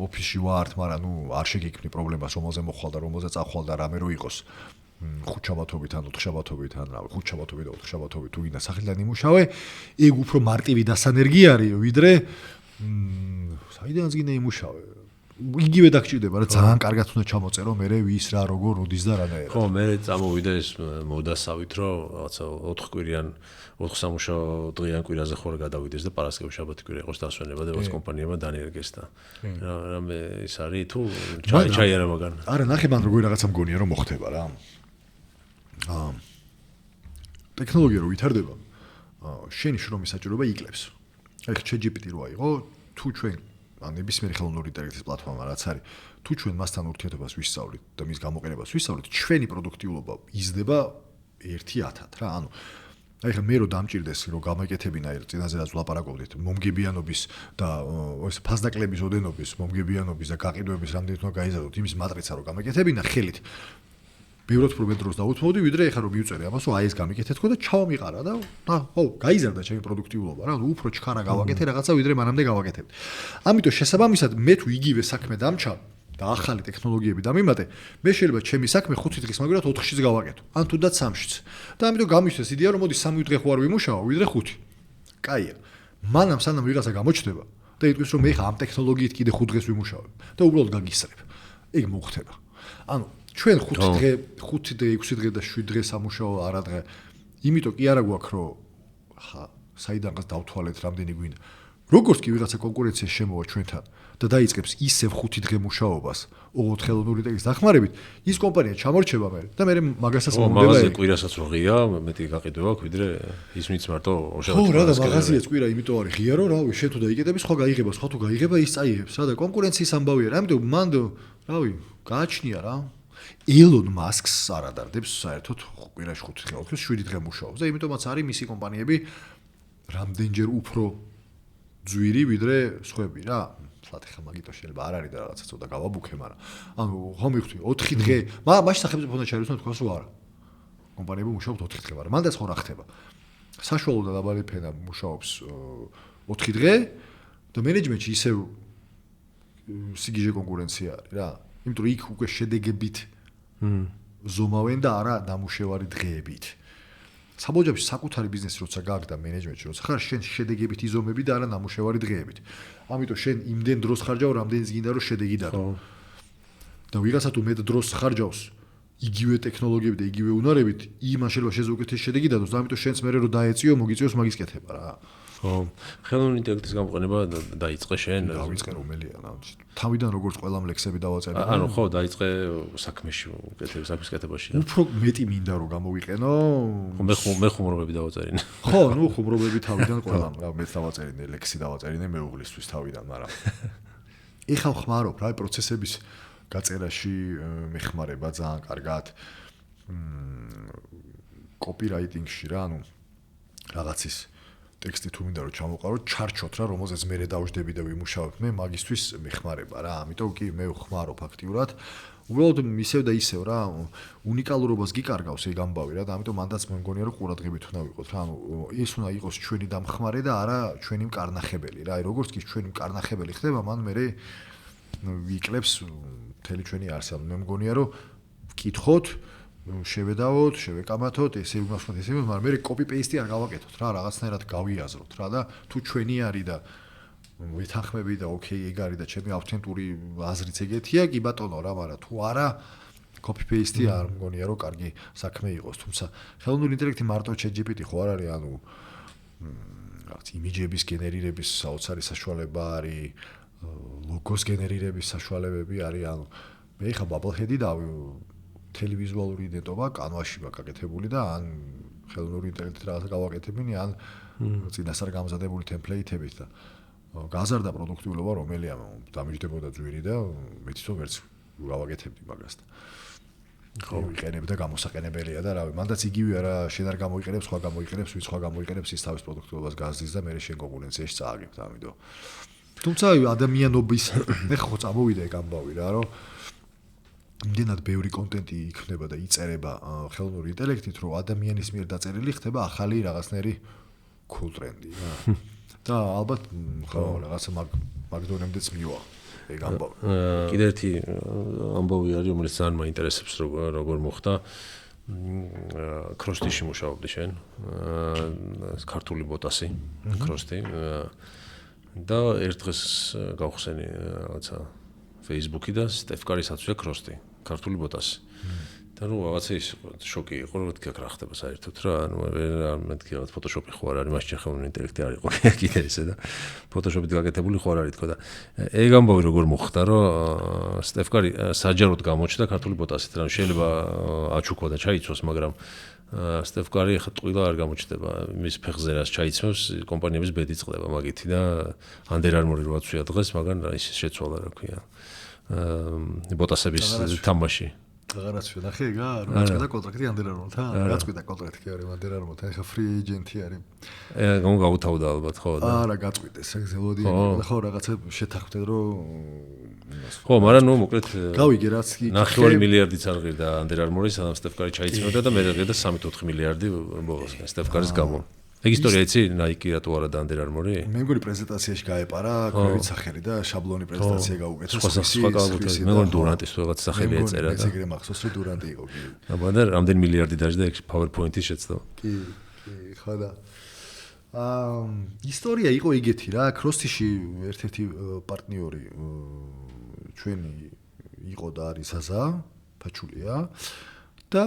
ოფისში ვართ მაგრამ ნუ არ შეგექმნი პრობლემას რომელზე მოხვალ და რომელზე წახვალ და რამე რო იყოს ხუთშაბათობით ან ოთხშაბათობით ან რავი ხუთშაბათობით და ოთხშაბათობით თუ გინდა სახელიდან იმუშავე ეგ უფრო მარტივი დასანერგი არის ვიდრე საიდანაც გინდა იმუშავე იგივე დაგჭირდება რა ძალიან კარგად უნდა ჩამოწერო მე ვის რა როგორ როდის და რანაირად ხო მე წამოვიდა ეს მოდასავით რომ რაღაცა 4 კვირიან 4 სამუშაო დღიან კვირაზე ხوار გადავიდეს და პარასკევი შაბათი კვირა იყოს დასვენება და ეს კომპანიებმა დანერგეს და რამე ის არის თუ ჩაი არა მაგან არა ნახე მან როგორი რაღაცა მგონია რომ მოხდება რა ტექნოლოგია რო ვითარდება შენი შრომის საჭიროება იკლებს აი ChatGPT რო აიღო თუ ჩვენ ან ნებისმიერი ხელოვნური ინტელექტის პლატფორმა რაც არის თუ ჩვენ მასთან ურთიერთობას ვისწავლით და მის გამოყენებას ვისწავლით ჩვენი პროდუქტიულობა იზრდება 1/1000 რა ანუ აი ხა მე რო დამჭირდეს რომ გამეკეთებინა ერთ წინაზე რაც ვლაპარაკობდით მომგებიანობის და ეს ფასდაკლების ოდენობის მომგებიანობის და გაყიდვების რამდენიც უნდა გაიზარდოთ იმის მატრიცა რო გამეკეთებინა ხელით ბევრად უფრო მეტ დროს დაუთმოვდი ვიდრე ეხლა რომ მივწერე ამას რომ აი ეს გამიკეთე თქო და ჩავამიყარა და ხო გაიზარდა ჩემი პროდუქტიულობა რა უფრო ჩქარა გავაკეთე რაღაცა ვიდრე მანამდე გავაკეთებდი ამიტომ შესაბამისად მე თუ იგივე საქმე დამჩა და ახალი ტექნოლოგიები დამიმატე მე შეიძლება ჩემი საქმე 5 დღის მაგალითად 4-შიც გავაკეთო ან თუნდაც 3-შიც და ამიტომ გამიშეს იდეა რომ მოდი 3 დღე ხوار ვიმუშაო ვიდრე 5 კაია მანამ სანამ ვიღაცა გამოჩნდება და იტყვის რომ მე ხა ამ ტექნოლოგიით კიდე 5 დღეს ვიმუშავებ და უბრალოდ გაგისრებ. ეგ მოხდება. ანუ ჩვენ 5 დღე, 6 დღე და 7 დღე სამუშაო არადღე. იმიტომ კი არა გვაქვს რომ ხა საიდანღაც დავთვალეთ რამდენი გვინდა. როგორც კი ვიღაცა კონკურენცია შემოვა ჩვენთან და დაიწყებს ისევ 5 დღე მუშაობას ოღონდ ხელოვნური ინტელექტის დახმარებით, ის კომპანია ჩამორჩება მე და მე მაგასაც მომდება. მაღაზია კვირასაც რო ღია, მეტი გაყიდვა აქვს, ვიდრე ისმიც მარტო ხო, რა და მაღაზიაც კვირა იმიტომ არის ღია, რომ რავი, შენ თუ დაიკეტები, სხვა გაიღება, სხვა თუ გაიღება, ის წაიღებს რა და კონკურენციის ამბავია რა, ამიტომ მან რავი, გააჩნია რა. ელონ მასკს არ ადარდებს საერთოდ კვირაში 5 დღე, ოქროს 7 დღე მუშაობს და იმიტომაც არის მისი კომპანიები რამდენჯერ უფრო ძვირი ვიდრე სხვები რა. თლათ ხა მაგიტო შეიძლება არ არის და რაღაცა ცოტა გავაბუქე, მაგრამ ანუ ხო მივხვდი 4 დღე, მაშინ სახელმწიფო ჩაიროსნა თქვას რომ არა. კომპანიები მუშაობს 4 დღე, მაგრამ მანდაც ხო რა ხდება? საშუალო და დაბალი ფენა მუშაობს 4 დღე და მენეჯმენტში ისევ სიგიჟე კონკურენცია არის რა. იმიტომ რომ იქ უკვე შედეგებით ზომავენ და არა ნამუშევარი დღეებით. საბოლოოში საკუთარი ბიზნესი როცა გაქვს და მენეჯმენტში როცა ხარ შენ შედეგებით იზომები და არა ნამუშევარი დღეებით. ამიტომ შენ იმდენ დროს ხარჯავ რამდენიც გინდა რომ შედეგი დადო. და ვიღაცა თუ მეტ დროს ხარჯავს იგივე ტექნოლოგიები და იგივე უნარებით, იმან შეიძლება შეზუკეთეს შედეგი დადოს და ამიტომ შენც მე რო დაეციო მოგიწევს მაგის კეთება რა. ხო, ხელოვნური ინტელექტის გამოყენება დაიწყე შენ? დავიწყე რომელია რა. თავიდან როგორც ყველამ ლექსები დავაწერე. ანუ ხო, დაიწყე საქმეში, საქმის კეთებაში. უფრო მეტი მინდა რომ გამოვიყენო. ხო, მე ხუმრობები დავაწერინე. ხო, ნუ ხუმრობები თავიდან ყველამ რა, მეც დავაწერინე, ლექსი დავაწერინე მეუღლისთვის თავიდან, მაგრამ ეხლა ხმარობ რა პროცესების გაწერაში მეხმარება ძალიან კარგად. კოპირაიტინგში რა, ანუ რაღაცის ტექსტი თუ მინდა რომ ჩამოყაროთ, ჩარჩოთ რა, რომელზეც მე დავждები და ვიმუშავებ, მე მაგისთვის მეხმარება რა. ამიტომ კი მე ვხმარო ფაქტიურად. უბრალოდ ისევ და ისევ რა, უნიკალურობას გიკარგავს ეგ ამბავი რა და ამიტომ მანდაც მე მგონია რომ ყურადღებით უნდა ვიყოთ რა. ანუ ეს უნდა იყოს ჩვენი დამხმარე და არა ჩვენი მკარნახებელი რა. როგორც კი ჩვენი მკარნახებელი ხდება, მან მე ვიკლებს მთელი ჩვენი არსი. მე მგონია რომ ვკითხოთ შევედავოთ, შევეკამათოთ, ესე ვიმახსოვოთ, ესე ვიმახსოვოთ, მაგრამ მე კოპი პეისტი არ გავაკეთოთ რა, რაღაცნაირად გავიაზროთ რა და თუ ჩვენი არის და ვეთანხმები და ოკეი, ეგ არის და ჩემი ავთენტური აზრიც ეგეთია, კი ბატონო რა, მაგრამ თუ არა კოპი პეისტი არ მგონია რომ კარგი საქმე იყოს, თუმცა ხელოვნური ინტელექტი მარტო ChatGPT ხო არ არის, ანუ რაღაც იმიჯების გენერირების საოცარი საშუალება არის, ლოგოს გენერირების საშუალებები არის, ანუ მე ხა ბაბლჰედი და ტელევიზუალური იდენტობა კანვაში ვაკეთებული და ან ხელოვნური ინტელექტით რაღაცა გავაკეთებინი, ან წინასწარ გამზადებული ტემპლეიტებით და გაზარდა პროდუქტიულობა რომელია დამიჯდებოდა ძვირი და მე თვითონ ვერც გავაკეთებდი მაგას და ხო ვიყენებ და გამოსაყენებელია და რავი, მანდაც იგივე არა, შენ არ გამოიყენებს, სხვა გამოიყენებს, ვინც სხვა გამოიყენებს, ის თავის პროდუქტიულობას გაზრდის და მე შენ კონკურენციაში წააგებ და ამიტომ. თუმცა ადამიანობის მე ხო წამოვიდა ეგ ამბავი რა, რომ იმდენად ბევრი კონტენტი იქნება და იწერება ხელოვნური ინტელექტით, რომ ადამიანის მიერ დაწერილი ხდება ახალი რაღაცნაირი cool ტრენდი რა. და ალბათ ხო რაღაცა მაგ დონემდეც მივა ეგ ამბავი. კიდე ერთი ამბავი არის, რომელიც ძალიან მაინტერესებს, როგორ მოხდა. ქროსტიში მუშაობდი შენ. ქართული ბოტასი, ქროსტი. და ერთ დღეს გავხსენი რაღაცა Facebook-ი და სტეფკარისაცვია ქროსტი, ქართული ბოტასი. და ნუ რაღაცა ის შოკი იყო, რომ თქვა რა ხდება საერთოდ რა, ანუ მეთქი რაღაც ფოტოშოპი ხო არ არის, მაშინ ხელოვნური ინტელექტი არ იყო კიდე ესე და ფოტოშოპით გაკეთებული ხო არ არის თქო და ეგ ამბავი როგორ მოხდა, რომ სტეფკარი საჯაროდ გამოჩნდა ქართული ბოტასით, რა შეიძლება აჩუქვა და ჩაიცვას, მაგრამ სტეფკარი ხა ტყილა არ გამოჩნდება, მის ფეხზე რას ჩაიცვებს, კომპანიების ბედი წყდება მაგითი და Under Armour-ი რო აწვია დღეს, მაგრამ ის შეცვალა რა ქვია. ბოტასების თამაში. აღარაც ვინახე ეგა, რომ წედა კონტრაქტი Under Armour-თან, გაწყვიტა კონტრაქტი კი არის Under Armour-თან, ეხა free agent-ი არის. გავუთავდა ალბათ ხო და. არა, გაწყვიტეს, ზელოდი ხო რაღაცა შეთანხმდნენ რომ ხო, მაგრამ ნუ მოკლედ გავიგე რაც კი 9 მილიარდიც არ ღირდა Under Armour-ის, სანამ სტეფკარი ჩაიცმოდა და მე ღირდა 3-4 მილიარდი ბოლოს სტეფკარის გამო. ეგ ისტორია იცი, Nike რატო არა და Under Armour-ი? მე მგონი პრეზენტაციაში გაეპარა, ქვევით სახელი და შაბლონი პრეზენტაცია გაუკეთეს. სხვა კალბუთი, მე მგონი დურანტის თუ რაღაც სახელი ეწერა და. ეგრე მახსოვს რომ დურანტი იყო კი. აბა და რამდენი მილიარდი დაждდა ეგ PowerPoint-ის შეცდო. კი, ხო და ისტორია იყო იგეთი რა, CrossFit-ში ერთ-ერთი პარტნიორი ჩვენი იყო და არის ზაზა, ფაჩულია და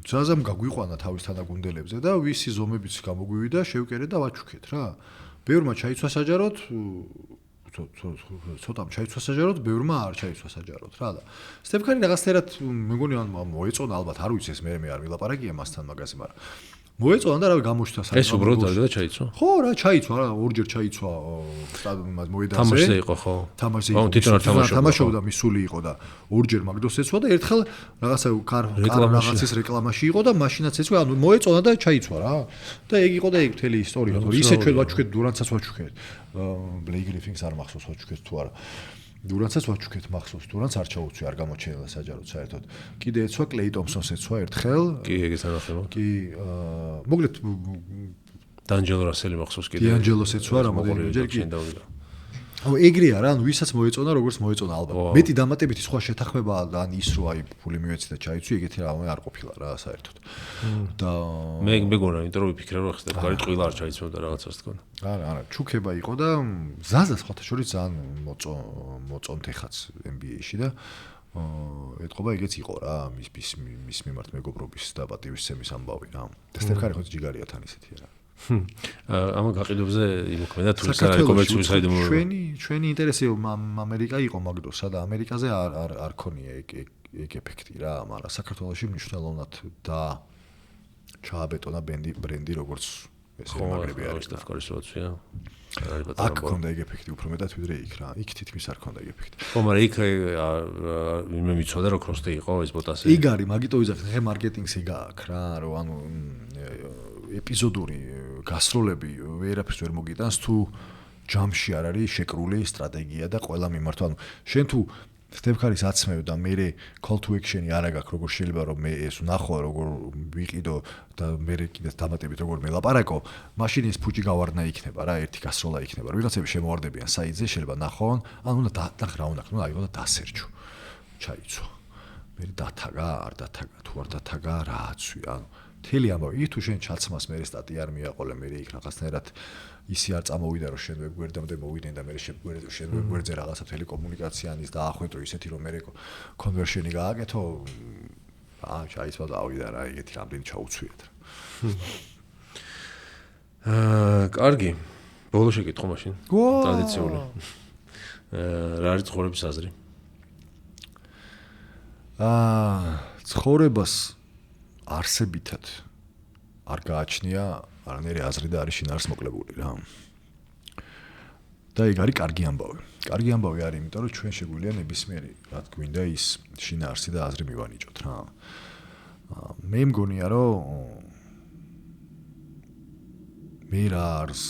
ზაზამ გაგვიყვანა თავის თანაგუნდელებზე და ვისი ზომებიც გამოგვივიდა, შევკერე და ვაჩუქეთ რა. ბევრმა ჩაიცვა საჯაროდ, ცოტამ ჩაიცვა საჯაროდ, ბევრმა არ ჩაიცვა საჯაროდ რა და სტეფკარი რაღაცნაირად მეგონი მოეწონა ალბათ, არ ვიცი ეს მე არ ვილაპარაკია მასთან მაგაზე, მაგრამ მოეწონა და რა გამოჩნდა საერთოდ. ეს უბრალოდ და ჩაიცვა? ხო, რა ჩაიცვა, რა ორჯერ ჩაიცვა სტადიონად მოედანზე. თამაშზე იყო ხო? თამაშზე იყო. თვითონ თამაშობდა, მისული იყო და ორჯერ მაგდოს ეცვა და ერთხელ რაღაცა რაღაცის რეკლამაში იყო და მაშინაც ეცვა, ანუ მოეწონა და ჩაიცვა რა. და ეგ იყო და ეგ მთელი ისტორია. ისე ჩვენ ვაჩუქეთ დურანცაც ვაჩუქეთ. ბლეიკ გრიფინს არ მახსოვს ვაჩუქეთ თუ არა. დურანცაც ვაჩუქეთ მახსოვს, დურანც არ ჩაუცვი, არ გამოჩენილა საჯაროდ საერთოდ. კიდე ეცვა კლეი ტომსონს ეცვა ერთხელ. კი, ეგეც არ ახსენო. კი, მოგლეთ დანჯელო რასელი მახსოვს კიდე. დანჯელოს ეცვა რამოდენიმეჯერ კი. აუ ეგრეა რა, ანუ ვისაც მოეწონა, როგორც მოეწონა ალბათ. მეტი დამატებითი სხვა შეთანხმება და ან ის რო აი ფული მივეცი და ჩაიცვი, ეგეთი რა არ ყოფილა რა საერთოდ. და მე მეგონა, იმიტომ რომ ვიფიქრე რომ ხსნა გარი ტყილა არ ჩაიცვოდა რაღაცას თქო. არა, ჩუქება იყო და ზაზა სხვათა შორის ძალიან მოწონთეხაც NBA-ში და ეთყობა ეგეც იყო რა, მის მიმართ მეგობრობის და პატივისცემის ამბავი რა. და სტეფკარი ხო ჯიგარია თან ისეთი რა. ამა გაყიდვებზე იმოქმედა თუ ის არის კომერციული საიდუმლო. ჩვენი ინტერესი ამერიკა იყო მაგდროსა და ამერიკაზე არ ქონია ეგ ეფექტი რა, მაგრამ საქართველოში მნიშვნელოვნად და ჩააბეტონა ბრენდი როგორც ესე მაგრები არის სტეფკარის როცია. აქ ქონდა ეგ ეფექტი უფრო მეტად ვიდრე იქ რა. იქ თითქმის არ ქონდა ეგ ეფექტი. ხო, მაგრამ იქ მე მიცოდა რომ CrossFit იყო ეს ბოტასი. იქ არის, მაგიტო ვიზახ, ხე მარკეტინგსი გააქვს რა, რომ ანუ ეპიზოდური გასროლები ვერაფერს ვერ მოგიტანს თუ ჯამში არ არის შეკრული სტრატეგია და ყველა მიმართვა. ანუ შენ თუ სტეფკარის აცმევ და მე call to action-ი არ აქვს, როგორ შეიძლება რომ მე ეს ვნახო, როგორ ვიყიდო და მე კიდე დამატებით როგორ მელაპარაკო, მაშინ ეს ფუჭი გავარდნა იქნება რა, ერთი გასროლა იქნება. ვიღაცები შემოვარდებიან საიტზე, შეიძლება ნახონ, ანუ უნდა რა უნდა ქნო, აიღო და დასერჩო. ჩაიცვა. მე დათაგა, არ დათაგა, თუ არ დათაგა, რა აცვი, ანუ მთელი ამბავი, თუ შენ ჩაცმას მე სტატია არ მიაყოლე, მე იქ რაღაცნაირად ისი არ წამოვიდა რომ შენ ვებგვერდამდე მოვიდნენ და მე შენ ვებგვერდზე რაღაცა მთელი კომუნიკაცია ანის და ახვედრო ისეთი რომ მე კონვერშენი გააკეთო, ჩაიცვა და ავიდა რა, ეგეთი რამდენი ჩაუცვიეთ რა. კარგი. ბოლო შეკითხვა მაშინ. ტრადიციული. რა არის ცხოვრების აზრი? ცხოვრებას არსებითად არ გააჩნია არანაირი აზრი და არის შინაარსმოკლებული რა. და ეგ არის კარგი ამბავი. კარგი ამბავი არის, იმიტომ რომ ჩვენ შეგვიძლია ნებისმიერი რა გვინდა ის შინაარსი და აზრი მივანიჭოთ რა. მე მგონია რომ მე რა არის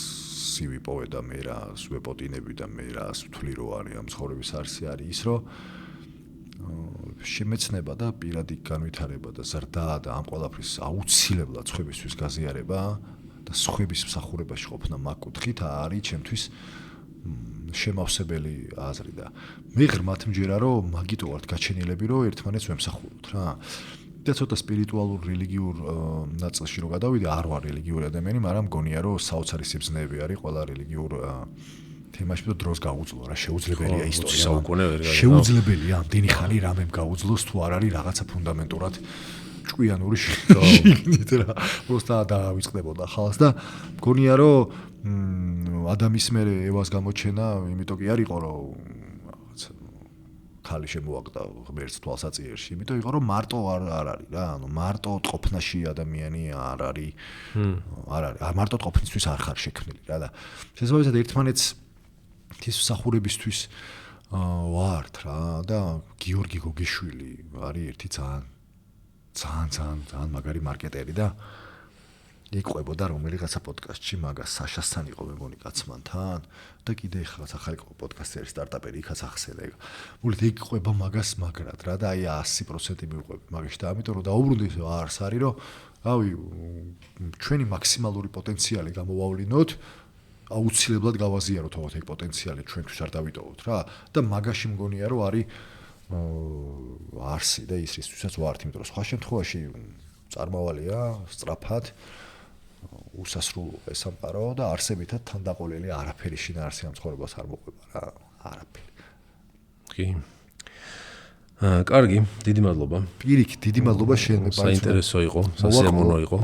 სივიპოვე და მე რა ვეპოტინები და მე რა ვთვლი რო არის ამ ცხოვრების არსი არის ის რომ შემეცნება და პირადი განვითარება და ზრდა და ამ ყველაფრის აუცილებლად სხვებისთვის გაზიარება და სხვების მსახურებაში ყოფნა მაგ კუთხით არის ჩემთვის შემავსებელი აზრი და მე ღრმად მჯერა რომ მაგიტო ვართ გაჩენილები რომ ერთმანეთს ვემსახუროთ რა და ცოტა სპირიტუალურ რელიგიურ ნაწილში რო გადავიდე არ ვარ რელიგიური ადამიანი მაგრამ მგონია რომ საოცარი სიბრძნეები არის ყველა რელიგიურ თემაში და დროს გაუძლო რა შეუძლებელია ისტორია შეუძლებელია ამდენი ხანი რამემ გაუძლოს თუ არ არის რაღაცა ფუნდამენტურად ჭკვიანური შეგნით რა просто დავიწყდებოდა ხალხს და მგონია რომ ადამის მე ევას გამოჩენა იმიტომ კი არ იყო რომ ხალი შემოაგდა ღმერთს თვალსაწიერში იმიტომ იყო რომ მარტო არ არის რა ანუ მარტო ყოფნაში ადამიანი არ არის მარტო ყოფნისთვის არ ხარ შექმნილი რა და შესაძლოა ერთმანეთს ის მსახურებისთვის ვართ რა და გიორგი გოგიშვილი არის ერთი ძალიან მაგარი მარკეტერი და იყვებოდა რომელიღაცა პოდკასტში მაგას საშასთან იყო მეგონი კაცმანთან და კიდე ხალხ ახალი პოდკასტერი სტარტაპერი იქაც ახსენე მულით იყვება მაგას მაგრად რა და აი 100% მიყვები მაგაში და ამიტომ რომ დაუბრუნდეს არს არის რომ რავი ჩვენი მაქსიმალური პოტენციალი გამოვავლინოთ აუცილებლად გავაზიაროთ თქო ეგ პოტენციალი ჩვენთვის არ დავიტოვოთ რა და მაგაში მგონია რომ არის არსი და ისრისთვისაც ვართ იმიტომ რომ სხვა შემთხვევაში წარმავალია სწრაფად უსასრულო ესამყარო და არსებითად თანდაყოლილი არაფერი შინაარსი ამ ცხოვრებას არ მოყვება რა, არაფერი. კი. კარგი, დიდი მადლობა. პირიქით, დიდი მადლობა შენ მე საინტერესო იყო, სასიამოვნო იყო.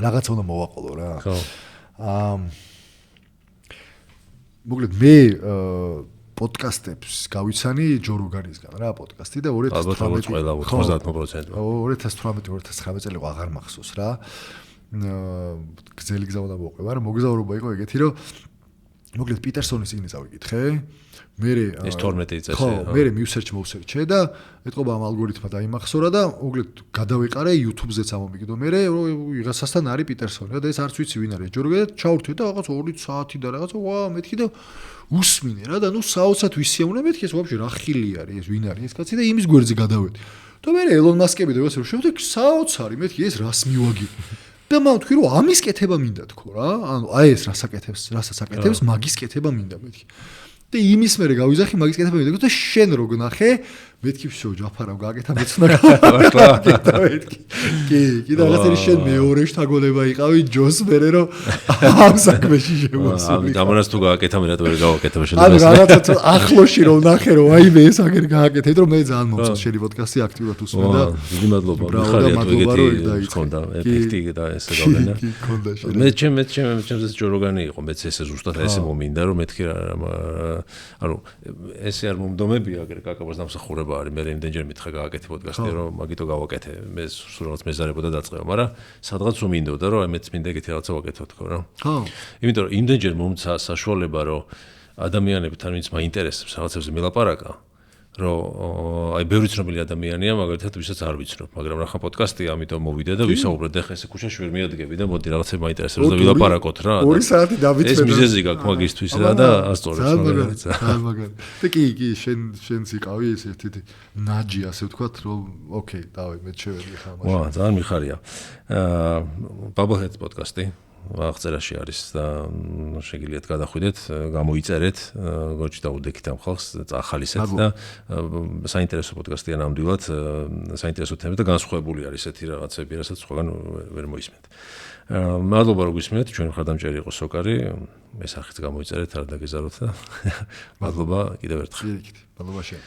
რაღაცა უნდა მოვაყოლო რა. ხო. მოკლედ მე პოდკასტებს გავიცანი ჯო როგანისგან რა პოდკასტი და 2018 90%. 2018-2019 წელი აღარ მახსოვს რა. გზელი გზა უნდა მოყვება რა მოგზაურობა იყო ეგეთი რომ მოკლედ პიტერსონის წიგნი წავიკითხე მე ეს 12 წელი ხო მე მივსერჩე და ეთყობა ამ ალგორითმა დაიმახსოვრა და მოკლედ გადავეყარე YouTube-ზეც ამომიგდო მე ვიღაცასთან არის პიტერსონი და ეს არც ვიცი ვინ არის ჯო როგანი ჩავრთვე და რაღაც 2 საათი და რაღაცა ვა მეთქი და უსმინე რა და ნუ საოცრად ვისიამოვნე მეთქი ეს ვაფშე რა ხილი არის ეს ვინ არის ეს კაცი და იმის გვერდზე გადავედი და მე ელონ მასკები და ვასე რომ შევდე საოცარი მეთქი ეს რას მივაგი და მან თქვი რომ ამის კეთება მინდა თქო რა ანუ აი ეს რასაც აკეთებს მაგის კეთება მინდა მეთქი და იმის მერე გავიზახი მაგის კეთება მინდა და შენ რო გნახე მეთქი შო ჯაფარავ გააკეთა მეც უნდა გავაკეთა მეთქი კი და რაღაცა შენ მეორე შთაგონება იყავი ჯოს მერე რომ ამ საქმეში შემოსული ამას თუ გააკეთა მე რატო ვერ გავაკეთა შენ ანუ რაღაცა ახლოში რომ ნახე რომ აი მე ეს აგერ გააკეთე რომ მე ძალიან მომწონს შენი პოდკასტი აქტიურად უსმენ და დიდი მადლობა მიხარია თუ ეგეთი ხონდა ეფექტი და ესე გავლენა მე ჩემს ჯო როგანი იყო მეც ესე ზუსტად ესე მომინდა რომ მეთქი ანუ ესე არ მომდომებია აგერ კაკაბას დამსახურება არის მე იმდენჯერ მითხრა გააკეთე პოდკასტი რომ მაგითო გავაკეთე მე სულ რაღაც მეზარებოდა დაწყება მაგრამ სადღაც რომ მინდოდა რომ მეც მინდა ეგეთი რაღაცა ვაკეთო თქო რა ხო იმიტომ რომ იმდენჯერ მომცა საშუალება რომ ადამიანებთან ვინც მაინტერესებს რაღაცებზე მელაპარაკა რომ აი ბევრი ცნობილი ადამიანია მაგალითად ვისაც არ ვიცნობ მაგრამ რა ხა პოდკასტი ამიტომ მოვიდა და ვისაუბრეთ ახლა ესე ქუჩაში ვერ მიადგები და მოდი რაღაცა მაინტერესებს და ვილაპარაკოთ რა 2 საათი დავიწვევ ეს მიზეზი გაქვს მაგისთვის რა და ასწორებს მაგალითად და კი შენც იყავი ეს ერთი ნაჯი ასე ვთქვათ რომ ოკეი დავი მე შევედი ხა მაშინ ვა ძალიან მიხარია Bubblehead პოდკასტი აღწერაში არის და შეგიძლიათ გადახვიდეთ, გამოიწერეთ, გორჩი დაუდექით ამ ხალხს, წახალისეთ და საინტერესო პოდკასტია ნამდვილად, საინტერესო თემები და განსხვავებული არის ესეთი რაღაცები, რასაც სხვაგან ვერ მოისმენთ. მადლობა რომ გვისმენთ, ჩვენ მხარდამჭერი იყო სოკარი, მე სახით გამოიწერეთ, არ დაგეზაროთ და მადლობა კიდევ ერთხელ. მადლობა შენ.